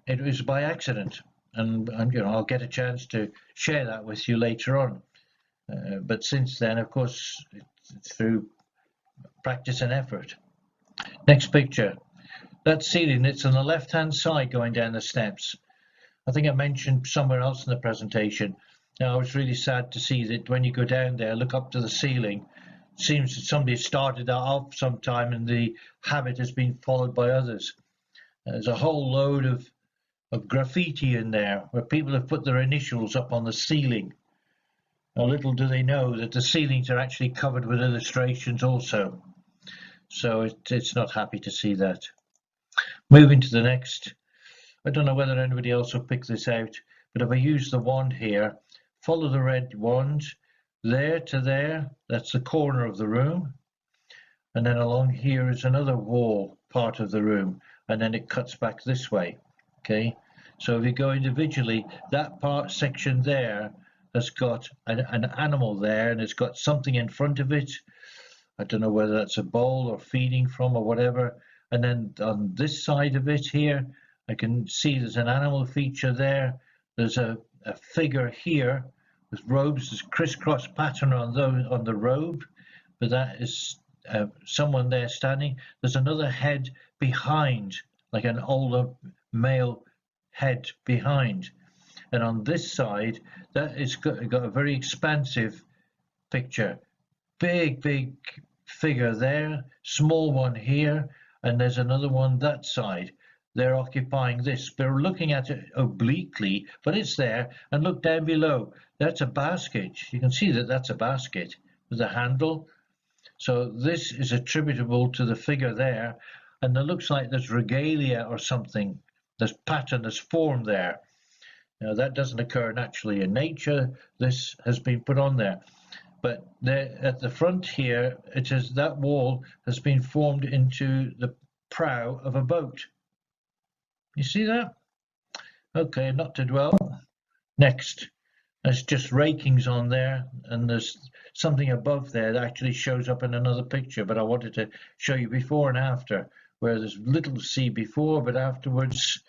it was by accident, and I'll get a chance to share that with you later on. But since then, of course, it's through practice and effort. Next picture. That ceiling, it's on the left-hand side going down the steps. I think I mentioned somewhere else in the presentation. Now, I was really sad to see that when you go down there, look up to the ceiling, it seems that somebody started that off sometime and the habit has been followed by others. There's a whole load of graffiti in there where people have put their initials up on the ceiling. Now, little do they know that the ceilings are actually covered with illustrations also. So it's not happy to see that. Moving to the next. I don't know whether anybody else will pick this out, but if I use the wand here, follow the red wand there to there, that's the corner of the room, and then along here is another wall part of the room, and then it cuts back this way. Okay, so if you go individually, that part section there has got an animal there, and it's got something in front of it. I don't know whether that's a bowl or feeding from or whatever. And then on this side of it here, I can see there's an animal feature there. There's a figure here with robes. There's crisscross pattern on the robe, but that is someone there standing. There's another head behind, like an older male head behind. And on this side, that is got a very expansive picture. Big figure there, small one here, and there's another one that side. They're occupying this. They're looking at it obliquely, but it's there. And look down below. That's a basket. You can see that that's a basket with a handle. So this is attributable to the figure there. And it looks like there's regalia or something. There's pattern, there's form there. Now that doesn't occur naturally in nature. This has been put on there. But there at the front here, it is that wall has been formed into the prow of a boat. You see that? Okay, not to dwell. Next, there's just rakings on there, and there's something above there that actually shows up in another picture, but I wanted to show you before and after, where there's little to see before, but afterwards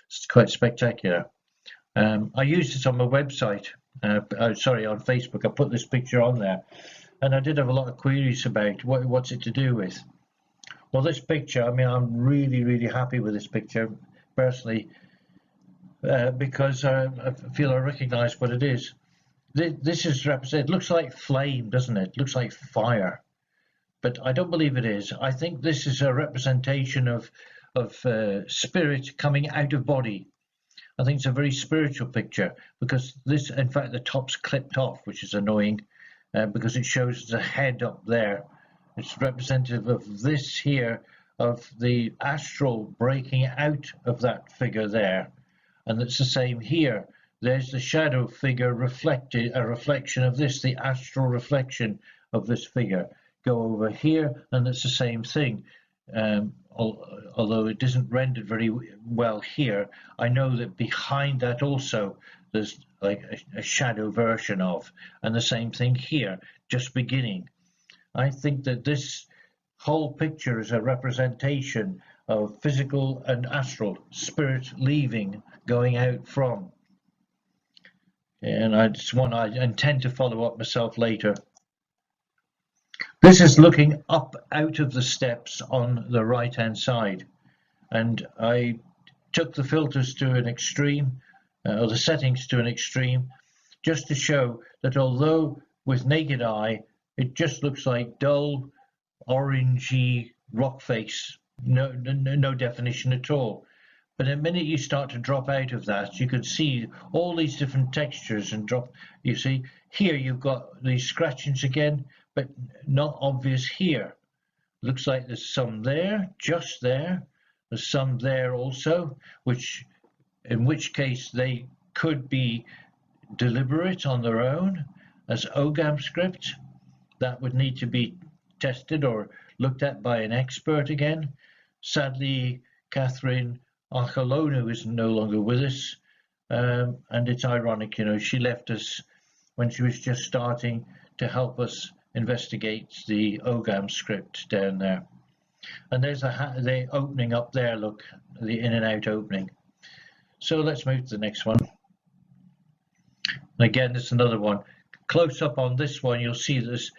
it's quite spectacular. I used it on my website. Sorry, on Facebook. I put this picture on there, and I did have a lot of queries about what's it to do with. Well, this picture, I mean, I'm really happy with this picture personally, because I feel I recognize what it is. This is represented. It looks like flame, doesn't it? It looks like fire, but I don't believe it is. I think this is a representation of spirit coming out of body. I think it's a very spiritual picture, because this, in fact, the top's clipped off, which is annoying, because it shows the head up there. It's representative of this here, of the astral breaking out of that figure there. And it's the same here. There's the shadow figure reflected, a reflection of this, the astral reflection of this figure. Go over here, and it's the same thing. Although it isn't rendered very well here, I know that behind that also there's like a shadow version of, and the same thing here, just beginning. I think that this whole picture is a representation of physical and astral, spirit leaving, going out from. And it's one I intend to follow up myself later. This is looking up out of the steps on the right hand side, and I took the filters to an extreme, or the settings to an extreme, just to show that although with naked eye it just looks like dull orangey rock face, no definition at all. But the minute you start to drop out of that, you can see all these different textures and drop. You see here you've got these scratchings again, but not obvious here. Looks like there's some there, just there. There's some there also, in which case they could be deliberate on their own as OGAM script. That would need to be tested or looked at by an expert again. Sadly, Catherine Archelonu is no longer with us, and it's ironic, she left us when she was just starting to help us investigate the OGAM script down there. And there's the opening up there, look, the in and out opening. So let's move to the next one. And again, there's another one. Close up on this one, you'll see there's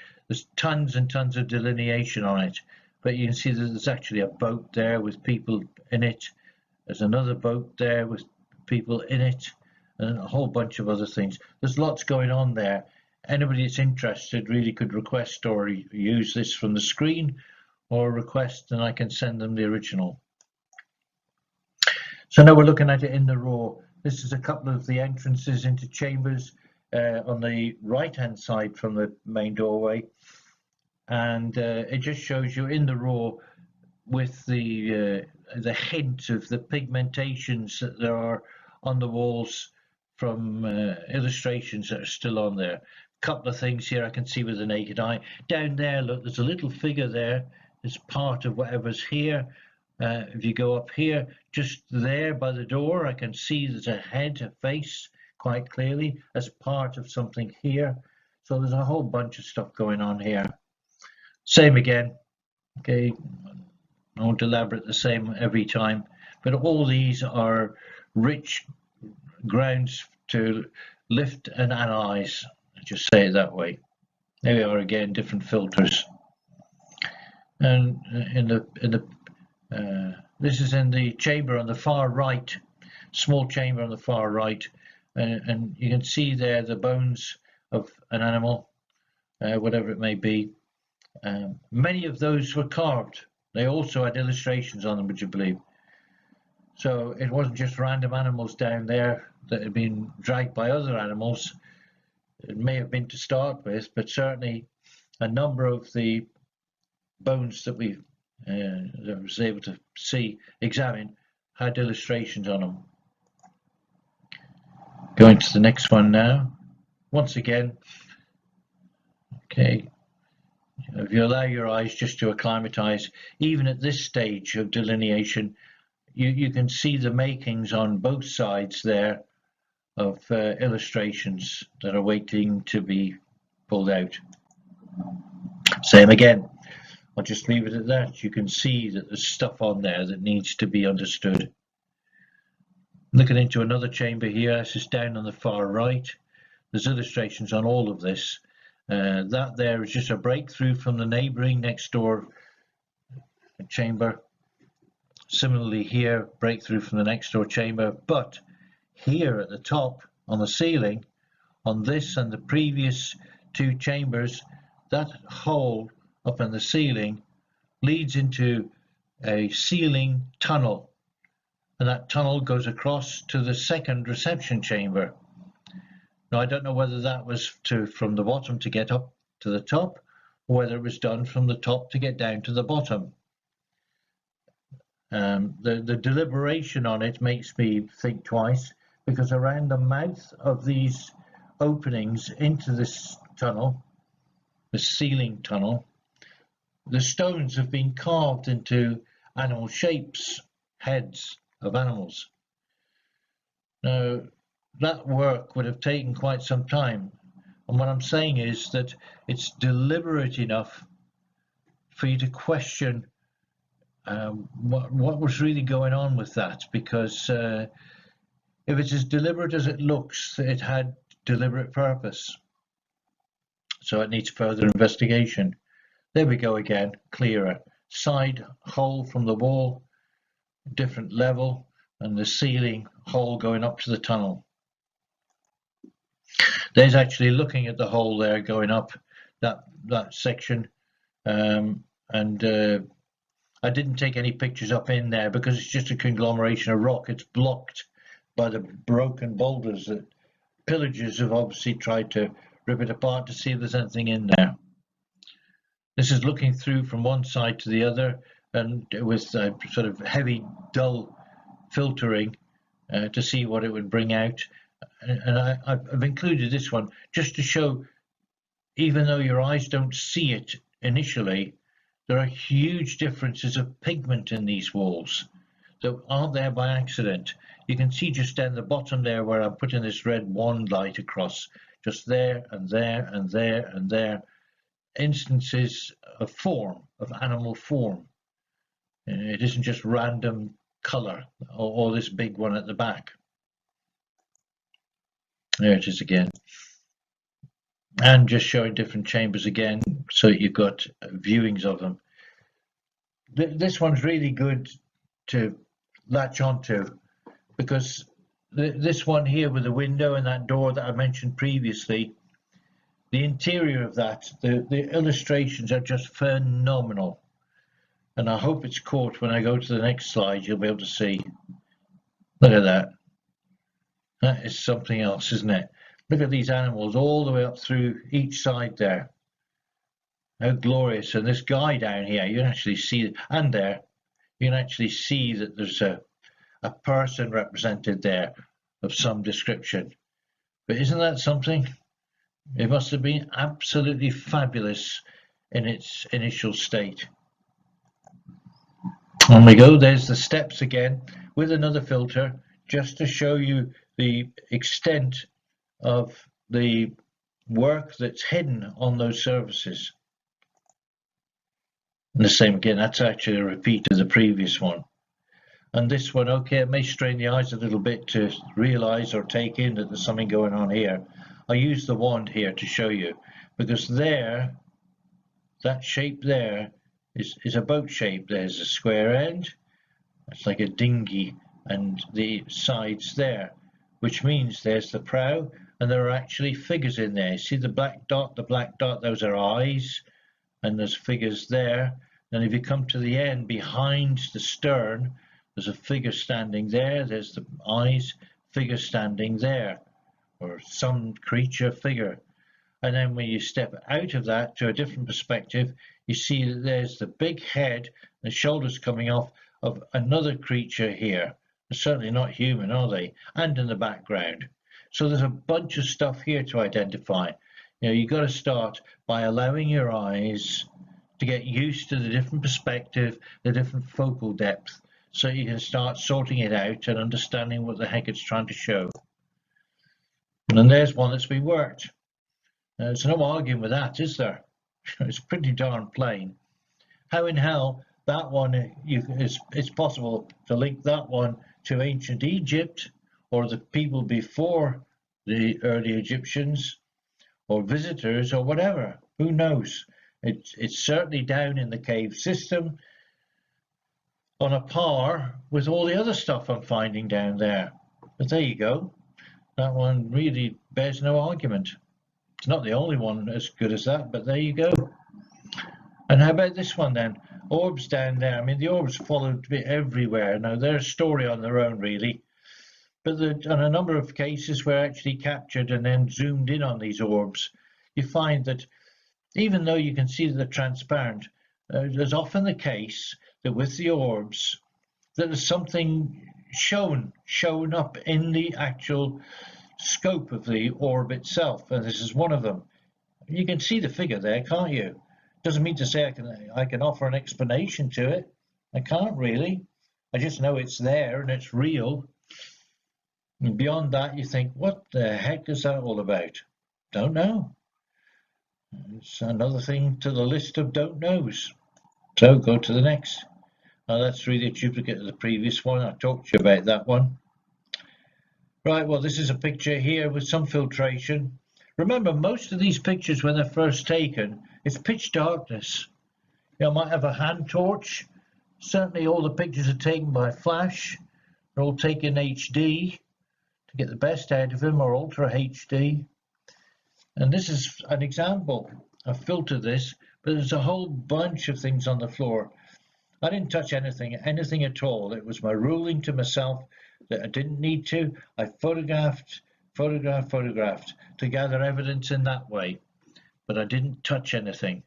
tons and tons of delineation on it, but you can see that there's actually a boat there with people in it. There's another boat there with people in it, and a whole bunch of other things. There's lots going on there. Anybody that's interested really could request or use this from the screen, or request and I can send them the original. So now we're looking at it in the raw. This is a couple of the entrances into chambers on the right hand side from the main doorway, and it just shows you in the raw with the hint of the pigmentations that there are on the walls from illustrations that are still on there. A couple of things here I can see with the naked eye. Down there, look, there's a little figure there. It's part of whatever's here. If you go up here, just there by the door, I can see there's a head, a face, quite clearly as part of something here. So there's a whole bunch of stuff going on here. Same again. Okay, I won't elaborate the same every time, but all these are rich grounds to lift and analyze. Just say it that way. There we are again, different filters. And this is in the chamber on the far right, small chamber on the far right, and you can see there the bones of an animal, whatever it may be. Many of those were carved. They also had illustrations on them, would you believe? So it wasn't just random animals down there that had been dragged by other animals. It may have been to start with, but certainly a number of the bones that we that I was able to examine, had illustrations on them. Going to the next one now. Once again, okay, if you allow your eyes just to acclimatize, even at this stage of delineation, you can see the makings on both sides there of illustrations that are waiting to be pulled out. Same again. I'll just leave it at that. You can see that there's stuff on there that needs to be understood. Looking into another chamber here, this is down on the far right. There's illustrations on all of this. That there is just a breakthrough from the neighboring next door chamber. Similarly here, breakthrough from the next door chamber, but here at the top on the ceiling, on this and the previous two chambers, that hole up in the ceiling leads into a ceiling tunnel, and that tunnel goes across to the second reception chamber. Now I don't know whether that was from the bottom to get up to the top, or whether it was done from the top to get down to the bottom. The deliberation on it makes me think twice, because around the mouth of these openings into this tunnel, the ceiling tunnel, the stones have been carved into animal shapes, heads of animals. Now, that work would have taken quite some time. And what I'm saying is that it's deliberate enough for you to question what was really going on with that, because if it's as deliberate as it looks, it had deliberate purpose. So it needs further investigation. There we go again, clearer. Side hole from the wall, different level, and the ceiling hole going up to the tunnel. There's actually looking at the hole there going up that section, and I didn't take any pictures up in there because it's just a conglomeration of rock. It's blocked by the broken boulders that pillagers have obviously tried to rip it apart to see if there's anything in there. This is looking through from one side to the other, and with sort of heavy, dull filtering to see what it would bring out. And I've included this one just to show, even though your eyes don't see it initially, There are huge differences of pigment in these walls that aren't there by accident. You can see just down the bottom there where I'm putting this red wand light across, just there and there and there and there, instances of form, of animal form. It isn't just random color or this big one at the back. There it is again. And just showing different chambers again, so you've got viewings of them. This one's really good to latch onto, because this one here with the window and that door that I mentioned previously, the interior of that, the illustrations are just phenomenal. And I hope it's caught when I go to the next slide. You'll be able to see. Look at that. That is something else, isn't it? Look at these animals all the way up through each side there. How glorious. And this guy down here, you can actually see, and there, you can actually see that there's a person represented there of some description. But isn't that something? It must have been absolutely fabulous in its initial state. On we go, there's the steps again with another filter, just to show you the extent of the work that's hidden on those surfaces. And the same again, that's actually a repeat of the previous one. And this one, okay, it may strain the eyes a little bit to realize or take in that there's something going on here. I use the wand here to show you, because there, that shape there is a boat shape. There's a square end, it's like a dinghy, and the sides there, which means there's the prow, and there are actually figures in there. See the black dot, those are eyes, and there's figures there. And if you come to the end, behind the stern, there's a figure standing there, there's the eyes, figure standing there, or some creature figure. And then when you step out of that to a different perspective, you see that there's the big head, the shoulders coming off of another creature here. They're certainly not human, are they? And in the background. So there's a bunch of stuff here to identify. You know, you've got to start by allowing your eyes to get used to the different perspective, the different focal depth, so you can start sorting it out and understanding what the heck it's trying to show. And then there's one that's been worked. There's no arguing with that, is there? It's pretty darn plain. How in hell that one, it's possible to link that one to ancient Egypt, or the people before the early Egyptians, or visitors, or whatever. Who knows? It's certainly down in the cave system on a par with all the other stuff I'm finding down there. But there you go. That one really bears no argument. It's not the only one as good as that, but there you go. And how about this one then? Orbs down there. I mean, the orbs followed me everywhere. Now, they're a story on their own, really. But on a number of cases where I actually captured and then zoomed in on these orbs, you find that even though you can see that they're transparent, there's often the case that with the orbs, that there's something shown up in the actual scope of the orb itself, and this is one of them. You can see the figure there, can't you? Doesn't mean to say I can offer an explanation to it. I can't really. I just know it's there and it's real. And beyond that, you think, what the heck is that all about? Don't know. It's another thing to the list of don't knows. So go to the next. Now that's really a duplicate of the previous one. I talked to you about that one. Right, well, this is a picture here with some filtration. Remember, most of these pictures, when they're first taken, it's pitch darkness. You know, I might have a hand torch. Certainly all the pictures are taken by flash. They're all taken HD to get the best out of them, or Ultra HD. And this is an example. I've filtered this, but there's a whole bunch of things on the floor. I didn't touch anything at all. It was my ruling to myself that I didn't need to. I photographed to gather evidence in that way, but I didn't touch anything.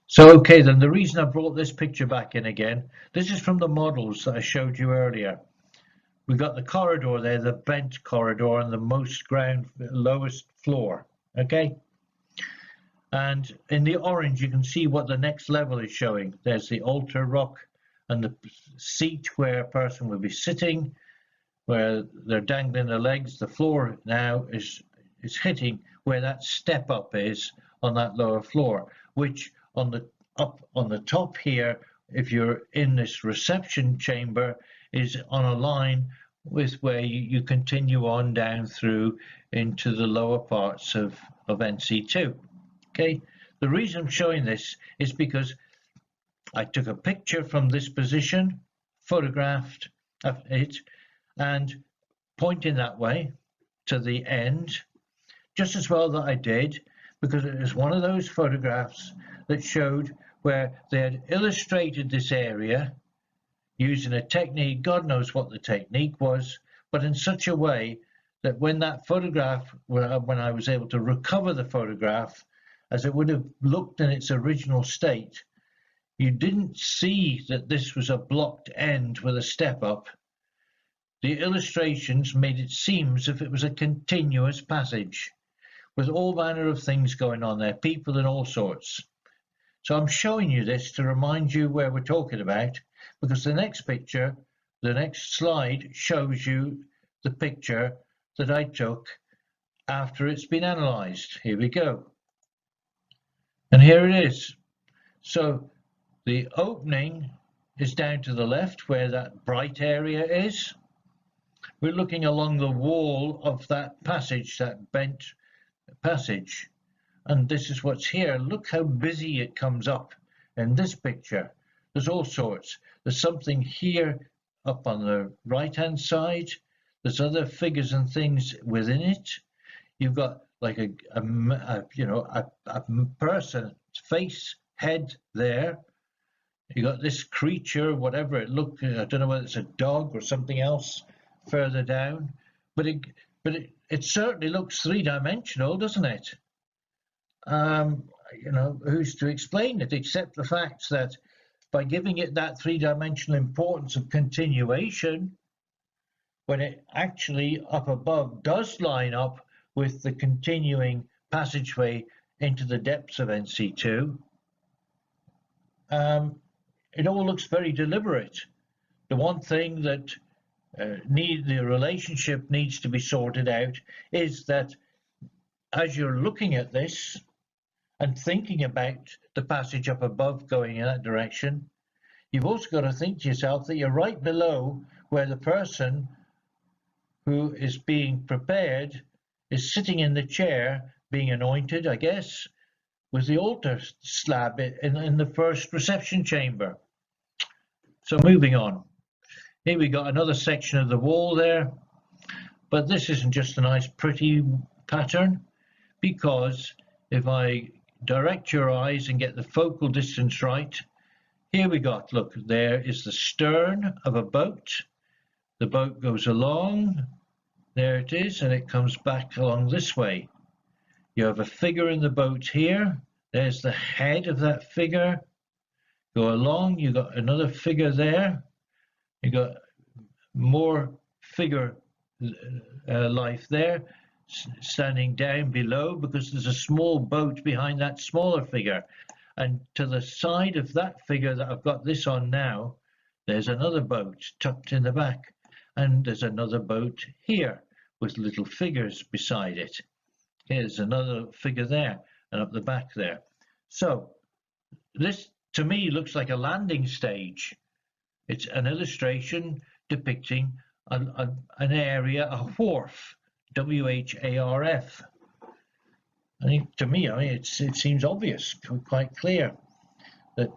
So, okay, then the reason I brought this picture back in again, this is from the models that I showed you earlier. We've got the corridor there, the bent corridor on the lowest floor, okay? And in the orange, you can see what the next level is showing. There's the altar rock and the seat where a person will be sitting, where they're dangling their legs. The floor now is hitting where that step up is on that lower floor, which on the top here, if you're in this reception chamber, is on a line with where you continue on down through into the lower parts of NC2. Okay, the reason I'm showing this is because I took a picture from this position, photographed it, and pointing that way to the end, just as well that I did, because it was one of those photographs that showed where they had illustrated this area using a technique, God knows what the technique was, but in such a way that when that photograph, when I was able to recover the photograph, as it would have looked in its original state, you didn't see that this was a blocked end with a step up. The illustrations made it seem as if it was a continuous passage with all manner of things going on there, people and all sorts. So I'm showing you this to remind you where we're talking about, because the next picture, the next slide, shows you the picture that I took after it's been analysed. Here we go. And here it is. So the opening is down to the left where that bright area is. We're looking along the wall of that passage, that bent passage. And this is what's here. Look how busy it comes up in this picture. There's all sorts. There's something here up on the right-hand side. There's other figures and things within it. You've got like a person's face, head there. You got this creature, whatever it looked. I don't know whether it's a dog or something else further down, but it certainly looks three-dimensional, doesn't it? Who's to explain it except the fact that by giving it that three-dimensional importance of continuation, when it actually up above does line up with the continuing passageway into the depths of NC2, it all looks very deliberate. The one thing that the relationship needs to be sorted out is that as you're looking at this and thinking about the passage up above going in that direction, you've also got to think to yourself that you're right below where the person who is being prepared is sitting in the chair being anointed, I guess, with the altar slab in the first reception chamber. So moving on. Here we got another section of the wall there, but this isn't just a nice pretty pattern, because if I direct your eyes and get the focal distance right, here we got, look, there is the stern of a boat. The boat goes along, there it is, and it comes back along this way. You have a figure in the boat here. There's the head of that figure. Go along, you got another figure there. You got more figure life there, standing down below, because there's a small boat behind that smaller figure. And to the side of that figure that I've got this on now, there's another boat tucked in the back. And there's another boat here with little figures beside it. Here's another figure there and up the back there. So this to me looks like a landing stage. It's an illustration depicting an area, a wharf, W-H-A-R-F. I think to me, it seems obvious, quite clear, that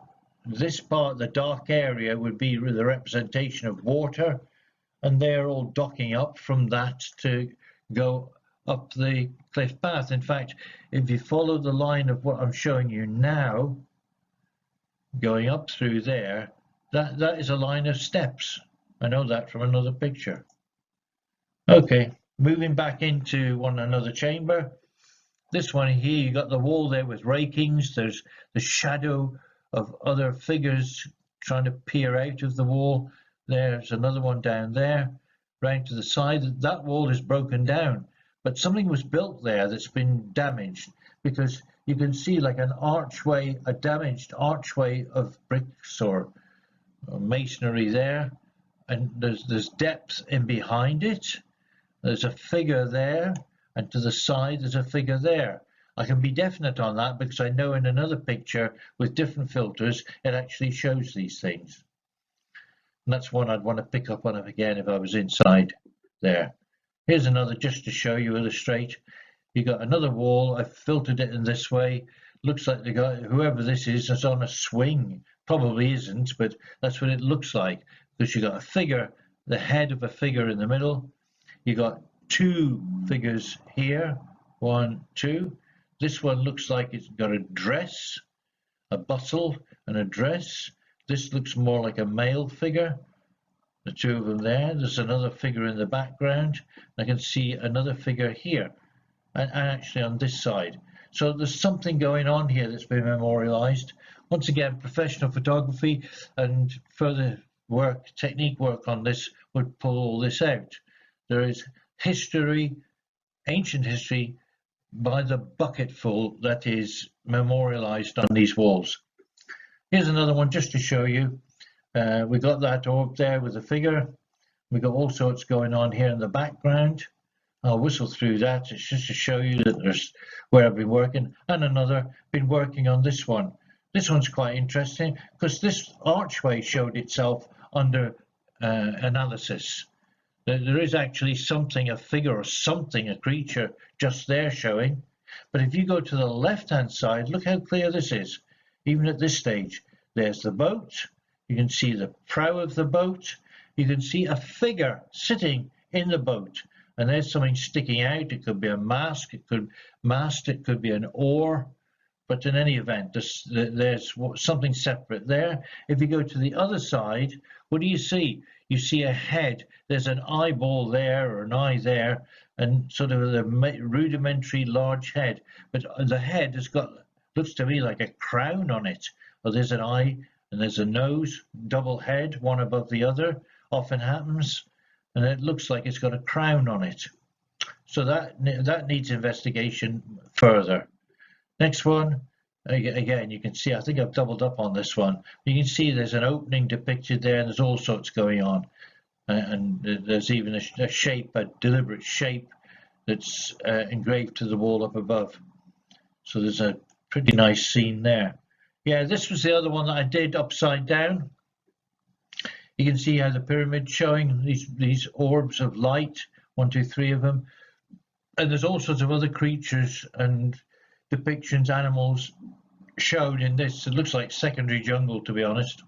this part, the dark area, would be the representation of water, and they're all docking up from that to go up the cliff path. In fact, if you follow the line of what I'm showing you now, going up through there, that is a line of steps. I know that from another picture. Okay, moving back into another chamber. This one here, you got the wall there with rakings. There's the shadow of other figures trying to peer out of the wall. There's another one down there, round to the side. That wall is broken down, but something was built there that's been damaged. because you can see like an archway, a damaged archway of bricks or masonry there, and there's depth in behind it. There's a figure there, and to the side there's a figure there. I can be definite on that because I know in another picture with different filters it actually shows these things. And that's one I'd want to pick up on again if I was inside there. Here's another just to show you, illustrate. You got another wall. I've filtered it in this way. Looks like the guy, whoever this is on a swing. Probably isn't, but that's what it looks like, because you got a figure, the head of a figure in the middle. You got two figures here, 1, 2. This one looks like it's got a dress, a bustle and a dress. This looks more like a male figure. The two of them there. There's another figure in the background. I can see another figure here, and actually on this side. So there's something going on here that's been memorialized. Once again, professional photography and further work, technique work on this would pull all this out. There is history, ancient history, by the bucketful that is memorialized on these walls. Here's another one just to show you. We got that orb there with a figure. We got all sorts going on here in the background. I'll whistle through that. It's just to show you that there's where I've been working, and another been working on this one. This one's quite interesting because this archway showed itself under analysis. There is actually something, a figure or something, a creature just there showing. But if you go to the left-hand side, look how clear this is. Even at this stage, there's the boat. You can see the prow of the boat. You can see a figure sitting in the boat. And there's something sticking out. It could be a mast, it could be an oar. But in any event, there's something separate there. If you go to the other side, what do you see? You see a head. There's an eyeball there or an eye there, and sort of a rudimentary large head. But the head has got, looks to me like a crown on it. Well, there's an eye and there's a nose, double head, one above the other. Often happens, and it looks like it's got a crown on it. So that needs investigation further. Next one, again, you can see, I think I've doubled up on this one. You can see there's an opening depicted there, and there's all sorts going on. And there's even a shape, a deliberate shape that's engraved to the wall up above. So there's a pretty nice scene there. Yeah, this was the other one that I did upside down. You can see how the pyramid's showing these orbs of light, 1, 2, 3 of them. And there's all sorts of other creatures and depictions, animals shown in this. It looks like secondary jungle, to be honest.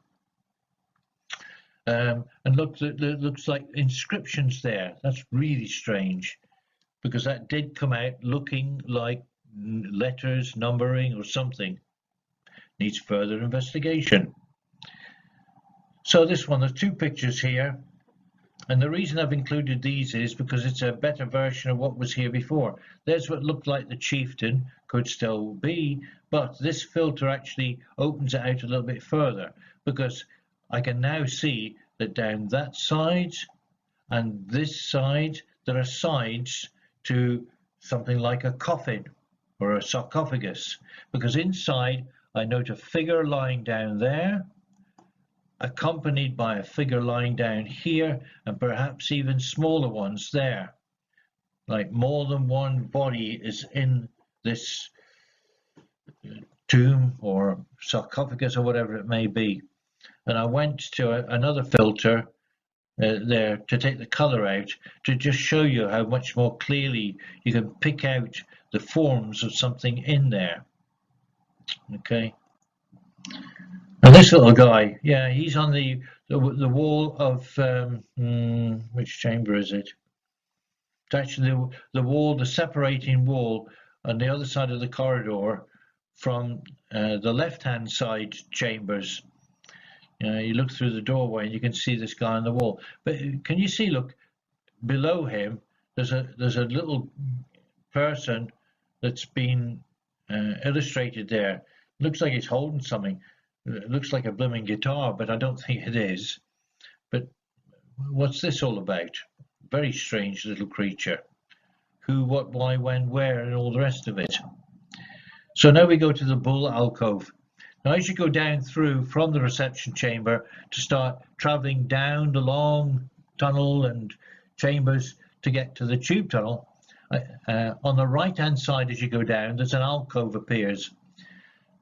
And look, it looks like inscriptions there. That's really strange, because that did come out looking like letters, numbering or something. Needs further investigation. So this one, there's 2 pictures here. And the reason I've included these is because it's a better version of what was here before. There's what looked like the chieftain, could still be, but this filter actually opens it out a little bit further, because I can now see that down that side and this side, there are sides to something like a coffin or a sarcophagus, because inside I note a figure lying down there, accompanied by a figure lying down here, and perhaps even smaller ones there. Like more than one body is in this tomb or sarcophagus or whatever it may be. And I went to another filter there to take the color out, to just show you how much more clearly you can pick out the forms of something in there. Okay. And this little guy, yeah, he's on the wall of which chamber is it? It's actually the wall, the separating wall on the other side of the corridor from the left-hand side chambers. You look through the doorway and you can see this guy on the wall. But can you see? Look below him. There's a little person that's been illustrated there. Looks like he's holding something. It looks like a blooming guitar, but I don't think it is. But what's this all about? Very strange little creature. Who, what, why, when, where, and all the rest of it. So now we go to the bull alcove. Now as you go down through from the reception chamber to start traveling down the long tunnel and chambers to get to the tube tunnel, on the right hand side as you go down, there's an alcove appears.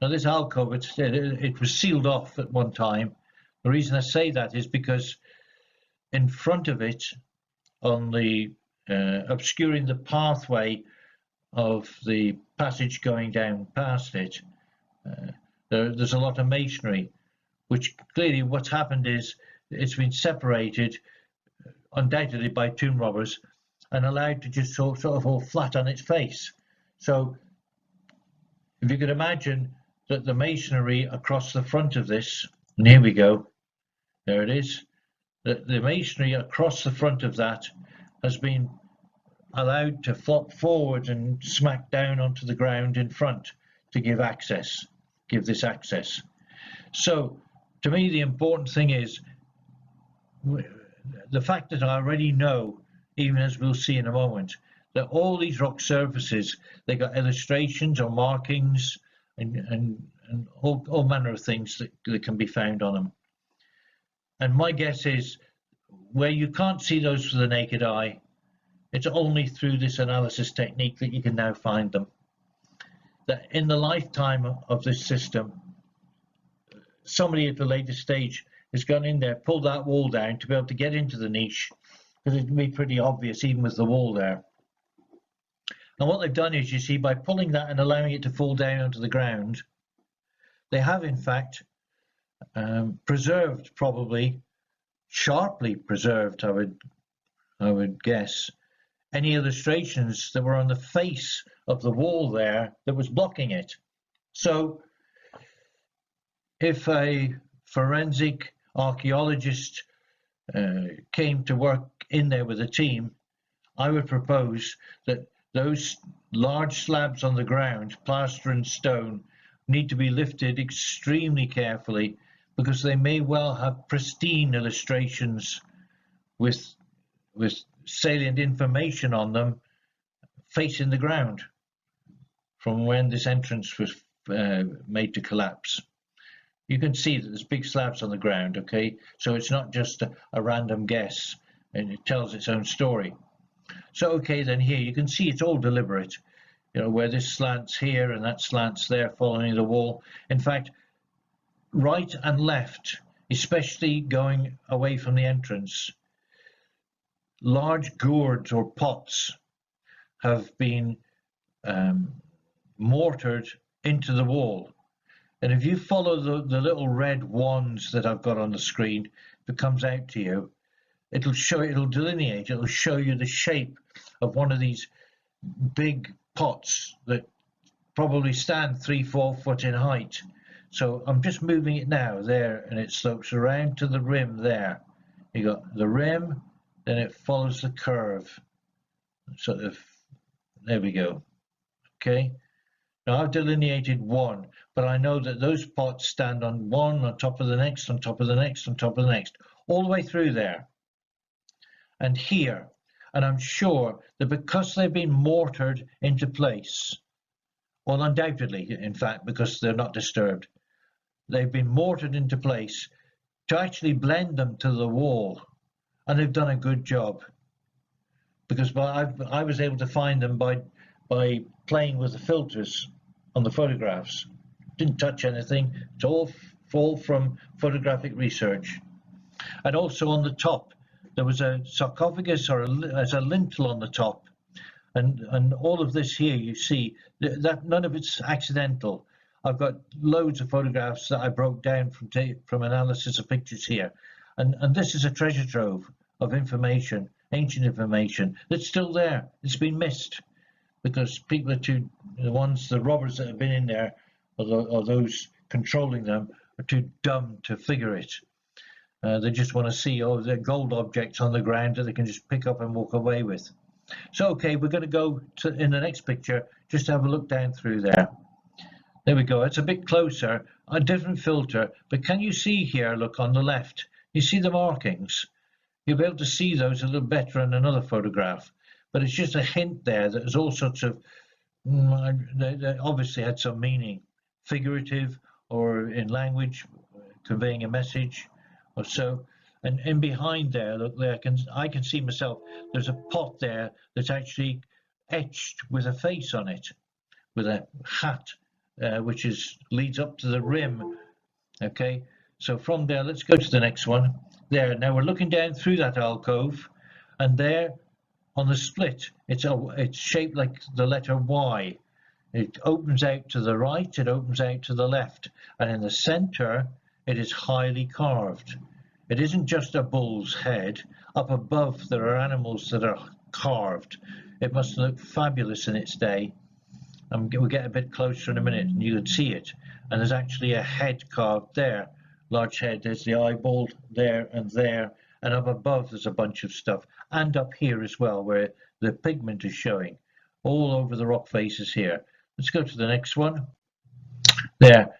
Now this alcove, it was sealed off at one time. The reason I say that is because in front of it, on the obscuring the pathway of the passage going down past it, there's a lot of masonry, which clearly what's happened is it's been separated undoubtedly by tomb robbers and allowed to just sort of fall flat on its face. So if you could imagine that the masonry across the front of this, and here we go, there it is, the masonry across the front of that has been allowed to flop forward and smack down onto the ground in front to give this access. So to me the important thing is the fact that I already know, even as we'll see in a moment, that all these rock surfaces, they got illustrations or markings and all manner of things that can be found on them. And my guess is where you can't see those with the naked eye, it's only through this analysis technique that you can now find them. That in the lifetime of this system, somebody at the later stage has gone in there, pulled that wall down to be able to get into the niche, because it'd be pretty obvious even with the wall there. And what they've done is, you see, by pulling that and allowing it to fall down onto the ground, they have in fact preserved, probably sharply preserved, I would guess, any illustrations that were on the face of the wall there that was blocking it. So if a forensic archaeologist came to work in there with a team, I would propose that those large slabs on the ground, plaster and stone, need to be lifted extremely carefully, because they may well have pristine illustrations with salient information on them facing the ground from when this entrance was made to collapse. You can see that there's big slabs on the ground, okay? So it's not just a random guess, and it tells its own story. So, okay, then here you can see it's all deliberate, you know, where this slants here and that slants there following the wall. In fact, right and left, especially going away from the entrance, large gourds or pots have been mortared into the wall. And if you follow the little red wands that I've got on the screen that comes out to you, it'll delineate, it'll show you the shape of one of these big pots that probably stand 3-4 foot in height. So I'm just moving it now there, and it slopes around to the rim there. You got the rim, then it follows the curve. Sort of, there we go. Okay. Now I've delineated one, but I know that those pots stand on one on top of the next, on top of the next, on top of the next, all the way through there and here. And I'm sure that because they've been mortared into place, well, undoubtedly, in fact, because they're not disturbed, they've been mortared into place to actually blend them to the wall. And they've done a good job, because I was able to find them by playing with the filters on the photographs. Didn't touch anything. It's all from photographic research. And also on the top, there was a sarcophagus or as a lintel on the top. And all of this here, you see, that none of it's accidental. I've got loads of photographs that I broke down from analysis of pictures here. And this is a treasure trove of information, ancient information, that's still there. It's been missed because people are the robbers that have been in there, or those controlling them, are too dumb to figure it. They just want to see, the gold objects on the ground that they can just pick up and walk away with. So, okay, we're going to go to, in the next picture, just have a look down through there. There we go. It's a bit closer, a different filter, but can you see here, look on the left, you see the markings? You'll be able to see those a little better in another photograph, but it's just a hint there that there's all sorts of They obviously had some meaning, figurative or in language, conveying a message or so. And behind there, look there, I can see myself. There's a pot there that's actually etched with a face on it, with a hat, which leads up to the rim. Okay, so from there, let's go to the next one. There, now we're looking down through that alcove, and there on the split, it's shaped like the letter Y. It opens out to the right, it opens out to the left, and in the center, it is highly carved. It isn't just a bull's head. Up above, there are animals that are carved. It must look fabulous in its day. We'll get a bit closer in a minute and you can see it. And there's actually a head carved there. Large head, there's the eyeball there. And up above, there's a bunch of stuff. And up here as well, where the pigment is showing. All over the rock faces here. Let's go to the next one. There,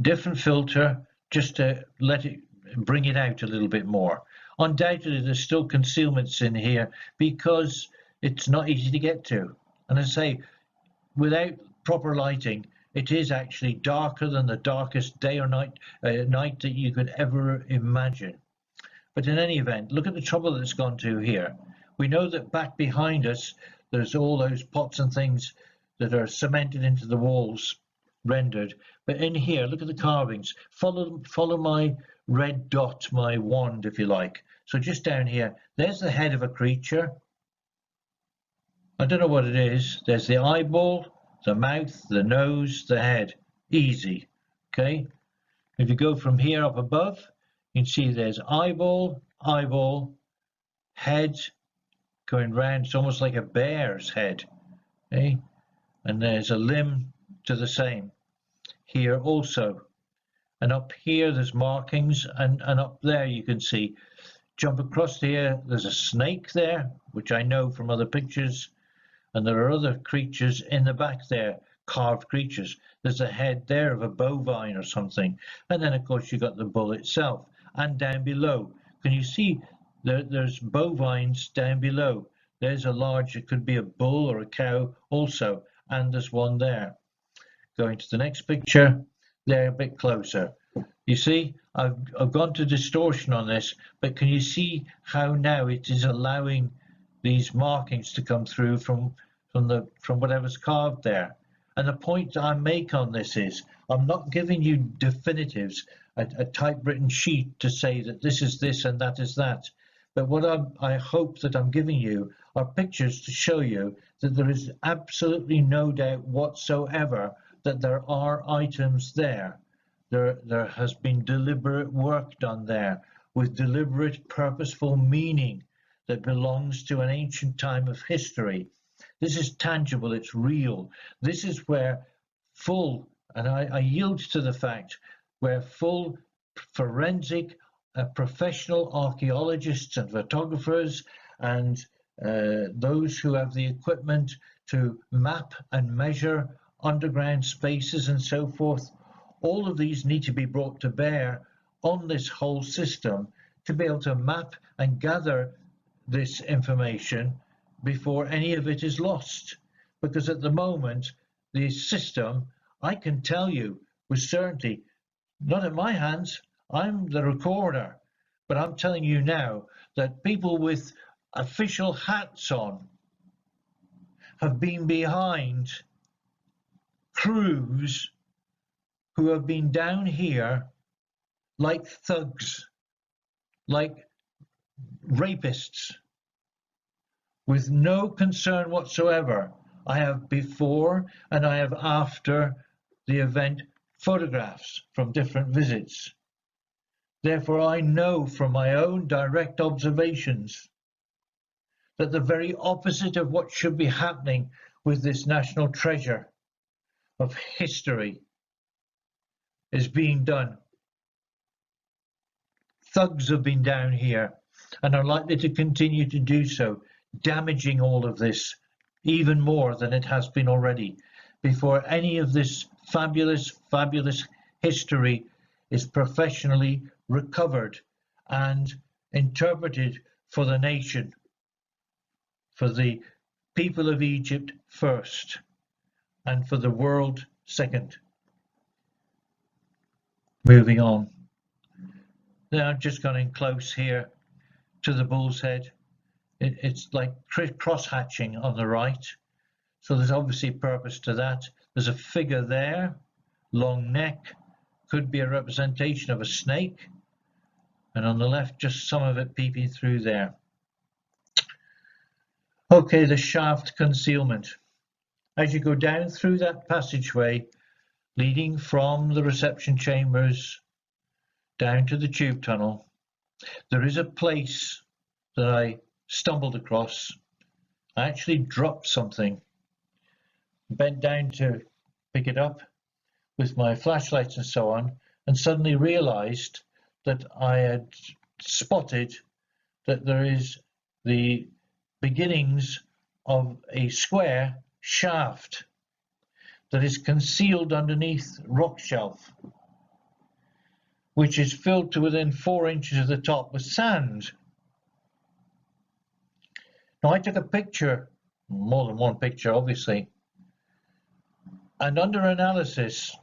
different filter, just to let it bring it out a little bit more. Undoubtedly, there's still concealments in here because it's not easy to get to. And as I say, without proper lighting, it is actually darker than the darkest day or night that you could ever imagine. But in any event, look at the trouble that's gone to here. We know that back behind us, there's all those pots and things that are cemented into the walls, rendered. But in here, look at the carvings. Follow my red dot, my wand, if you like. So just down here, there's the head of a creature. I don't know what it is. There's the eyeball, the mouth, the nose, the head. Easy. Okay. If you go from here up above, you can see there's eyeball, head going round. It's almost like a bear's head. Okay. And there's a limb to the same. Here also. And up here there's markings, and up there you can see. Jump across here, there's a snake there, which I know from other pictures. And there are other creatures in the back there, carved creatures. There's a head there of a bovine or something. And then, of course, you've got the bull itself. And down below, can you see there's bovines down below? There's a large, it could be a bull or a cow also. And there's one there. Going to the next picture, there a bit closer. You see, I've gone to distortion on this, but can you see how now it is allowing these markings to come through from whatever's carved there? And the point I make on this is, I'm not giving you definitives, a typewritten sheet to say that this is this and that is that. But what I hope that I'm giving you are pictures to show you that there is absolutely no doubt whatsoever that there are items there. There has been deliberate work done there with deliberate, purposeful meaning that belongs to an ancient time of history. This is tangible, it's real. This is where and I yield to the fact, where full forensic professional archaeologists and photographers and those who have the equipment to map and measure underground spaces and so forth, all of these need to be brought to bear on this whole system to be able to map and gather this information before any of it is lost. Because at the moment, the system, I can tell you with certainty, not in my hands, I'm the recorder, but I'm telling you now that people with official hats on have been behind crews who have been down here like thugs, like rapists, with no concern whatsoever. I have before and I have after the event photographs from different visits. Therefore, I know from my own direct observations that the very opposite of what should be happening with this national treasure of history is being done. Thugs have been down here and are likely to continue to do so, damaging all of this even more than it has been already, before any of this fabulous, fabulous history is professionally recovered and interpreted for the nation, for the people of Egypt first. and for the world second. Moving on. Now I'm just going close here to the bull's head. It's like cross-hatching on the right. So there's obviously purpose to that. There's a figure there, long neck, could be a representation of a snake. And on the left, just some of it peeping through there. Okay, the shaft concealment. As you go down through that passageway, leading from the reception chambers down to the tube tunnel, there is a place that I stumbled across. I actually dropped something, bent down to pick it up with my flashlights and so on, and suddenly realized that I had spotted that there is the beginnings of a square shaft that is concealed underneath rock shelf, which is filled to within 4 inches of the top with sand. Now I took a picture, more than one picture obviously, and under analysis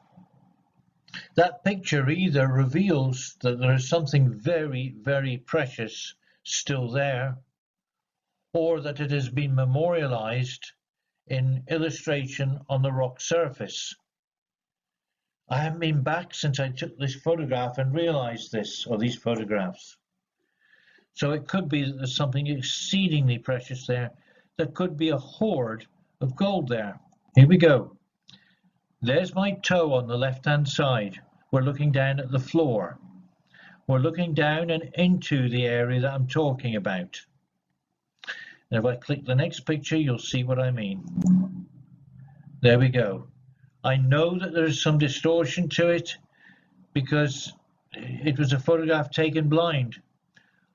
that picture either reveals that there is something very, very precious still there, or that it has been memorialized in illustration on the rock surface. I haven't been back since I took this photograph and realized this, or these photographs. So it could be that there's something exceedingly precious there. There could be a hoard of gold there. Here we go. There's my toe on the left-hand side. We're looking down at the floor. We're looking down and into the area that I'm talking about. And if I click the next picture, you'll see what I mean. There we go. I know that there's some distortion to it because it was a photograph taken blind.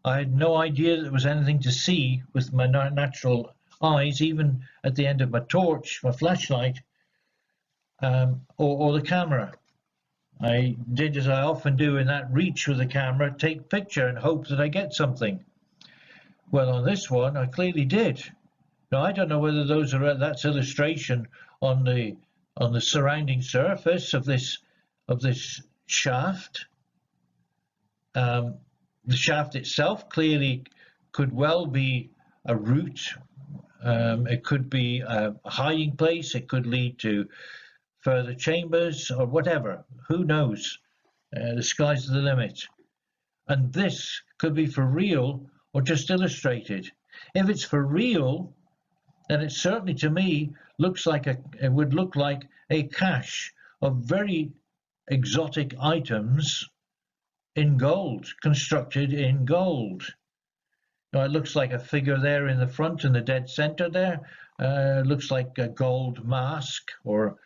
I had no idea that there was anything to see with my natural eyes, even at the end of my torch, my flashlight, or the camera. I did as I often do in that reach with the camera, take picture and hope that I get something. Well, on this one, I clearly did. Now, I don't know whether that's illustration on the surrounding surface of this shaft. The shaft itself clearly could well be a route. It could be a hiding place. It could lead to further chambers or whatever. Who knows? The sky's the limit. And this could be for real or just illustrated. If it's for real, then it certainly to me it would look like a cache of very exotic items in gold, constructed in gold. Now it looks like a figure there in the front in the dead center there. Looks like a gold mask or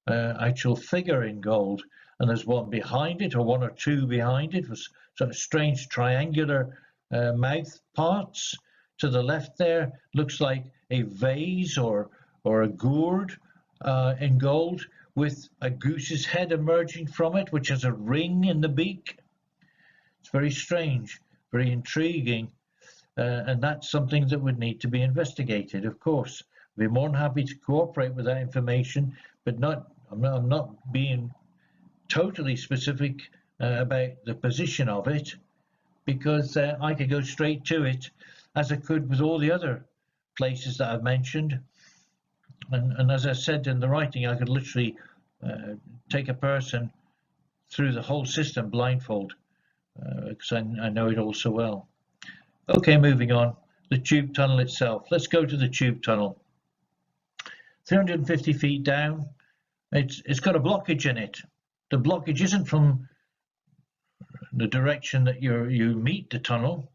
actual figure in gold. And there's one behind it, or one or two behind it, with sort of strange triangular mouth parts. To the left there looks like a vase or a gourd in gold with a goose's head emerging from it, which has a ring in the beak. It's very strange, very intriguing, and that's something that would need to be investigated, of course. I'd be more than happy to cooperate with that information, but I'm not being totally specific about the position of it, because I could go straight to it, as I could with all the other places that I've mentioned. And as I said in the writing, I could literally take a person through the whole system blindfold, because I know it all so well. Okay, moving on. The tube tunnel itself. Let's go to the tube tunnel. 350 feet down. It's got a blockage in it. The blockage isn't from the direction that you meet the tunnel.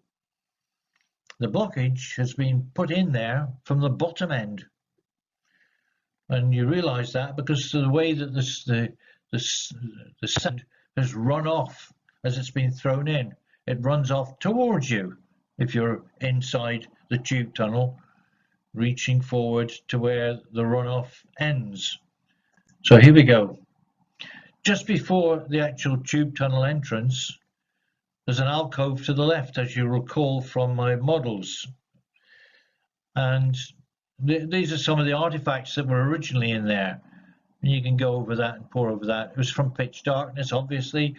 The blockage has been put in there from the bottom end. And you realize that because of the way that the sand has run off as it's been thrown in. It runs off towards you if you're inside the tube tunnel, reaching forward to where the runoff ends. So here we go. Just before the actual tube tunnel entrance, there's an alcove to the left, as you recall from my models. And these are some of the artifacts that were originally in there. And you can go over that and pour over that. It was from pitch darkness, obviously.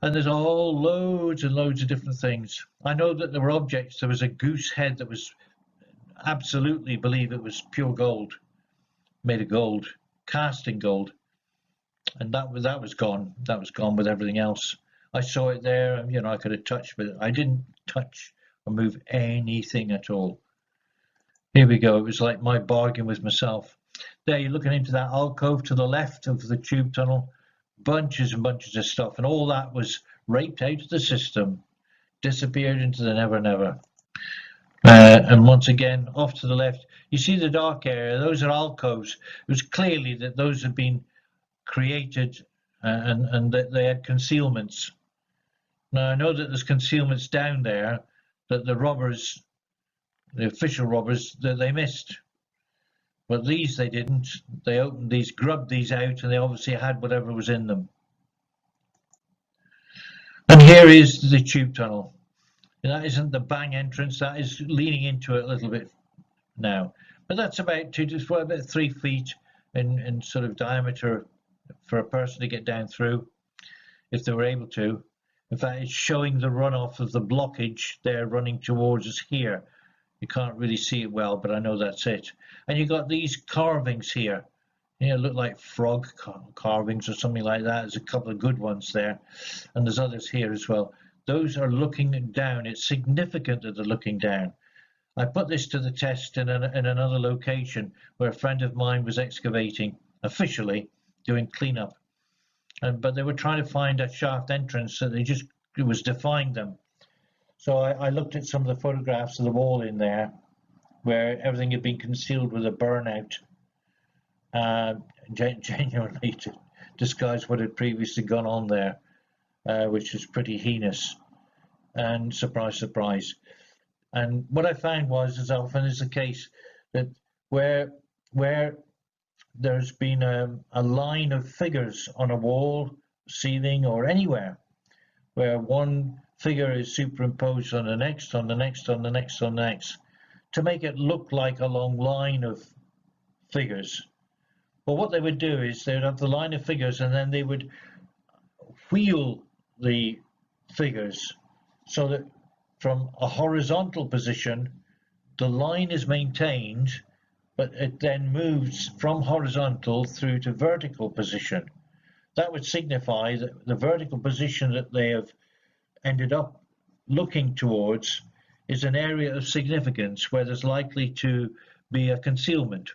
And there's all loads and loads of different things. I know that there were objects. There was a goose head that was absolutely, believe it was pure gold, made of gold, cast in gold. And that was gone. That was gone with everything else. I saw it there, and you know, I could have touched with it. I didn't touch or move anything at all. Here we go. It was like my bargain with myself. There, you're looking into that alcove to the left of the tube tunnel. Bunches and bunches of stuff, and all that was raped out of the system, disappeared into the never never. And once again, off to the left, you see the dark area. Those are alcoves. It was clearly that those had been created and that they had concealments. Now I know that there's concealments down there that the robbers, the official robbers, that they missed. But these they didn't. They opened these, grubbed these out, and they obviously had whatever was in them. And here is the tube tunnel. And that isn't the bang entrance, that is leaning into it a little bit now. But that's about about 3 feet in sort of diameter for a person to get down through, if they were able to. In fact, it's showing the runoff of the blockage there running towards us here. You can't really see it well, but I know that's it. And you've got these carvings here. You know, look like frog carvings or something like that. There's a couple of good ones there. And there's others here as well. Those are looking down. It's significant that they're looking down. I put this to the test in another location where a friend of mine was excavating, officially doing cleanup. But they were trying to find a shaft entrance, so it was defying them. So I looked at some of the photographs of the wall in there where everything had been concealed with a burnout, genuinely to disguise what had previously gone on there, which was pretty heinous. And surprise, surprise. And what I found was, as often is the case, that where there's been a line of figures on a wall, ceiling, or anywhere, where one figure is superimposed on the next, on the next, on the next, on the next, to make it look like a long line of figures. Well, what they would do is they would have the line of figures, and then they would wheel the figures so that from a horizontal position, the line is maintained, but it then moves from horizontal through to vertical position. That would signify that the vertical position that they have ended up looking towards is an area of significance where there's likely to be a concealment.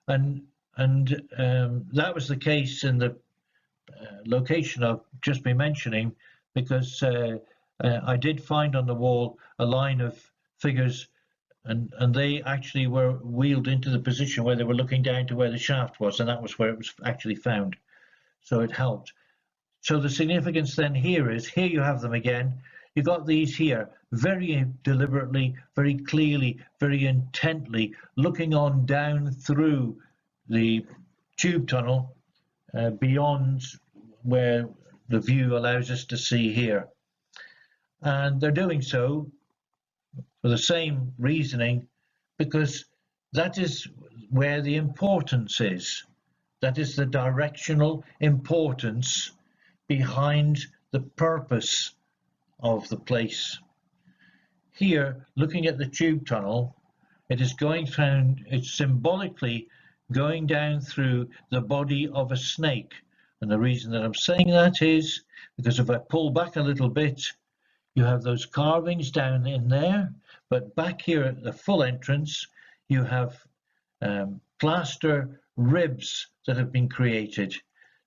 And that was the case in the location I've just been mentioning, because I did find on the wall a line of figures, and they actually were wheeled into the position where they were looking down to where the shaft was, and that was where it was actually found. So it helped. So the significance then here is, here you have them again. You've got these here, very deliberately, very clearly, very intently, looking on down through the tube tunnel beyond where the view allows us to see here. And they're doing so for the same reasoning, because that is where the importance is. That is the directional importance behind the purpose of the place. Here, looking at the tube tunnel, it is going down, it's symbolically going down through the body of a snake. And the reason that I'm saying that is because if I pull back a little bit, you have those carvings down in there, but back here at the full entrance, you have plaster ribs that have been created,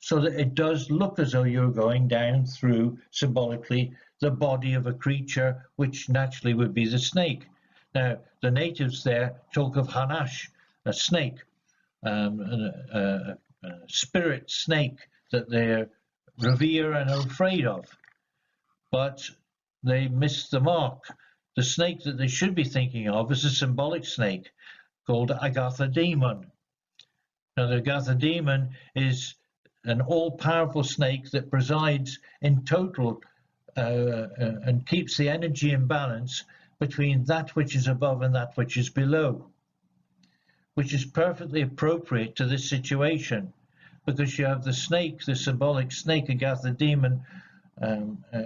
so that it does look as though you're going down through, symbolically, the body of a creature, which naturally would be the snake. Now, the natives there talk of hanash, a snake, a spirit snake that they revere and are afraid of. But they missed the mark. The snake that they should be thinking of is a symbolic snake called Agatha demon. Now, the Agatha demon is an all-powerful snake that presides in total and keeps the energy in balance between that which is above and that which is below. which is perfectly appropriate to this situation, because you have the snake, the symbolic snake, Agatha the demon,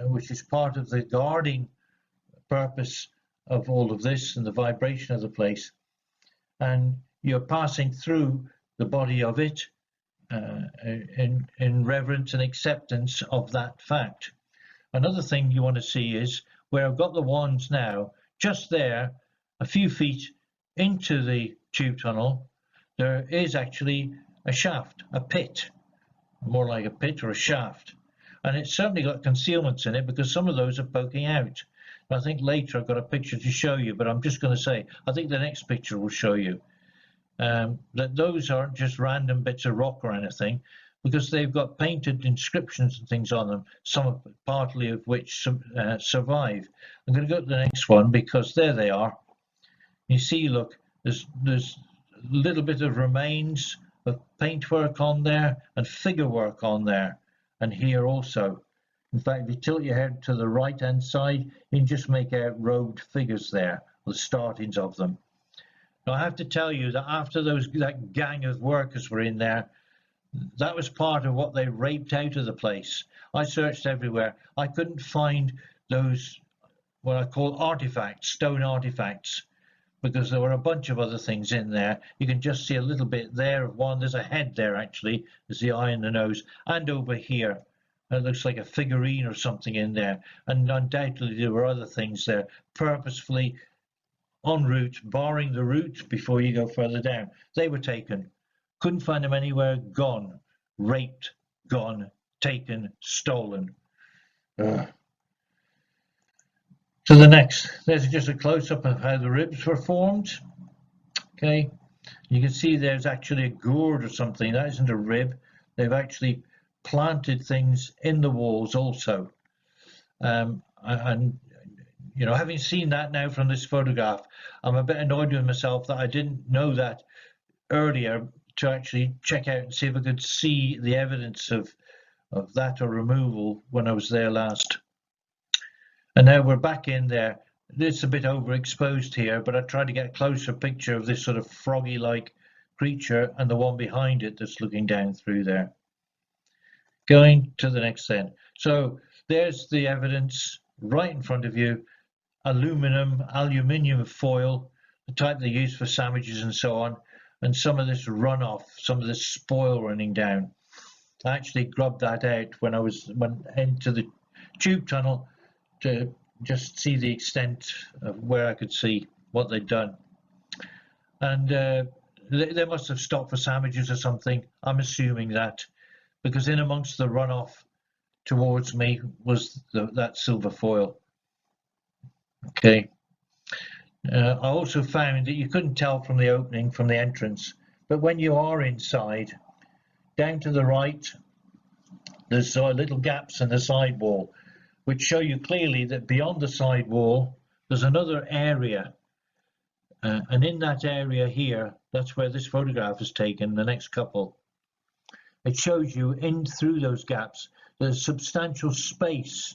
which is part of the guarding purpose of all of this and the vibration of the place, and you're passing through the body of it in reverence and acceptance of that fact. Another thing you want to see is where I've got the wands now, just there, a few feet into the tube tunnel, there is actually a shaft, a pit, more like a pit or a shaft. And it's certainly got concealments in it because some of those are poking out. I think later I've got a picture to show you, but I'm just going to say, I think the next picture will show you that those aren't just random bits of rock or anything, because they've got painted inscriptions and things on them, some partly of which survive. I'm going to go to the next one because there they are. You see, look, there's a little bit of remains of paintwork on there and figure work on there, and here also. In fact, if you tilt your head to the right hand side, you can just make out robed figures there, the startings of them. Now I have to tell you that after that gang of workers were in there, that was part of what they raped out of the place. I searched everywhere. I couldn't find those, what I call artifacts, stone artifacts, because there were a bunch of other things in there. You can just see a little bit there of one. There's a head there, actually. There's the eye and the nose. And over here, it looks like a figurine or something in there. And undoubtedly there were other things there, purposefully en route, barring the route before you go further down. They were taken. Couldn't find them anywhere. Gone. Raped. Gone. Taken. Stolen. Ugh. To the next. There's just a close-up of how the ribs were formed. Okay. You can see there's actually a gourd or something. That isn't a rib. They've actually planted things in the walls also. And you know, having seen that now from this photograph, I'm a bit annoyed with myself that I didn't know that earlier to actually check out and see if I could see the evidence of that or removal when I was there last. And now we're back in there. It's a bit overexposed here, but I tried to get a closer picture of this sort of froggy-like creature and the one behind it that's looking down through there. Going to the next then. So there's the evidence right in front of you. Aluminium foil, the type they use for sandwiches and so on, and some of this runoff, some of this spoil running down. I actually grubbed that out when I went into the tube tunnel to just see the extent of where I could see what they'd done. And they must have stopped for sandwiches or something. I'm assuming that, because in amongst the runoff towards me was that silver foil. Okay. I also found that you couldn't tell from the opening, from the entrance, but when you are inside, down to the right, there's little gaps in the side wall, which show you clearly that beyond the side wall, there's another area. And in that area here, that's where this photograph is taken, the next couple. It shows you in through those gaps, there's substantial space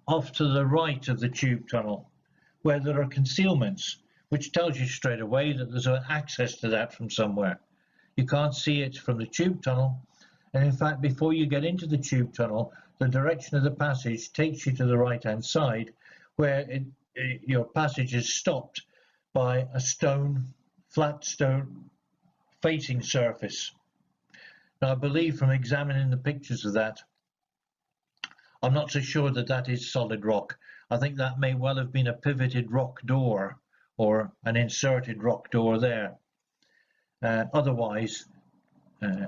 off to the right of the tube tunnel, where there are concealments, which tells you straight away that there's an access to that from somewhere. You can't see it from the tube tunnel, and in fact, before you get into the tube tunnel, the direction of the passage takes you to the right-hand side, where your passage is stopped by a flat stone facing surface. Now, I believe from examining the pictures of that, I'm not so sure that that is solid rock. I think that may well have been a pivoted rock door or an inserted rock door there. Otherwise,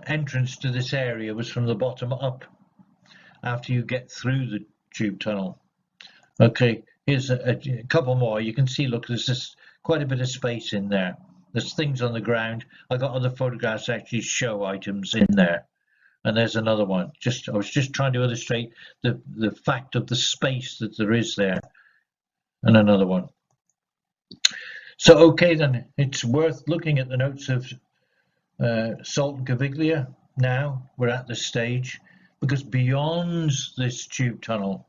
entrance to this area was from the bottom up after you get through the tube tunnel. Okay, here's a couple more. You can see, look, there's just quite a bit of space in there. There's things on the ground. I got other photographs that actually show items in there. And there's another one. I was just trying to illustrate the fact of the space that there is there. And another one. So, okay, then it's worth looking at the notes of Salt and Caviglia. Now we're at this stage, because beyond this tube tunnel,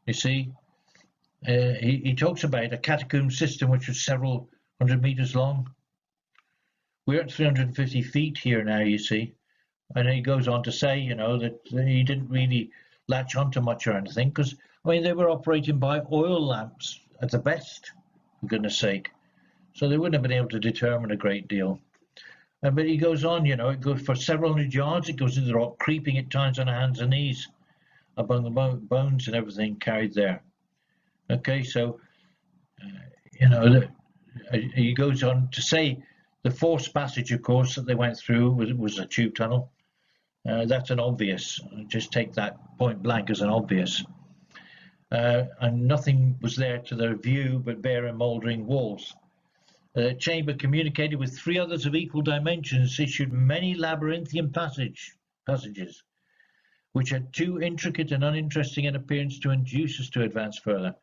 you see, he talks about a catacomb system which was several hundred meters long, We're at 350 feet here now, you see. And he goes on to say, you know, that he didn't really latch onto much or anything because, I mean, they were operating by oil lamps at the best, for goodness sake. So they wouldn't have been able to determine a great deal. But he goes on, you know, it goes for several hundred yards, it goes into the rock, creeping at times on hands and knees among the bones and everything carried there. Okay, so, you know, he goes on to say the forced passage, of course, that they went through was a tube tunnel. That's an obvious. Just take that point blank as an obvious. And nothing was there to their view but bare and mouldering walls. The chamber communicated with three others of equal dimensions, issued many labyrinthian passages, which had too intricate and uninteresting an appearance to induce us to advance further.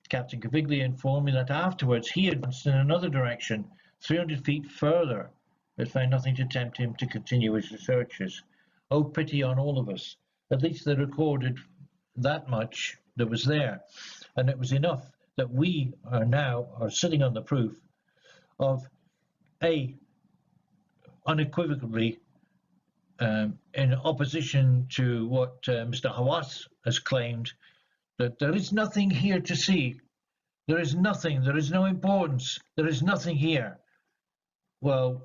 Captain Caviglia informed me that afterwards he advanced in another direction, 300 feet further, but found nothing to tempt him to continue his researches. Oh, pity on all of us. At least they recorded that much that was there, and it was enough that we are sitting on the proof of unequivocally in opposition to what Mr. Hawass has claimed, that there is nothing here to see. There is nothing. There is no importance. There is nothing here. Well,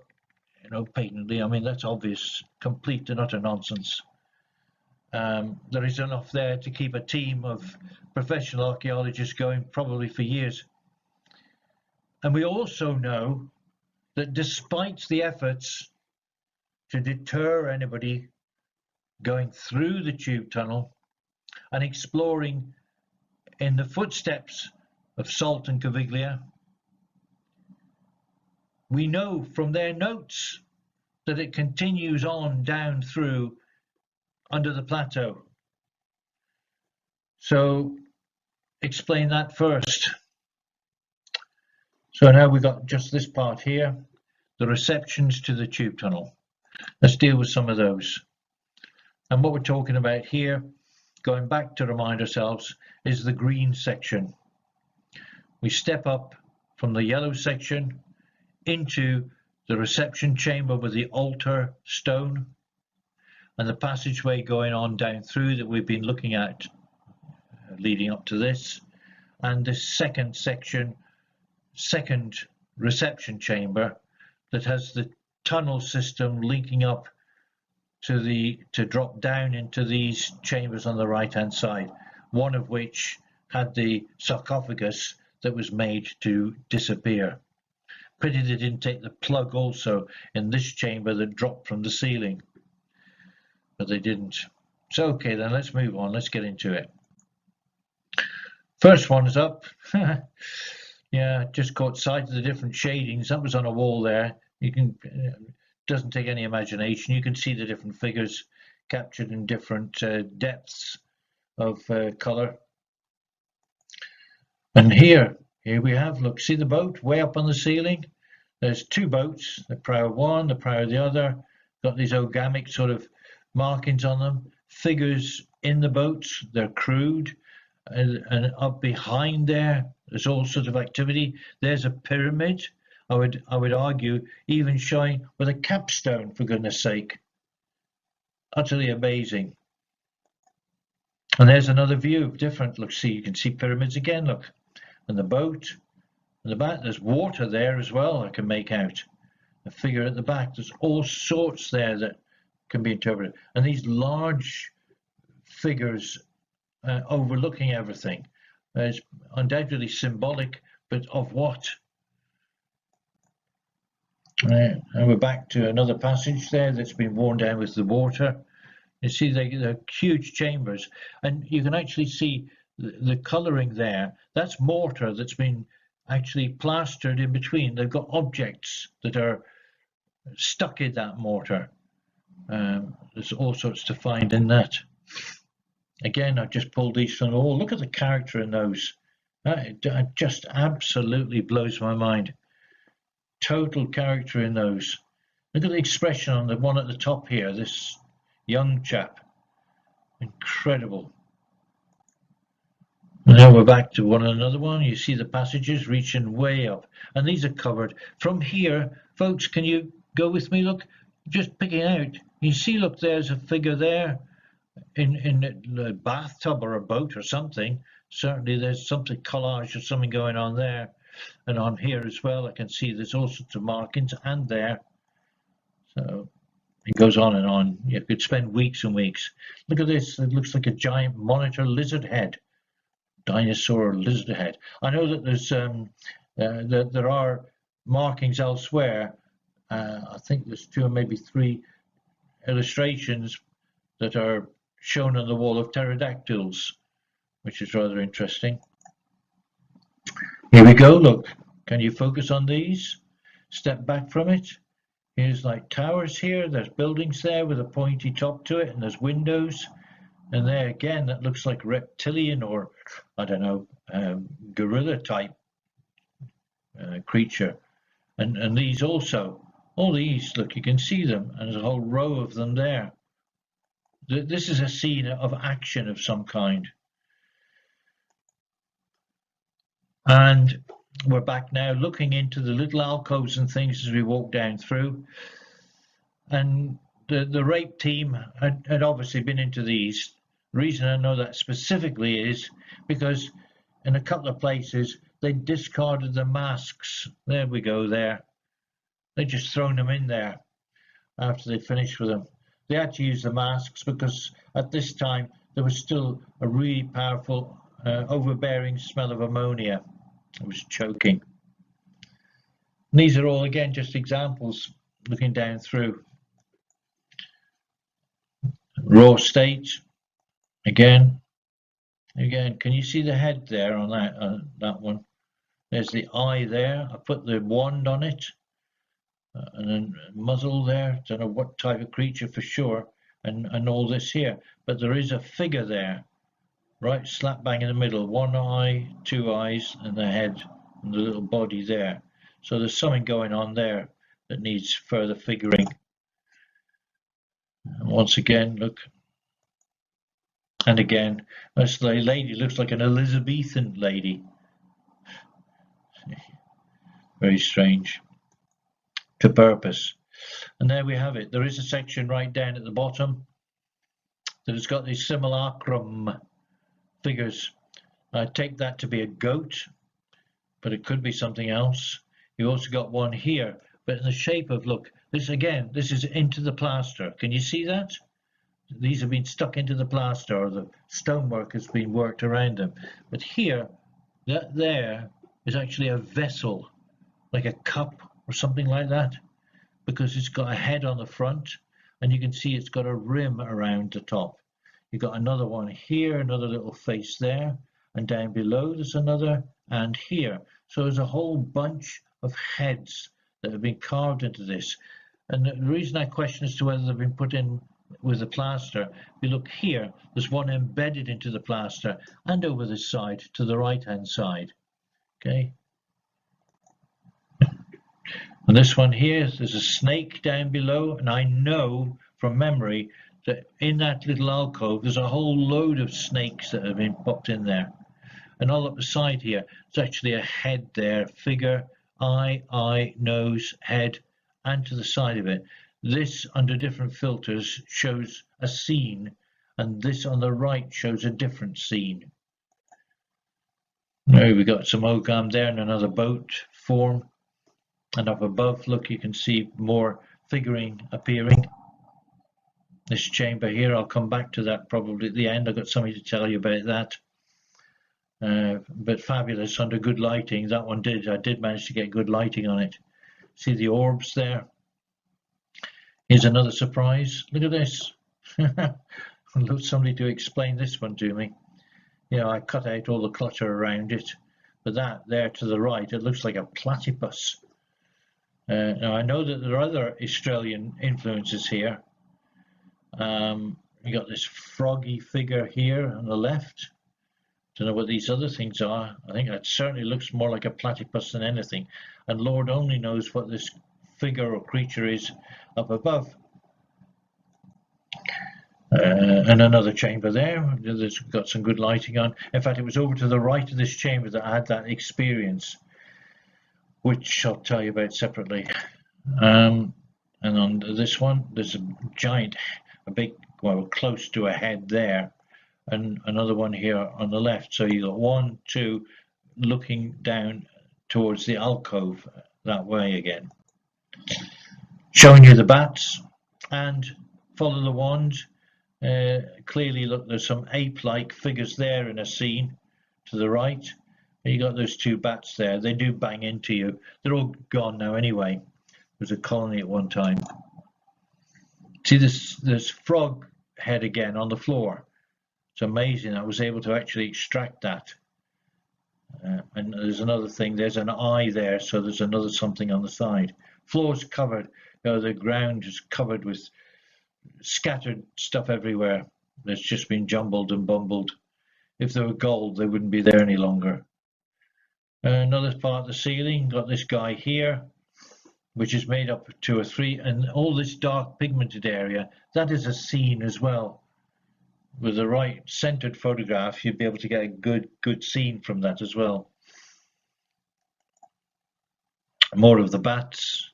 you know, patently, I mean, that's obvious, complete and utter nonsense. There is enough there to keep a team of professional archaeologists going probably for years. And we also know that despite the efforts to deter anybody going through the tube tunnel and exploring in the footsteps of Salt and Caviglia, we know from their notes that it continues on down through under the plateau. So explain that first. So now we've got just this part here, the receptions to the tube tunnel. Let's deal with some of those. And what we're talking about here, going back to remind ourselves, is the green section. We step up from the yellow section into the reception chamber with the altar stone and the passageway going on down through that we've been looking at leading up to this, and this second section, second reception chamber that has the tunnel system linking up to drop down into these chambers on the right hand side, one of which had the sarcophagus that was made to disappear. Pity they didn't take the plug also in this chamber that dropped from the ceiling, but they didn't. So okay, then let's move on, let's get into it. First one is up. Yeah, just caught sight of the different shadings. That was on a wall there. You can, doesn't take any imagination. You can see the different figures captured in different depths of color. And here we have, look, see the boat way up on the ceiling? There's two boats, the prow of one, the prow of the other. Got these ogamic sort of markings on them. Figures in the boats, they're crewed. And up behind there's all sorts of activity. There's a pyramid, I would argue, even showing with a capstone, for goodness sake. Utterly amazing. And there's another view, different. Look, see, you can see pyramids again, look. And the boat, and the back, there's water there as well, I can make out. A figure at the back, there's all sorts there that can be interpreted. And these large figures overlooking everything is undoubtedly symbolic, but of what? And we're back to another passage there that's been worn down with the water. You see they're huge chambers, and you can actually see the colouring there. That's mortar that's been actually plastered in between. They've got objects that are stuck in that mortar. There's all sorts to find in that. Again, I've just pulled these from the wall. Look at the character in those. It just absolutely blows my mind. Total character in those. Look at the expression on the one at the top here, this young chap. Incredible. And now we're back to another one. You see the passages reaching way up. And these are covered. From here, folks, can you Go with me, look, just picking out. You see, look, there's a figure there in a bathtub or a boat or something. Certainly there's something, collage or something going on there. And on here as well, I can see there's all sorts of markings, and there. So it goes on and on. You could spend weeks and weeks. Look at this. It looks like a giant monitor lizard head. Dinosaur lizard head. I know that there's there are markings elsewhere. I think there's 2 or maybe 3 illustrations that are shown on the wall of pterodactyls, which is rather interesting. Here we go. Look, can you focus on these? Step back from it. Here's like towers here. There's buildings there with a pointy top to it, and there's windows. And there again, that looks like reptilian or, I don't know, gorilla type creature. And these also, all these, look, you can see them, and there's a whole row of them there. This is a scene of action of some kind. And we're back now looking into the little alcoves and things as we walk down through. And the rape team had obviously been into these. The reason I know that specifically is because in a couple of places they discarded the masks. There we go there. They just thrown them in there after they finished with them. They had to use the masks because at this time there was still a really powerful overbearing smell of ammonia. It was choking. And these are all again just examples looking down through. Raw state. Again, can you see the head there on that one? There's the eye there. I put the wand on it, and then muzzle there. Don't know what type of creature for sure, and all this here. But there is a figure there, right, slap bang in the middle. 1 eye, 2 eyes, and the head, and the little body there. So there's something going on there that needs further figuring. And once again, look. And again, this lady looks like an Elizabethan lady. Very strange. To purpose. And there we have it. There is a section right down at the bottom that has got these simulacrum figures. I take that to be a goat, but it could be something else. You also got one here, but in the shape of, look, this again, this is into the plaster. Can you see that? These have been stuck into the plaster, or the stonework has been worked around them. But here, that there is actually a vessel, like a cup or something like that, because it's got a head on the front, and you can see it's got a rim around the top. You've got another one here, another little face there, and down below there's another, and here. So there's a whole bunch of heads that have been carved into this. And the reason I question as to whether they've been put in with the plaster, if you look here, there's one embedded into the plaster, and over this side to the right hand side. Okay, and this one here, there's a snake down below, and I know from memory that in that little alcove there's a whole load of snakes that have been popped in there. And all up the side here, there's actually a head there, figure, eye, nose, head, and to the side of it. This, under different filters, shows a scene, and this on the right shows a different scene. Now we got some ogam there and another boat form. And up above, look, you can see more figuring appearing. This chamber here, I'll come back to that probably at the end. I've got something to tell you about that. But fabulous under good lighting. That one I did manage to get good lighting on it. See the orbs there? Here's another surprise. Look at this. I'd love somebody to explain this one to me. You know, I cut out all the clutter around it, but that there to the right, it looks like a platypus. Now I know that there are other Australian influences here. You got this froggy figure here on the left. Don't know what these other things are. I think that certainly looks more like a platypus than anything. And Lord only knows what this figure or creature is up above. And another chamber there. There's got some good lighting on. In fact, it was over to the right of this chamber that I had that experience, which I'll tell you about separately. And on this one, there's a big, well, close to a head there, and another one here on the left. So you got 1, 2, looking down towards the alcove that way again. Showing you the bats, and follow the wand. Clearly, look, there's some ape-like figures there in a scene to the right. You got those 2 bats there. They do bang into you. They're all gone now anyway. There was a colony at one time. See this frog head again on the floor. It's amazing. I was able to actually extract that. And there's another thing. There's an eye there, so there's another something on the side. Floor's covered. The ground is covered with scattered stuff everywhere. That's just been jumbled and bumbled. If they were gold, they wouldn't be there any longer. Another part of the ceiling, got this guy here, which is made up of 2 or 3, and all this dark pigmented area, that is a scene as well. With the right centered photograph, you'd be able to get a good scene from that as well. More of the bats.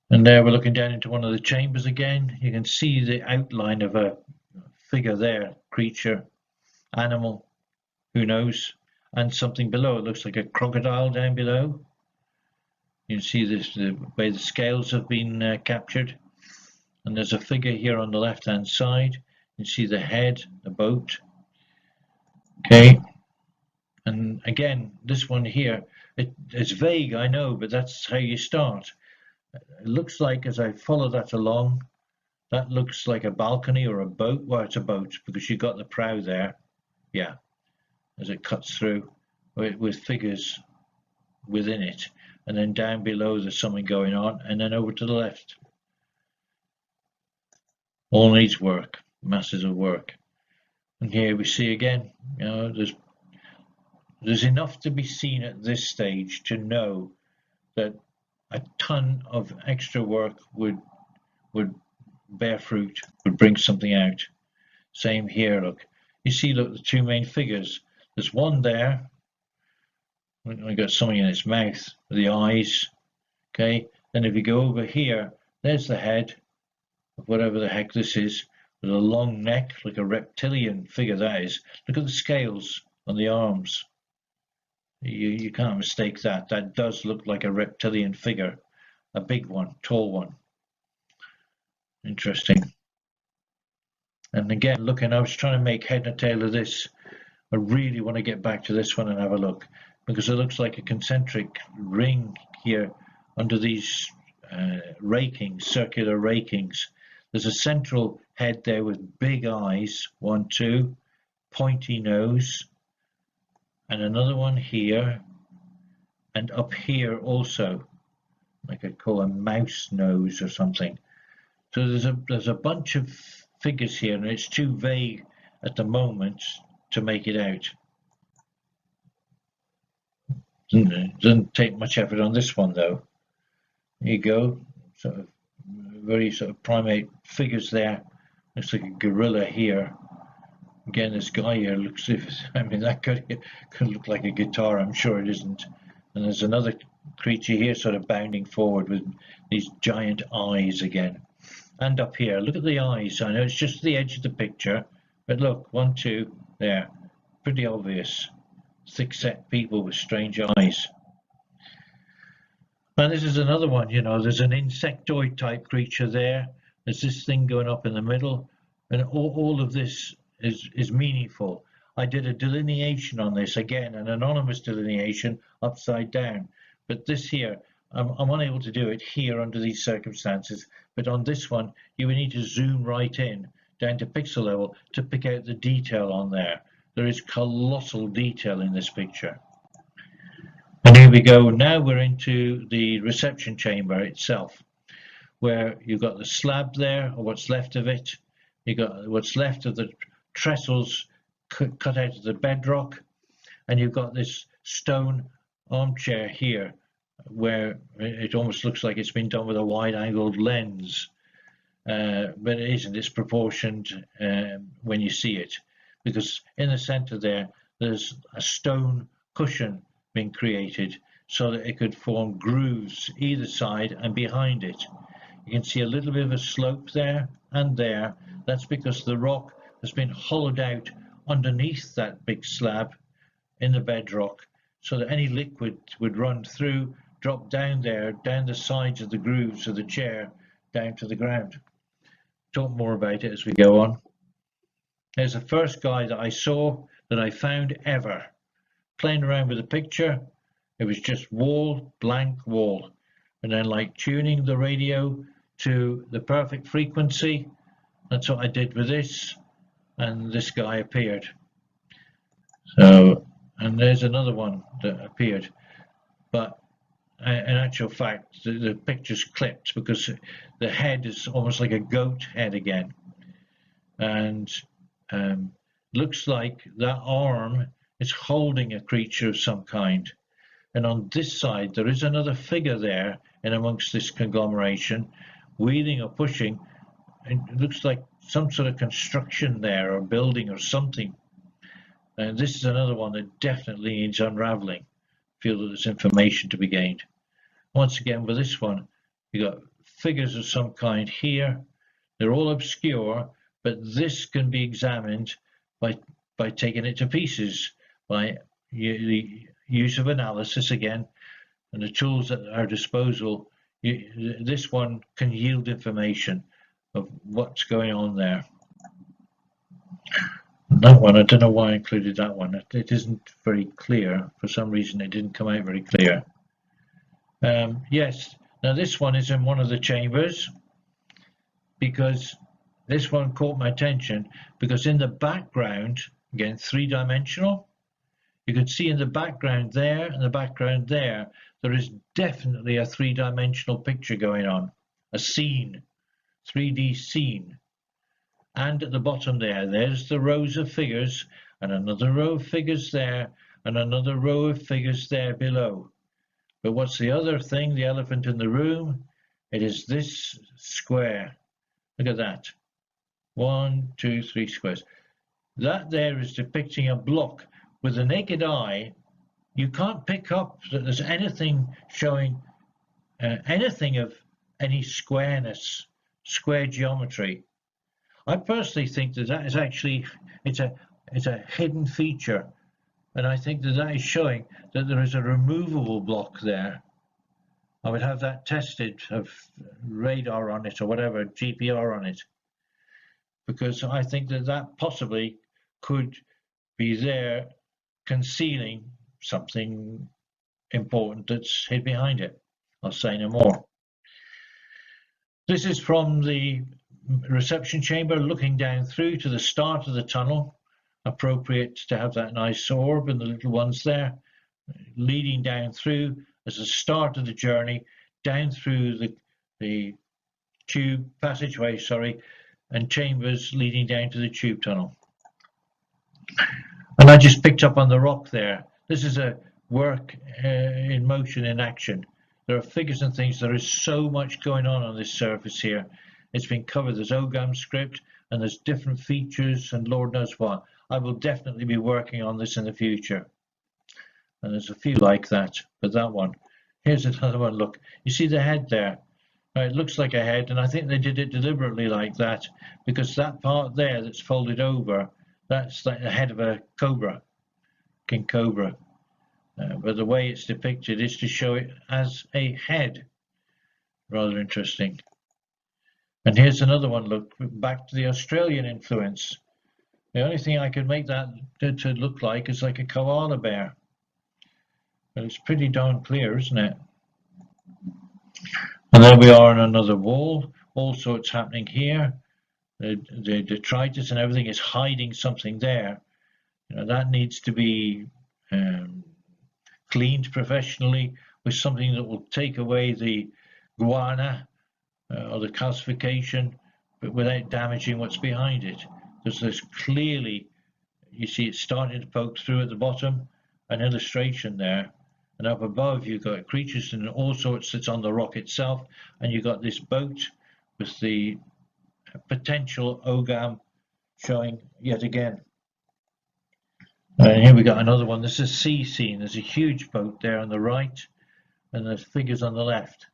And there we're looking down into one of the chambers again. You can see the outline of a figure there, creature, animal, who knows, and something below. It looks like a crocodile down below. You can see this, the way the scales have been captured. And there's a figure here on the left-hand side. You can see the head, the boat. Okay. And again, this one here, it's vague, I know, but that's how you start. It looks like, as I follow that along, that looks like a balcony or a boat. Well, it's a boat because you got the prow there. Yeah, as it cuts through with figures within it. And then down below there's something going on, and then over to the left. All needs work, masses of work. And here we see again, you know, there's enough to be seen at this stage to know that a ton of extra work would bear fruit, would bring something out. Same here, look. You see, look, the 2 main figures. There's one there. I got something in its mouth, the eyes. Okay, then if you go over here, there's the head of whatever the heck this is, with a long neck, like a reptilian figure that is. Look at the scales on the arms. You can't mistake that. That does look like a reptilian figure, a big one, tall one. Interesting. And again, looking, I was trying to make head and tail of this. I really want to get back to this one and have a look, because it looks like a concentric ring here under these rakings, circular rakings. There's a central head there with big eyes, 1, 2, pointy nose, and another one here, and up here also, like I call a mouse nose or something. So there's a bunch of figures here, and it's too vague at the moment to make it out. Doesn't take much effort on this one though. There you go, sort of very sort of primate figures there. Looks like a gorilla here. Again, this guy here looks, I mean, that could look like a guitar. I'm sure it isn't. And there's another creature here sort of bounding forward with these giant eyes again. And up here, look at the eyes. I know it's just the edge of the picture, but look, 1, 2, there. Pretty obvious. Thick-set people with strange eyes. And this is another one, you know, there's an insectoid type creature there. There's this thing going up in the middle, and all of this is meaningful. I did a delineation on this, again, an anonymous delineation upside down. But this here, I'm unable to do it here under these circumstances. But on this one, you would need to zoom right in, down to pixel level, to pick out the detail on there. There is colossal detail in this picture. And here we go. Now we're into the reception chamber itself, where you've got the slab there, or what's left of it. You've got what's left of the trestles cut out of the bedrock, and you've got this stone armchair here, where it almost looks like it's been done with a wide-angled lens, but it isn't. It's proportioned when you see it, because in the center there's a stone cushion being created, so that it could form grooves either side and behind it. You can see a little bit of a slope there and there. That's because the rock has been hollowed out underneath that big slab in the bedrock, so that any liquid would run through, drop down there, down the sides of the grooves of the chair, down to the ground. Talk more about it as we go on. There's the first guy that I saw that I found ever. Playing around with the picture, it was just wall, blank wall. And then like tuning the radio to the perfect frequency, that's what I did with this, and this guy appeared. So, and there's another one that appeared, but in actual fact the picture's clipped because the head is almost like a goat head again, and looks like that arm is holding a creature of some kind. And on this side there is another figure there in amongst this conglomeration, wheeling or pushing. It looks like some sort of construction there, or building or something. And this is another one that definitely needs unraveling. I feel that there's information to be gained. Once again with this one, you got figures of some kind here. They're all obscure, but this can be examined by taking it to pieces, by the use of analysis again, and the tools at our disposal. This one can yield information of what's going on there. That one, I don't know why I included that one. It isn't very clear. For some reason, it didn't come out very clear. Yes, now this one is in one of the chambers, because this one caught my attention, because in the background, again, three-dimensional, you can see in the background there and the background there is definitely a three-dimensional picture going on, a scene, 3D scene. And at the bottom there's the rows of figures, and another row of figures there, and another row of figures there below. But what's the other thing, the elephant in the room? It is this square. Look at that. 1, 2, 3 squares. That there is depicting a block. With the naked eye, you can't pick up that there's anything showing anything of any squareness, square geometry. I personally think that is actually, it's a hidden feature, and I think that is showing that there is a removable block there. I would have that tested, of radar on it or whatever, GPR on it, because I think that possibly could be there concealing something important that's hid behind it. I'll say no more. This is from the reception chamber looking down through to the start of the tunnel. Appropriate to have that nice orb and the little ones there leading down through as the start of the journey down through the tube passageway, and chambers leading down to the tube tunnel. And I just picked up on the rock there. This is a work in motion, in action. There are figures and things. There is so much going on this surface here. It's been covered. There's OGAM script, and there's different features, and Lord knows what. I will definitely be working on this in the future. And there's a few like that, but that one. Here's another one. Look, you see the head there? Right, it looks like a head, and I think they did it deliberately like that, because that part there that's folded over, that's like the head of a cobra, king cobra. But the way it's depicted is to show it as a head. Rather interesting. And here's another one. Look, back to the Australian influence. The only thing I could make that to look like is like a koala bear. But it's pretty darn clear, isn't it? And there we are on another wall. All sorts happening here. The detritus and everything is hiding something there. You know, that needs to be cleaned professionally with something that will take away the guana or the calcification, but without damaging what's behind it. Because there's clearly, you see it starting to poke through at the bottom, an illustration there. And up above you've got creatures and all sorts that's on the rock itself, and you've got this boat with the potential OGAM showing yet again. And here we got another one. This is a sea scene. There's a huge boat there on the right, and there's figures on the left.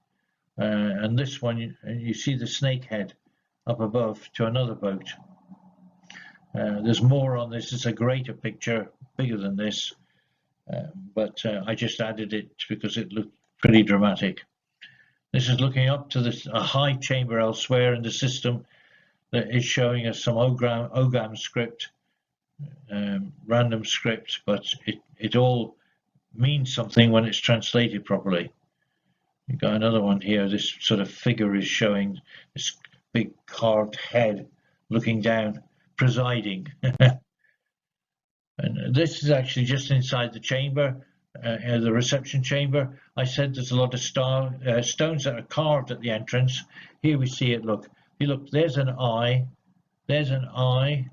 And this one, you see the snake head up above to another boat. There's more on this. It's a greater picture, bigger than this, but I just added it because it looked pretty dramatic. This is looking up to a high chamber elsewhere in the system that is showing us some OGAM script, random script, but it all means something when it's translated properly. You've got another one here. This sort of figure is showing this big carved head looking down, presiding. And this is actually just inside the chamber, the reception chamber. I said there's a lot of stones that are carved at the entrance. Here we see it. Look, you look. There's an eye. There's an eye.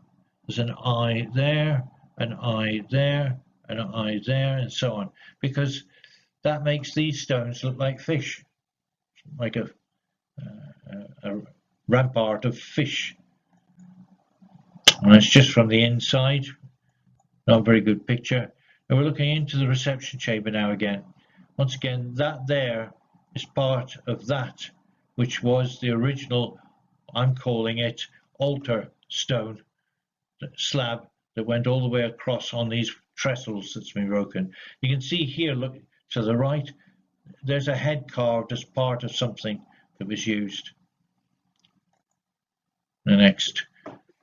There's an eye there. An eye there. An eye there, and so on. Because that makes these stones look like fish, like a rampart of fish. And it's just from the inside. Not a very good picture. And we're looking into the reception chamber now again. Once again, that there is part of that, which was the original, I'm calling it, altar stone slab that went all the way across on these trestles that's been broken. You can see here, look to the right, there's a head carved as part of something that was used. The next,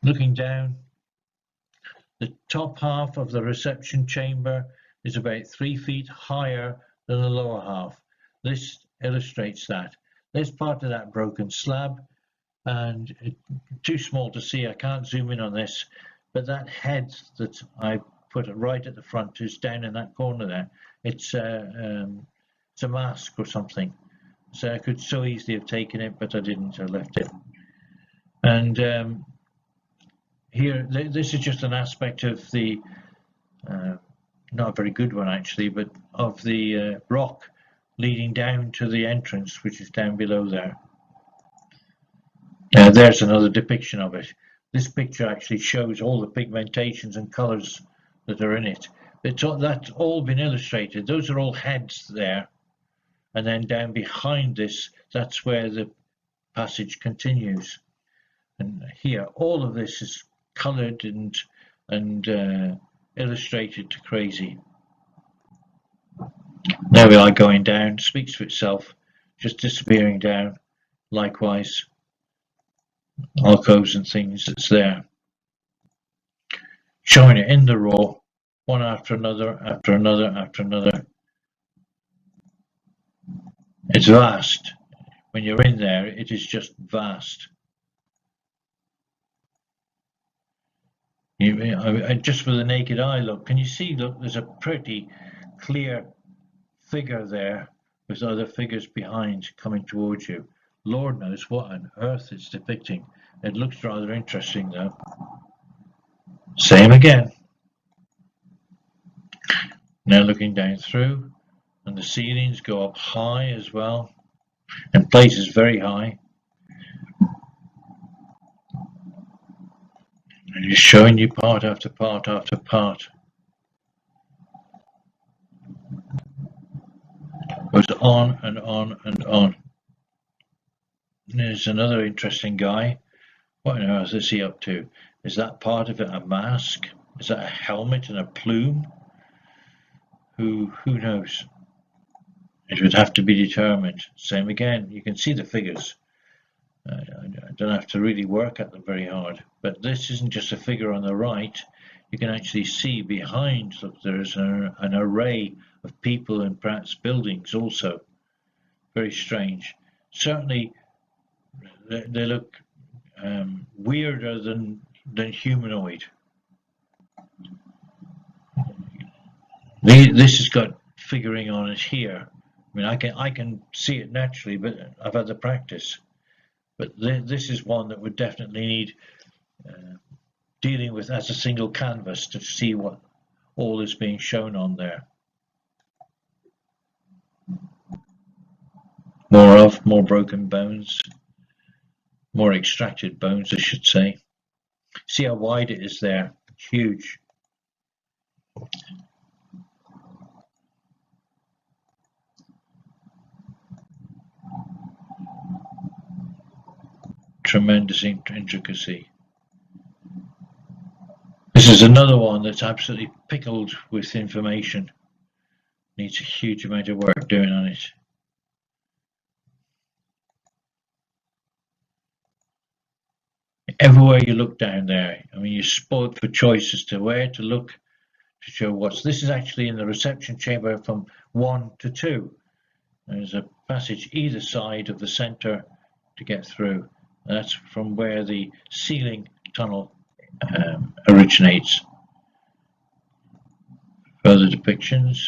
looking down, the top half of the reception chamber is about 3 feet higher than the lower half. This illustrates that. There's part of that broken slab, and too small to see. I can't zoom in on this, but that head that I put right at the front is down in that corner there. It's a mask or something. So I could so easily have taken it, but I didn't. I left it. And here, this is just an aspect of the, not a very good one actually, but of the rock leading down to the entrance, which is down below there. There's another depiction of it. This picture actually shows all the pigmentations and colors that are in it. That's all been illustrated. Those are all heads there. And then down behind this, that's where the passage continues. And here, all of this is colored and illustrated to crazy. There we are going down, speaks for itself, just disappearing down. Likewise, alcoves and things that's there. Showing it in the raw, one after another, after another, after another. It's vast. When you're in there, it is just vast. Just with the naked eye, look, can you see, look, there's a pretty clear figure there with other figures behind coming towards you. Lord knows what on earth it's depicting. It looks rather interesting though. Same again. Now looking down through, and the ceilings go up high as well, in places very high. And he's showing you part after part after part. Goes on and on and on. There's another interesting guy. What on earth is he up to? Is that part of it a mask? Is that a helmet and a plume? Who knows? It would have to be determined. Same again, you can see the figures. I don't have to really work at them very hard. But this isn't just a figure on the right. You can actually see behind, look, there's an array of people and perhaps buildings also. Very strange. Certainly, they look weirder than humanoid. This has got figuring on it here. I mean, I can see it naturally, but I've had the practice. But this is one that would definitely need dealing with as a single canvas to see what all is being shown on there. More broken bones, more extracted bones, I should say. See how wide it is there, huge. tremendous intricacy. This is another one that's absolutely pickled with information. Needs a huge amount of work doing on it. Everywhere you look down there, I mean, you're spoiled for choice as to where to look to show what's. This is actually in the reception chamber from 1 to 2. There's a passage either side of the center to get through. That's from where the ceiling tunnel originates. Further depictions.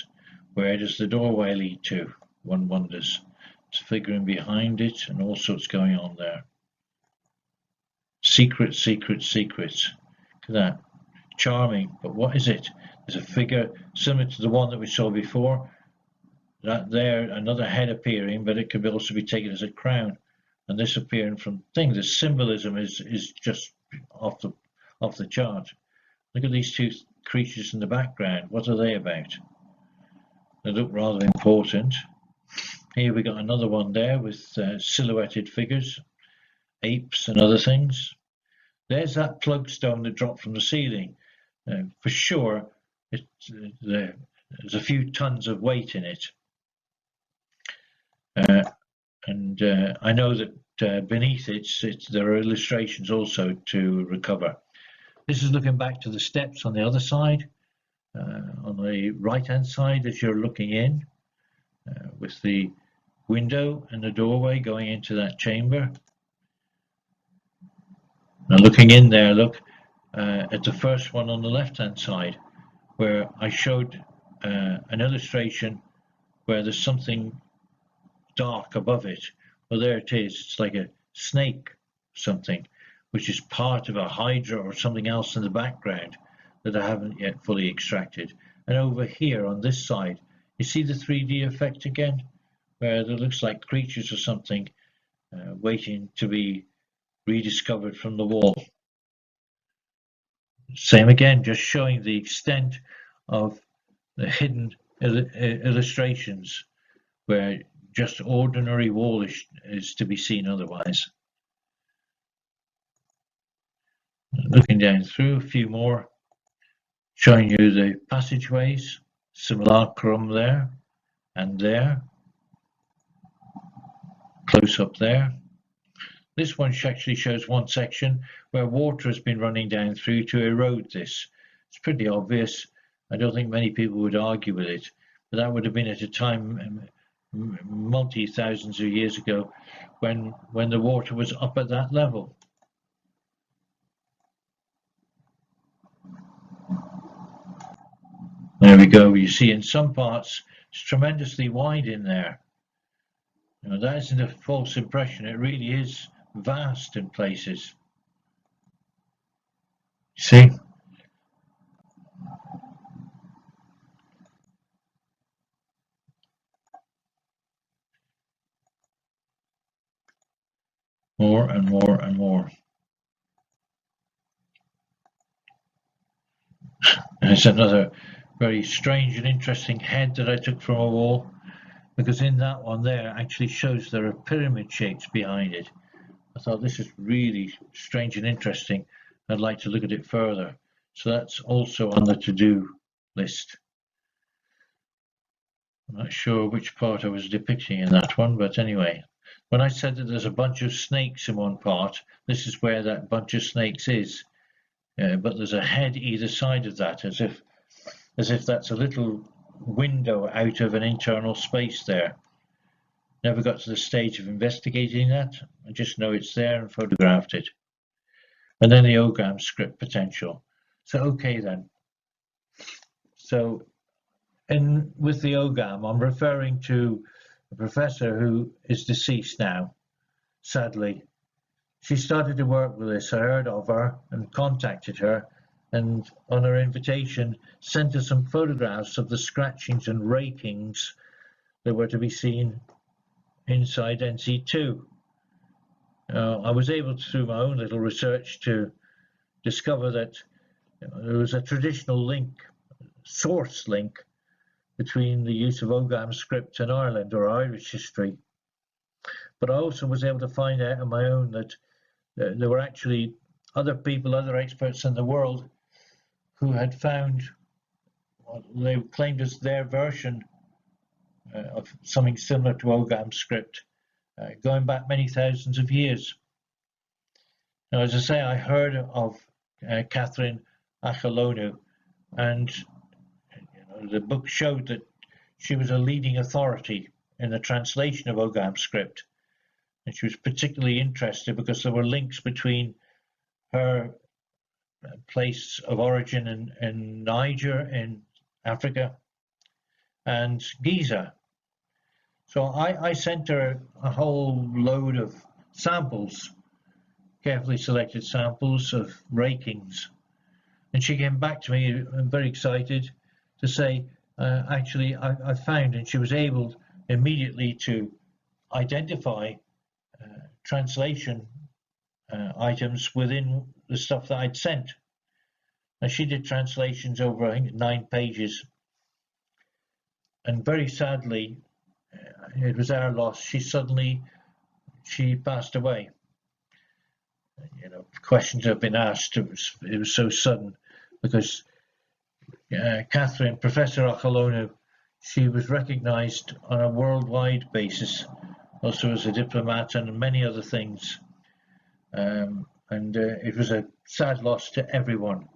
Where does the doorway lead to? One wonders. It's figuring behind it and all sorts going on there. Secrets, secrets, secrets. Look at that. Charming, but what is it? There's a figure similar to the one that we saw before. That there, another head appearing, but it could also be taken as a crown. And this appearing from things. The symbolism is just off the chart. Look at these two creatures in the background. What are they about? They look rather important. Here we got another one there with silhouetted figures, apes and other things. There's that plug stone that dropped from the ceiling. For sure, there's a few tons of weight in it. And I know that beneath it, there are illustrations also to recover. This is looking back to the steps on the other side. On the right-hand side as you're looking in, with the window and the doorway going into that chamber. Now looking in there, look at the first one on the left-hand side, where I showed an illustration where there's something dark above it. Well, there it is. It's like a snake, something, which is part of a hydra or something else in the background that I haven't yet fully extracted. And over here on this side, you see the 3D effect again, where there looks like creatures or something waiting to be rediscovered from the wall. Same again, just showing the extent of the hidden illustrations, where just ordinary wall is to be seen otherwise. Looking down through a few more, showing you the passageways, simulacrum there and there, close up there. This one actually shows one section where water has been running down through to erode this. It's pretty obvious. I don't think many people would argue with it, but that would have been at a time multi-thousands of years ago when the water was up at that level. There we go. You see in some parts it's tremendously wide in there. Now, that isn't a false impression. It really is vast in places. See? More and more and more. There's another very strange and interesting head that I took from a wall, because in that one there actually shows there are pyramid shapes behind it. I thought this is really strange and interesting. I'd like to look at it further. So that's also on the to-do list. I'm not sure which part I was depicting in that one, but anyway, when I said that there's a bunch of snakes in one part, this is where that bunch of snakes is. But there's a head either side of that, as if that's a little window out of an internal space there. Never got to the stage of investigating that. I just know it's there and photographed it. And then the ogram script potential. So okay then. So with the ogram, I'm referring to a professor who is deceased now, sadly. She started to work with this. I heard of her and contacted her, and on her invitation sent her some photographs of the scratchings and rakings that were to be seen inside NC2. I was able to, through my own little research, to discover that there was a traditional link, source link, between the use of ogram script in Ireland or Irish history. But I also was able to find out on my own that there were actually other people, other experts in the world who had found what they claimed as their version of something similar to Ogham script, going back many thousands of years. Now, as I say, I heard of Catherine Achelonu, and the book showed that she was a leading authority in the translation of Ogham script, and she was particularly interested because there were links between her place of origin in Niger in Africa and Giza. So I sent her a whole load of samples, carefully selected samples of rakings, and she came back to me very excited to say, actually, I found, and she was able immediately to identify translation items within the stuff that I'd sent. Now, she did translations over, I think, 9 pages, and very sadly, it was our loss. She passed away. Questions have been asked. It was so sudden because Catherine, Professor Achelonu, she was recognized on a worldwide basis, also as a diplomat and many other things. And it was a sad loss to everyone.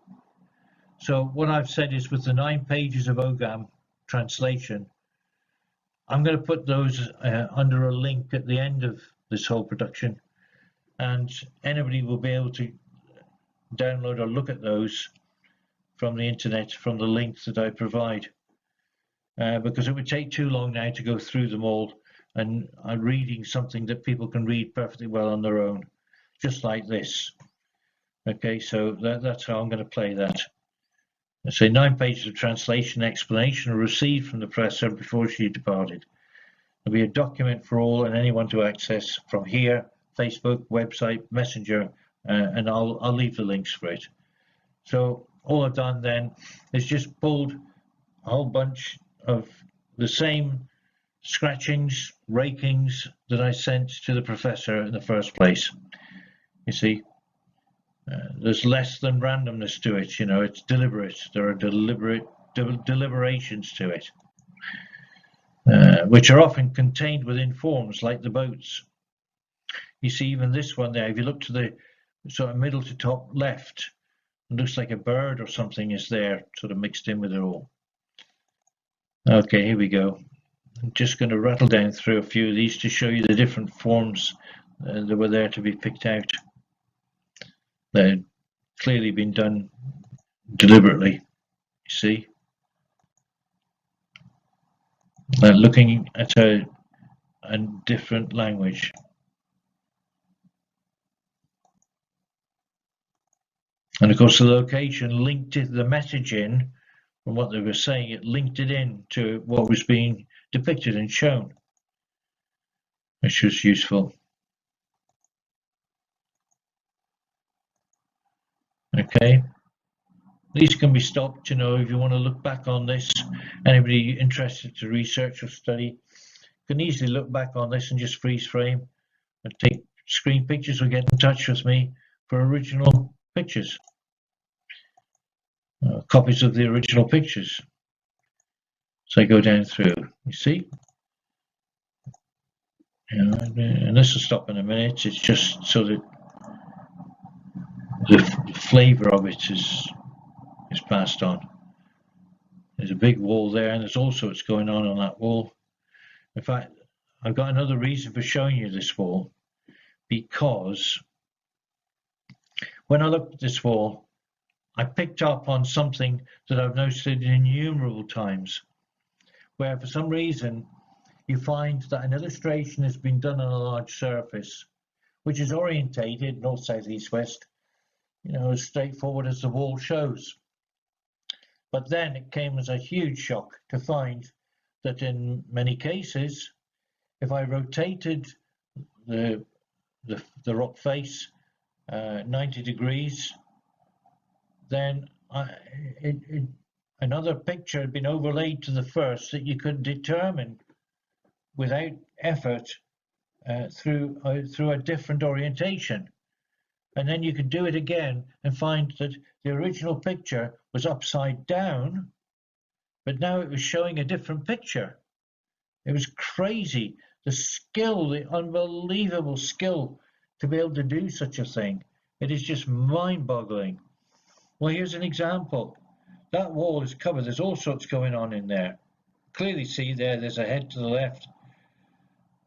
So what I've said is, with the 9 pages of Ogham translation, I'm going to put those under a link at the end of this whole production, and anybody will be able to download or look at those from the internet, from the links that I provide, because it would take too long now to go through them all, and I'm reading something that people can read perfectly well on their own, just like this. Okay, so that's how I'm going to play that. I say 9 pages of translation explanation were received from the professor before she departed. There'll be a document for all and anyone to access from here, Facebook, website, Messenger, and I'll leave the links for it. So all I've done then is just pulled a whole bunch of the same scratchings, rakings that I sent to the professor in the first place. You see, there's less than randomness to it, it's deliberate. There are deliberate deliberations to it, which are often contained within forms like the boats. You see, even this one there, if you look to the sort of middle to top left, it looks like a bird or something is there, sort of mixed in with it all. Okay, here we go. I'm just going to rattle down through a few of these to show you the different forms that were there to be picked out. They've clearly been done deliberately, you see. Looking at a different language. And of course the location linked the message in from what they were saying, it linked it in to what was being depicted and shown, which was useful. Okay, these can be stopped, if you want to look back on this. Anybody interested to research or study can easily look back on this and just freeze frame and take screen pictures, or get in touch with me for original pictures, copies of the original pictures. So I go down through, you see, and this will stop in a minute. It's just so that the flavour of it is passed on. There's a big wall there, and there's all sorts going on that wall. In fact, I've got another reason for showing you this wall, because when I looked at this wall, I picked up on something that I've noticed innumerable times, where for some reason you find that an illustration has been done on a large surface, which is orientated north, south, east, west, as straightforward as the wall shows. But then it came as a huge shock to find that in many cases, if I rotated the rock face 90 degrees, then another picture had been overlaid to the first that you could determine without effort through a different orientation. and then you could do it again and find that the original picture was upside down, but now it was showing a different picture. It was crazy. The skill, the unbelievable skill to be able to do such a thing. It is just mind-boggling. Well, here's an example. That wall is covered. There's all sorts going on in there. Clearly see there's a head to the left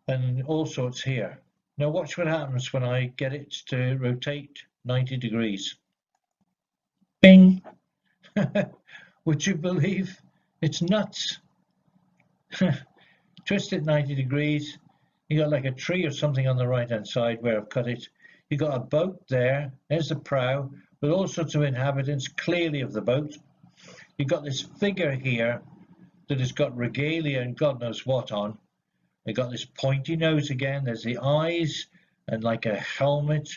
and all sorts here. Now watch what happens when I get it to rotate 90 degrees. Bing! Would you believe? It's nuts. Twist it 90 degrees. You got like a tree or something on the right hand side where I've cut it. You got a boat there. There's the prow with all sorts of inhabitants clearly of the boat. You got this figure here that has got regalia and God knows what on. They got this pointy nose again. There's the eyes and like a helmet,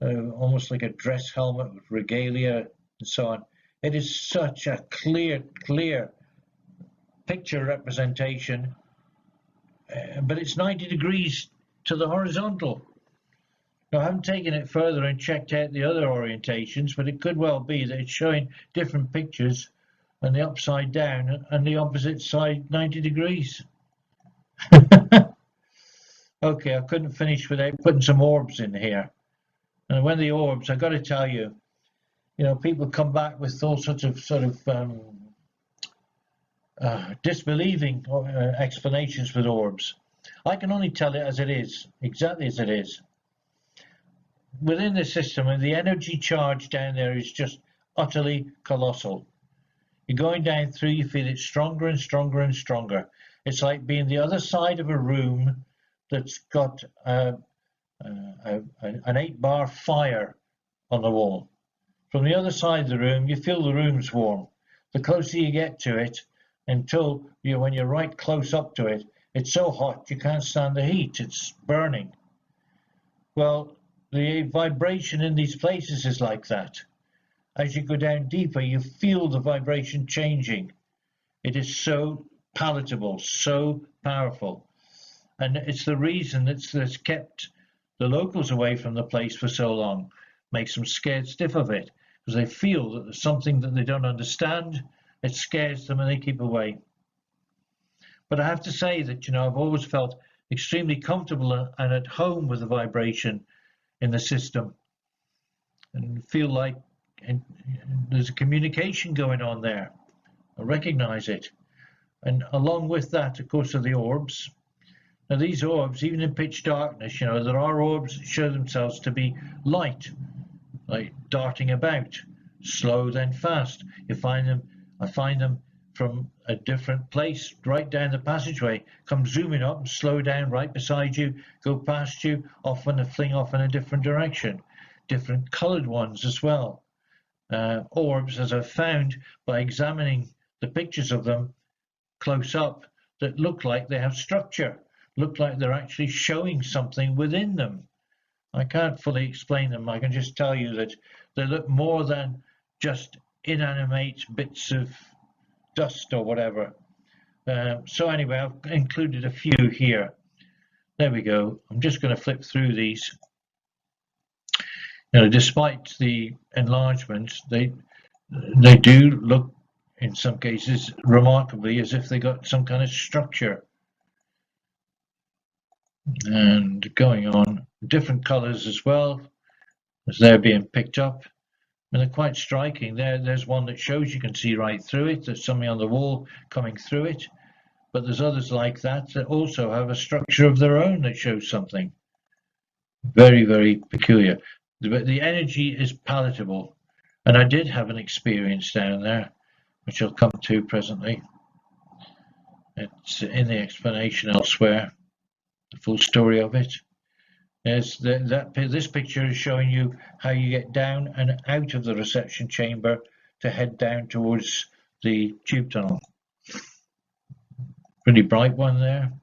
so almost like a dress helmet with regalia and so on. It is such a clear picture representation, but it's 90 degrees to the horizontal. Now, I haven't taken it further and checked out the other orientations, but it could well be that it's showing different pictures and the upside down and the opposite side 90 degrees. Okay, I couldn't finish without putting some orbs in here. And when the orbs, I've got to tell you, people come back with all sorts of disbelieving explanations with orbs. I can only tell it as it is, exactly as it is. Within the system, and the energy charge down there is just utterly colossal. You're going down through, you feel it stronger and stronger and stronger. It's like being the other side of a room that's got an 8-bar fire on the wall. From the other side of the room, you feel the room's warm. The closer you get to it, until when you're right close up to it, it's so hot you can't stand the heat. It's burning. Well, the vibration in these places is like that. As you go down deeper, you feel the vibration changing. It is so palatable, so powerful. And it's the reason that's kept the locals away from the place for so long, makes them scared stiff of it, because they feel that there's something that they don't understand. It scares them and they keep away. But I have to say that, I've always felt extremely comfortable and at home with the vibration in the system, and feel like there's a communication going on there. I recognize it. And along with that, of course, are the orbs. Now these orbs, even in pitch darkness, there are orbs that show themselves to be light, like darting about, slow then fast. I find them from a different place, right down the passageway, come zooming up and slow down right beside you, go past you, often a fling off in a different direction. Different coloured ones as well. Orbs, as I've found by examining the pictures of them close up, that look like they have structure, look like they're actually showing something within them. I can't fully explain them. I can just tell you that they look more than just inanimate bits of dust or whatever. So anyway, I've included a few here. There we go. I'm just going to flip through these. Despite the enlargements, they do look, in some cases, remarkably as if they got some kind of structure. And going on, different colours as well, as they're being picked up. And they're quite striking. There's one that shows you can see right through it. There's something on the wall coming through it. But there's others like that also have a structure of their own that shows something. Very, very peculiar. But the energy is palatable. And I did have an experience down there, which I'll come to presently. It's in the explanation elsewhere, the full story of it. This picture is showing you how you get down and out of the reception chamber to head down towards the tube tunnel. Pretty bright one there.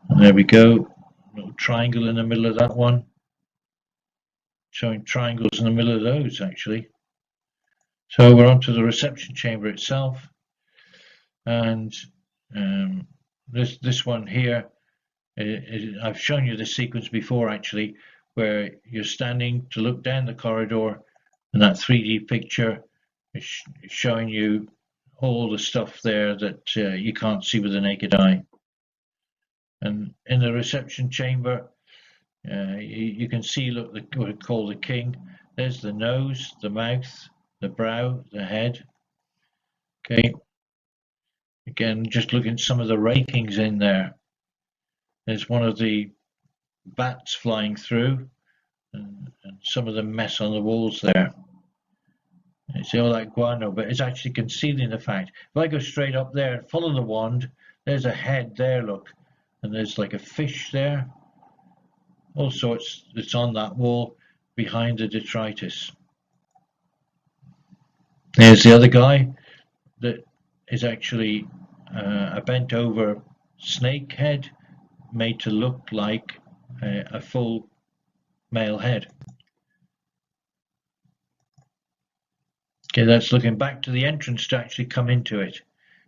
And there we go. Little triangle in the middle of that one. Showing triangles in the middle of those, actually. So we're onto the reception chamber itself. And this one here, I've shown you this sequence before, actually, where you're standing to look down the corridor, and that 3D picture is showing you all the stuff there that you can't see with the naked eye. And in the reception chamber, you can see, look, what we call the king. There's the nose, the mouth, the brow, the head. Okay. Again, just looking at some of the rakings in there. There's one of the bats flying through, and some of the mess on the walls there. You see all that guano, but it's actually concealing the fact. If I go straight up there and follow the wand, there's a head there, look, and there's like a fish there. Also, it's on that wall behind the detritus. There's the other guy that is actually a bent over snake head made to look like a full male head. Okay, that's looking back to the entrance to actually come into it.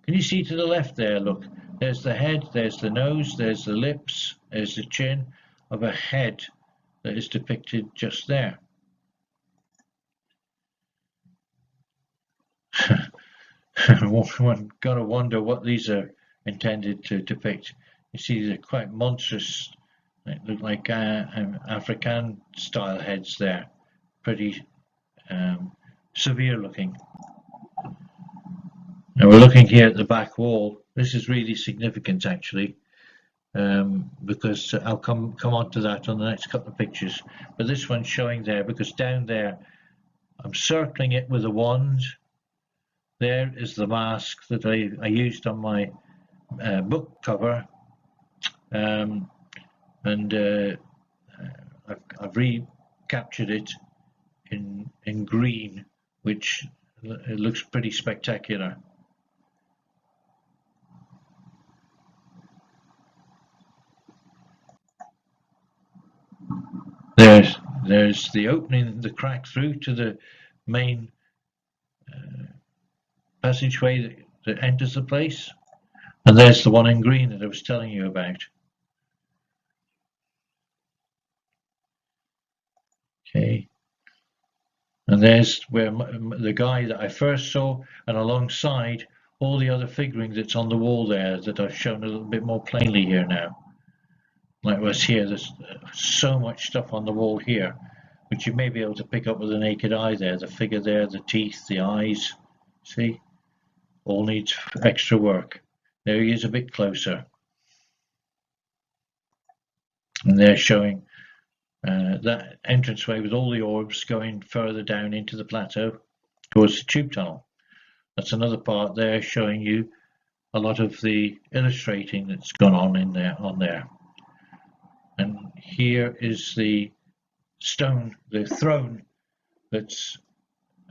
Can you see to the left there? Look, there's the head, there's the nose, there's the lips, there's the chin of a head that is depicted just there. One gotta wonder what these are intended to depict. You see, they're quite monstrous. They look like African style heads there. Pretty severe looking. Now we're looking here at the back wall. This is really significant actually, because I'll come on to that on the next couple of pictures. But this one's showing there because down there, I'm circling it with a wand. There is the mask that I used on my book cover, and I've recaptured it in green, which it looks pretty spectacular. There's the opening, the crack through to the main passageway that enters the place, and there's the one in green that I was telling you about. Okay, and there's where the guy that I first saw, and alongside all the other figuring that's on the wall there that I've shown a little bit more plainly here now. Like was here, there's so much stuff on the wall here, which you may be able to pick up with the naked eye there, the figure there, the teeth, the eyes, see? All needs extra work. There he is a bit closer. And they're showing that entranceway with all the orbs going further down into the plateau towards the tube tunnel. That's another part there showing you a lot of the illustrating that's gone on in there, And here is the stone, the throne that's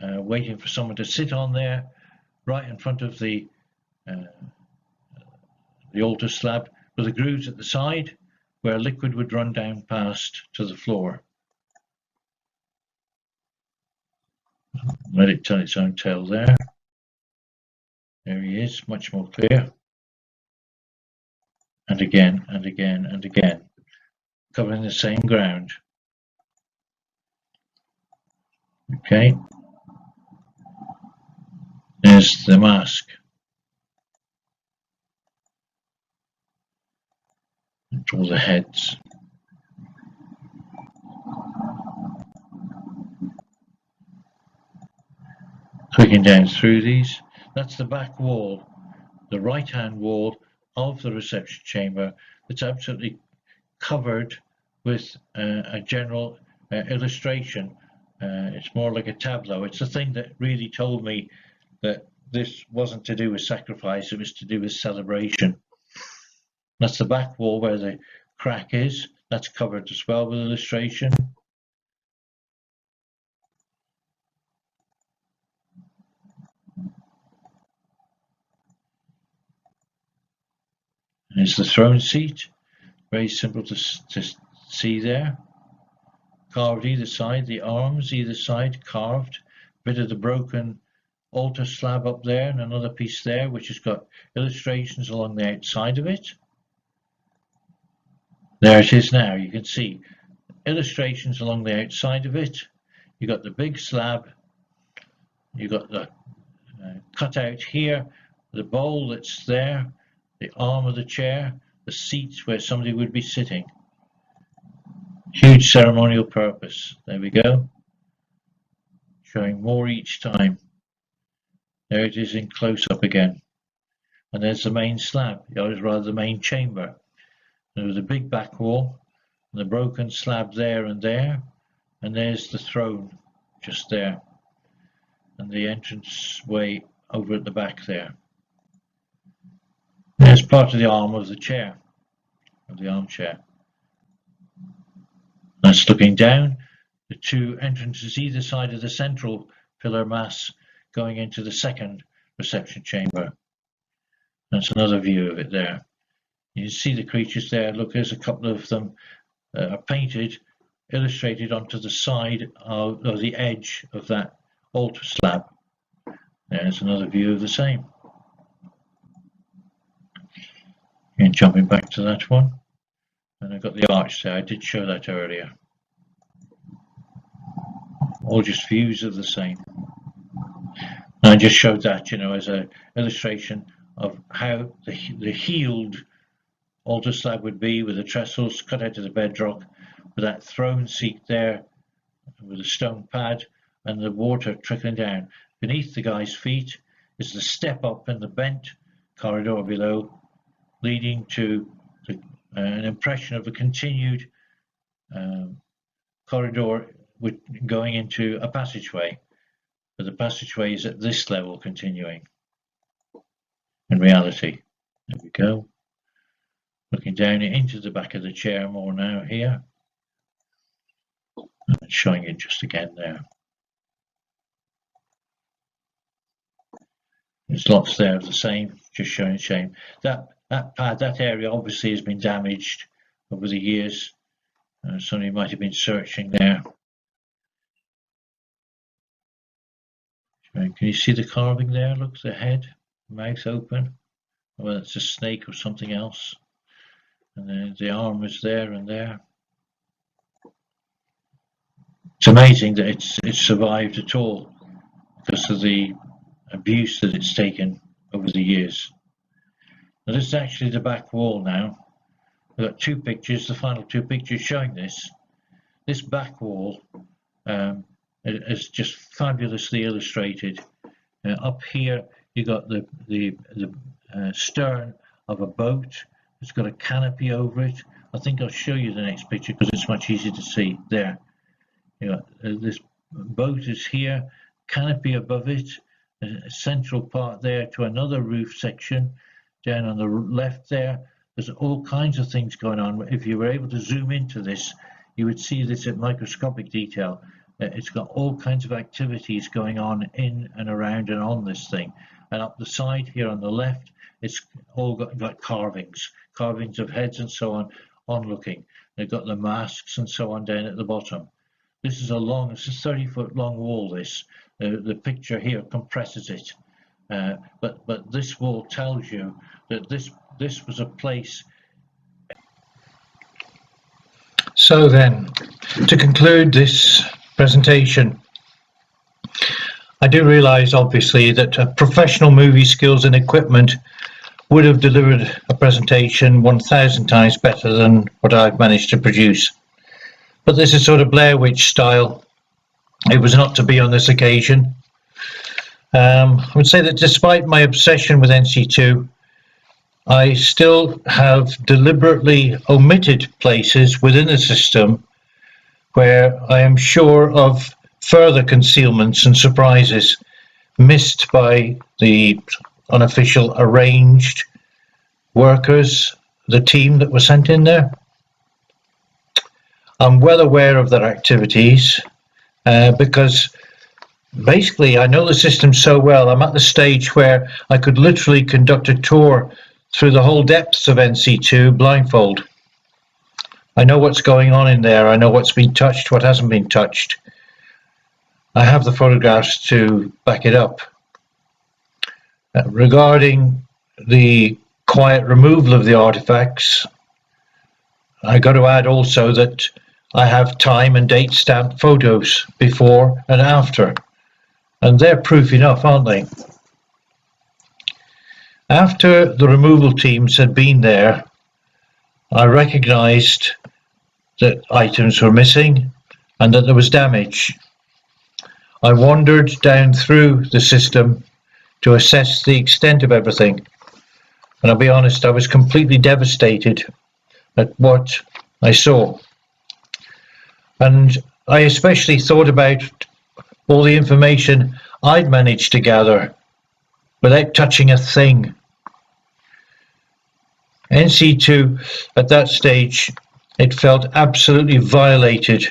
waiting for someone to sit on there, right in front of the altar slab with the grooves at the side where liquid would run down past to the floor. Let it tell its own tale there. There he is, much more clear. And again, and again, and again, covering the same ground. Okay. There's the mask. And all the heads. Clicking down through these, that's the back wall, the right-hand wall of the reception chamber that's absolutely covered with a general illustration. It's more like a tableau. It's the thing that really told me that this wasn't to do with sacrifice, it was to do with celebration. That's the back wall where the crack is. That's covered as well with illustration. There's the throne seat. Very simple to see there. Carved either side, the arms either side carved. Bit of the broken altar slab up there and another piece there which has got illustrations along the outside of it. There it is now, you can see illustrations along the outside of it. You've got the big slab, you've got the cutout here, the bowl that's there, the arm of the chair, the seats where somebody would be sitting. Huge ceremonial purpose. There we go. Showing more each time. There it is in close-up again. And there's the main slab, or rather the main chamber. There was a big back wall, and the broken slab there, and there's the throne just there, and the entrance way over at the back there. There's part of the arm of the chair, of the armchair. That's looking down. The two entrances either side of the central pillar mass going into the second reception chamber. That's another view of it there. You can see the creatures there. Look, there's a couple of them are painted, illustrated onto the side of, or the edge of that altar slab. There's another view of the same. And jumping back to that one. And I've got the arch there. I did show that earlier. All just views of the same. And I just showed that, as an illustration of how the healed altar slab would be, with the trestles cut out of the bedrock, with that throne seat there, with a stone pad, and the water trickling down. Beneath the guy's feet is the step up in the bent corridor below, leading to an impression of a continued corridor going into a passageway, but the passageway is at this level continuing in reality. There we go. Looking down into the back of the chair more now here, and showing it just again there. There's lots there of the same, just showing shame. That pad, that area obviously has been damaged over the years. Somebody might have been searching there. Can you see the carving there? Look, the head, mouth open. Well, it's a snake or something else. And then the arm is there and there. It's amazing that it's survived at all because of the abuse that it's taken over the years. Now, this is actually the back wall now. We've got two pictures, the final two pictures showing this. This back wall is just fabulously illustrated. Up here, you got the stern of a boat. It's got a canopy over it. I think I'll show you the next picture because it's much easier to see. There, this boat is here, canopy above it, a central part there to another roof section. Down on the left there, there's all kinds of things going on. If you were able to zoom into this, you would see this at microscopic detail. It's got all kinds of activities going on in and around and on this thing. And up the side here on the left, it's all got carvings of heads and so on looking. They've got the masks and so on down at the bottom. This is it's a 30-foot long wall. The picture here compresses it. But this wall tells you that this was a place. So then, to conclude this presentation, I do realise obviously that professional movie skills and equipment would have delivered a presentation 1,000 times better than what I've managed to produce. But this is sort of Blair Witch style. It was not to be on this occasion. I would say that despite my obsession with NC2, I still have deliberately omitted places within the system where I am sure of further concealments and surprises missed by the unofficial arranged workers, the team that was sent in there. I'm well aware of their activities because basically I know the system so well. I'm at the stage where I could literally conduct a tour through the whole depths of NC2 blindfold. I know what's going on in there. I know what's been touched, what hasn't been touched. I have the photographs to back it up. Regarding the quiet removal of the artifacts, I got to add also that I have time and date stamped photos before and after, and they're proof enough, aren't they? After the removal teams had been there, I recognised that items were missing and that there was damage. I wandered down through the system to assess the extent of everything, and I'll be honest, I was completely devastated at what I saw. And I especially thought about all the information I'd managed to gather without touching a thing. NC2, at that stage, it felt absolutely violated,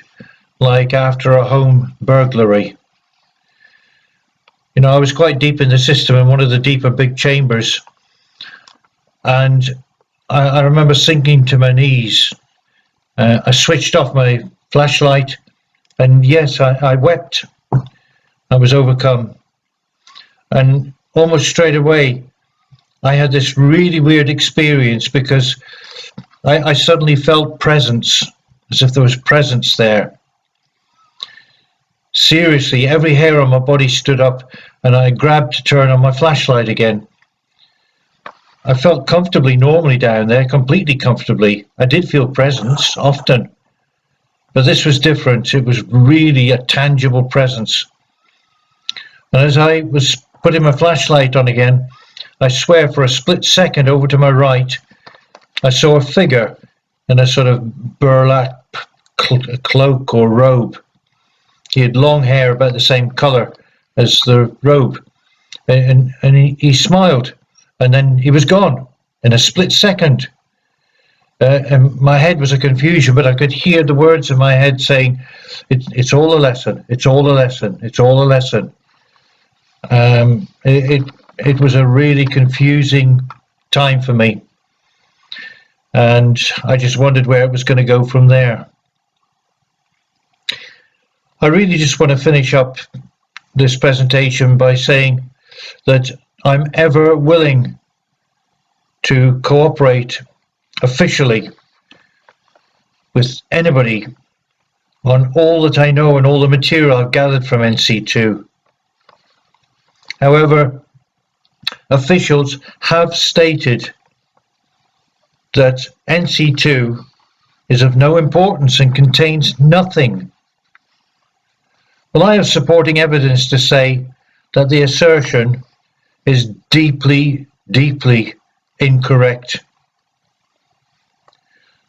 like after a home burglary. You know, I was quite deep in the system in one of the deeper big chambers, and I remember sinking to my knees. I switched off my flashlight, and yes, I wept. I was overcome. And almost straight away, I had this really weird experience because I suddenly felt presence, as if there was presence there. Seriously, every hair on my body stood up, and I grabbed to turn on my flashlight again. I felt comfortably normally down there, completely comfortably. I did feel presence often, but this was different. It was really a tangible presence. And as I was putting my flashlight on again, I swear for a split second over to my right, I saw a figure in a sort of burlap cloak or robe. He had long hair about the same colour as the robe, and he smiled, and then he was gone in a split second. And my head was a confusion, but I could hear the words in my head saying, it's all a lesson, it's all a lesson, it's all a lesson. It was a really confusing time for me, and I just wondered where it was going to go from there. I really just want to finish up this presentation by saying that I'm ever willing to cooperate officially with anybody on all that I know and all the material I've gathered from NC2. However, officials have stated that NC2 is of no importance and contains nothing. Well, I have supporting evidence to say that the assertion is deeply, deeply incorrect.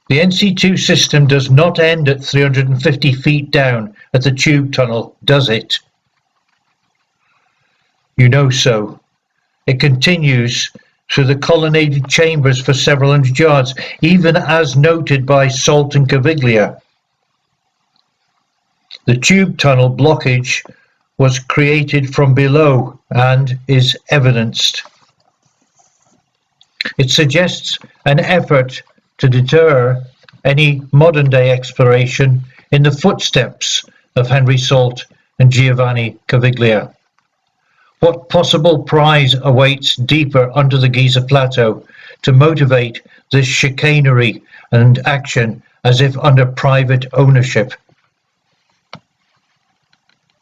The NC2 system does not end at 350 feet down at the tube tunnel, does it? You know so. It continues through the colonnaded chambers for several hundred yards, even as noted by Salt and Caviglia. The tube tunnel blockage was created from below and is evidenced. It suggests an effort to deter any modern-day exploration in the footsteps of Henry Salt and Giovanni Caviglia. What possible prize awaits deeper under the Giza Plateau to motivate this chicanery and action as if under private ownership?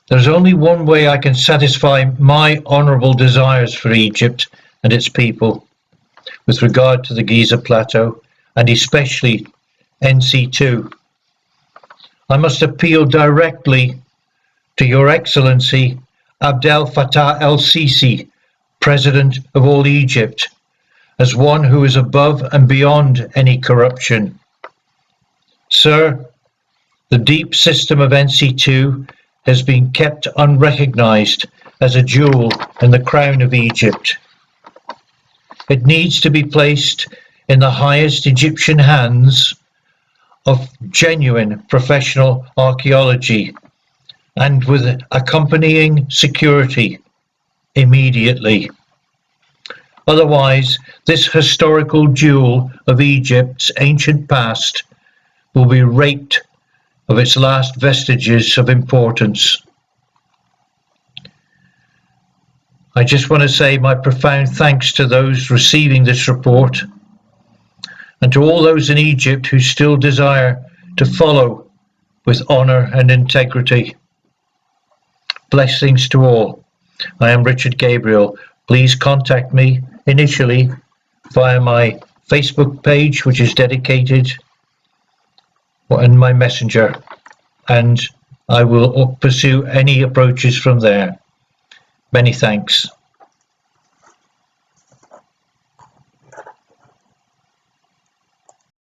There's only one way I can satisfy my honourable desires for Egypt and its people with regard to the Giza Plateau, and especially NC2. I must appeal directly to Your Excellency Abdel Fattah el-Sisi, President of all Egypt, as one who is above and beyond any corruption. Sir, the deep system of NC2 has been kept unrecognised as a jewel in the crown of Egypt. It needs to be placed in the highest Egyptian hands of genuine professional archaeology and with accompanying security immediately. Otherwise, this historical jewel of Egypt's ancient past will be raped of its last vestiges of importance. I just want to say my profound thanks to those receiving this report and to all those in Egypt who still desire to follow with honour and integrity. Blessings to all. I am Richard Gabriel. Please contact me initially via my Facebook page, which is dedicated, and my messenger, and I will pursue any approaches from there. Many thanks.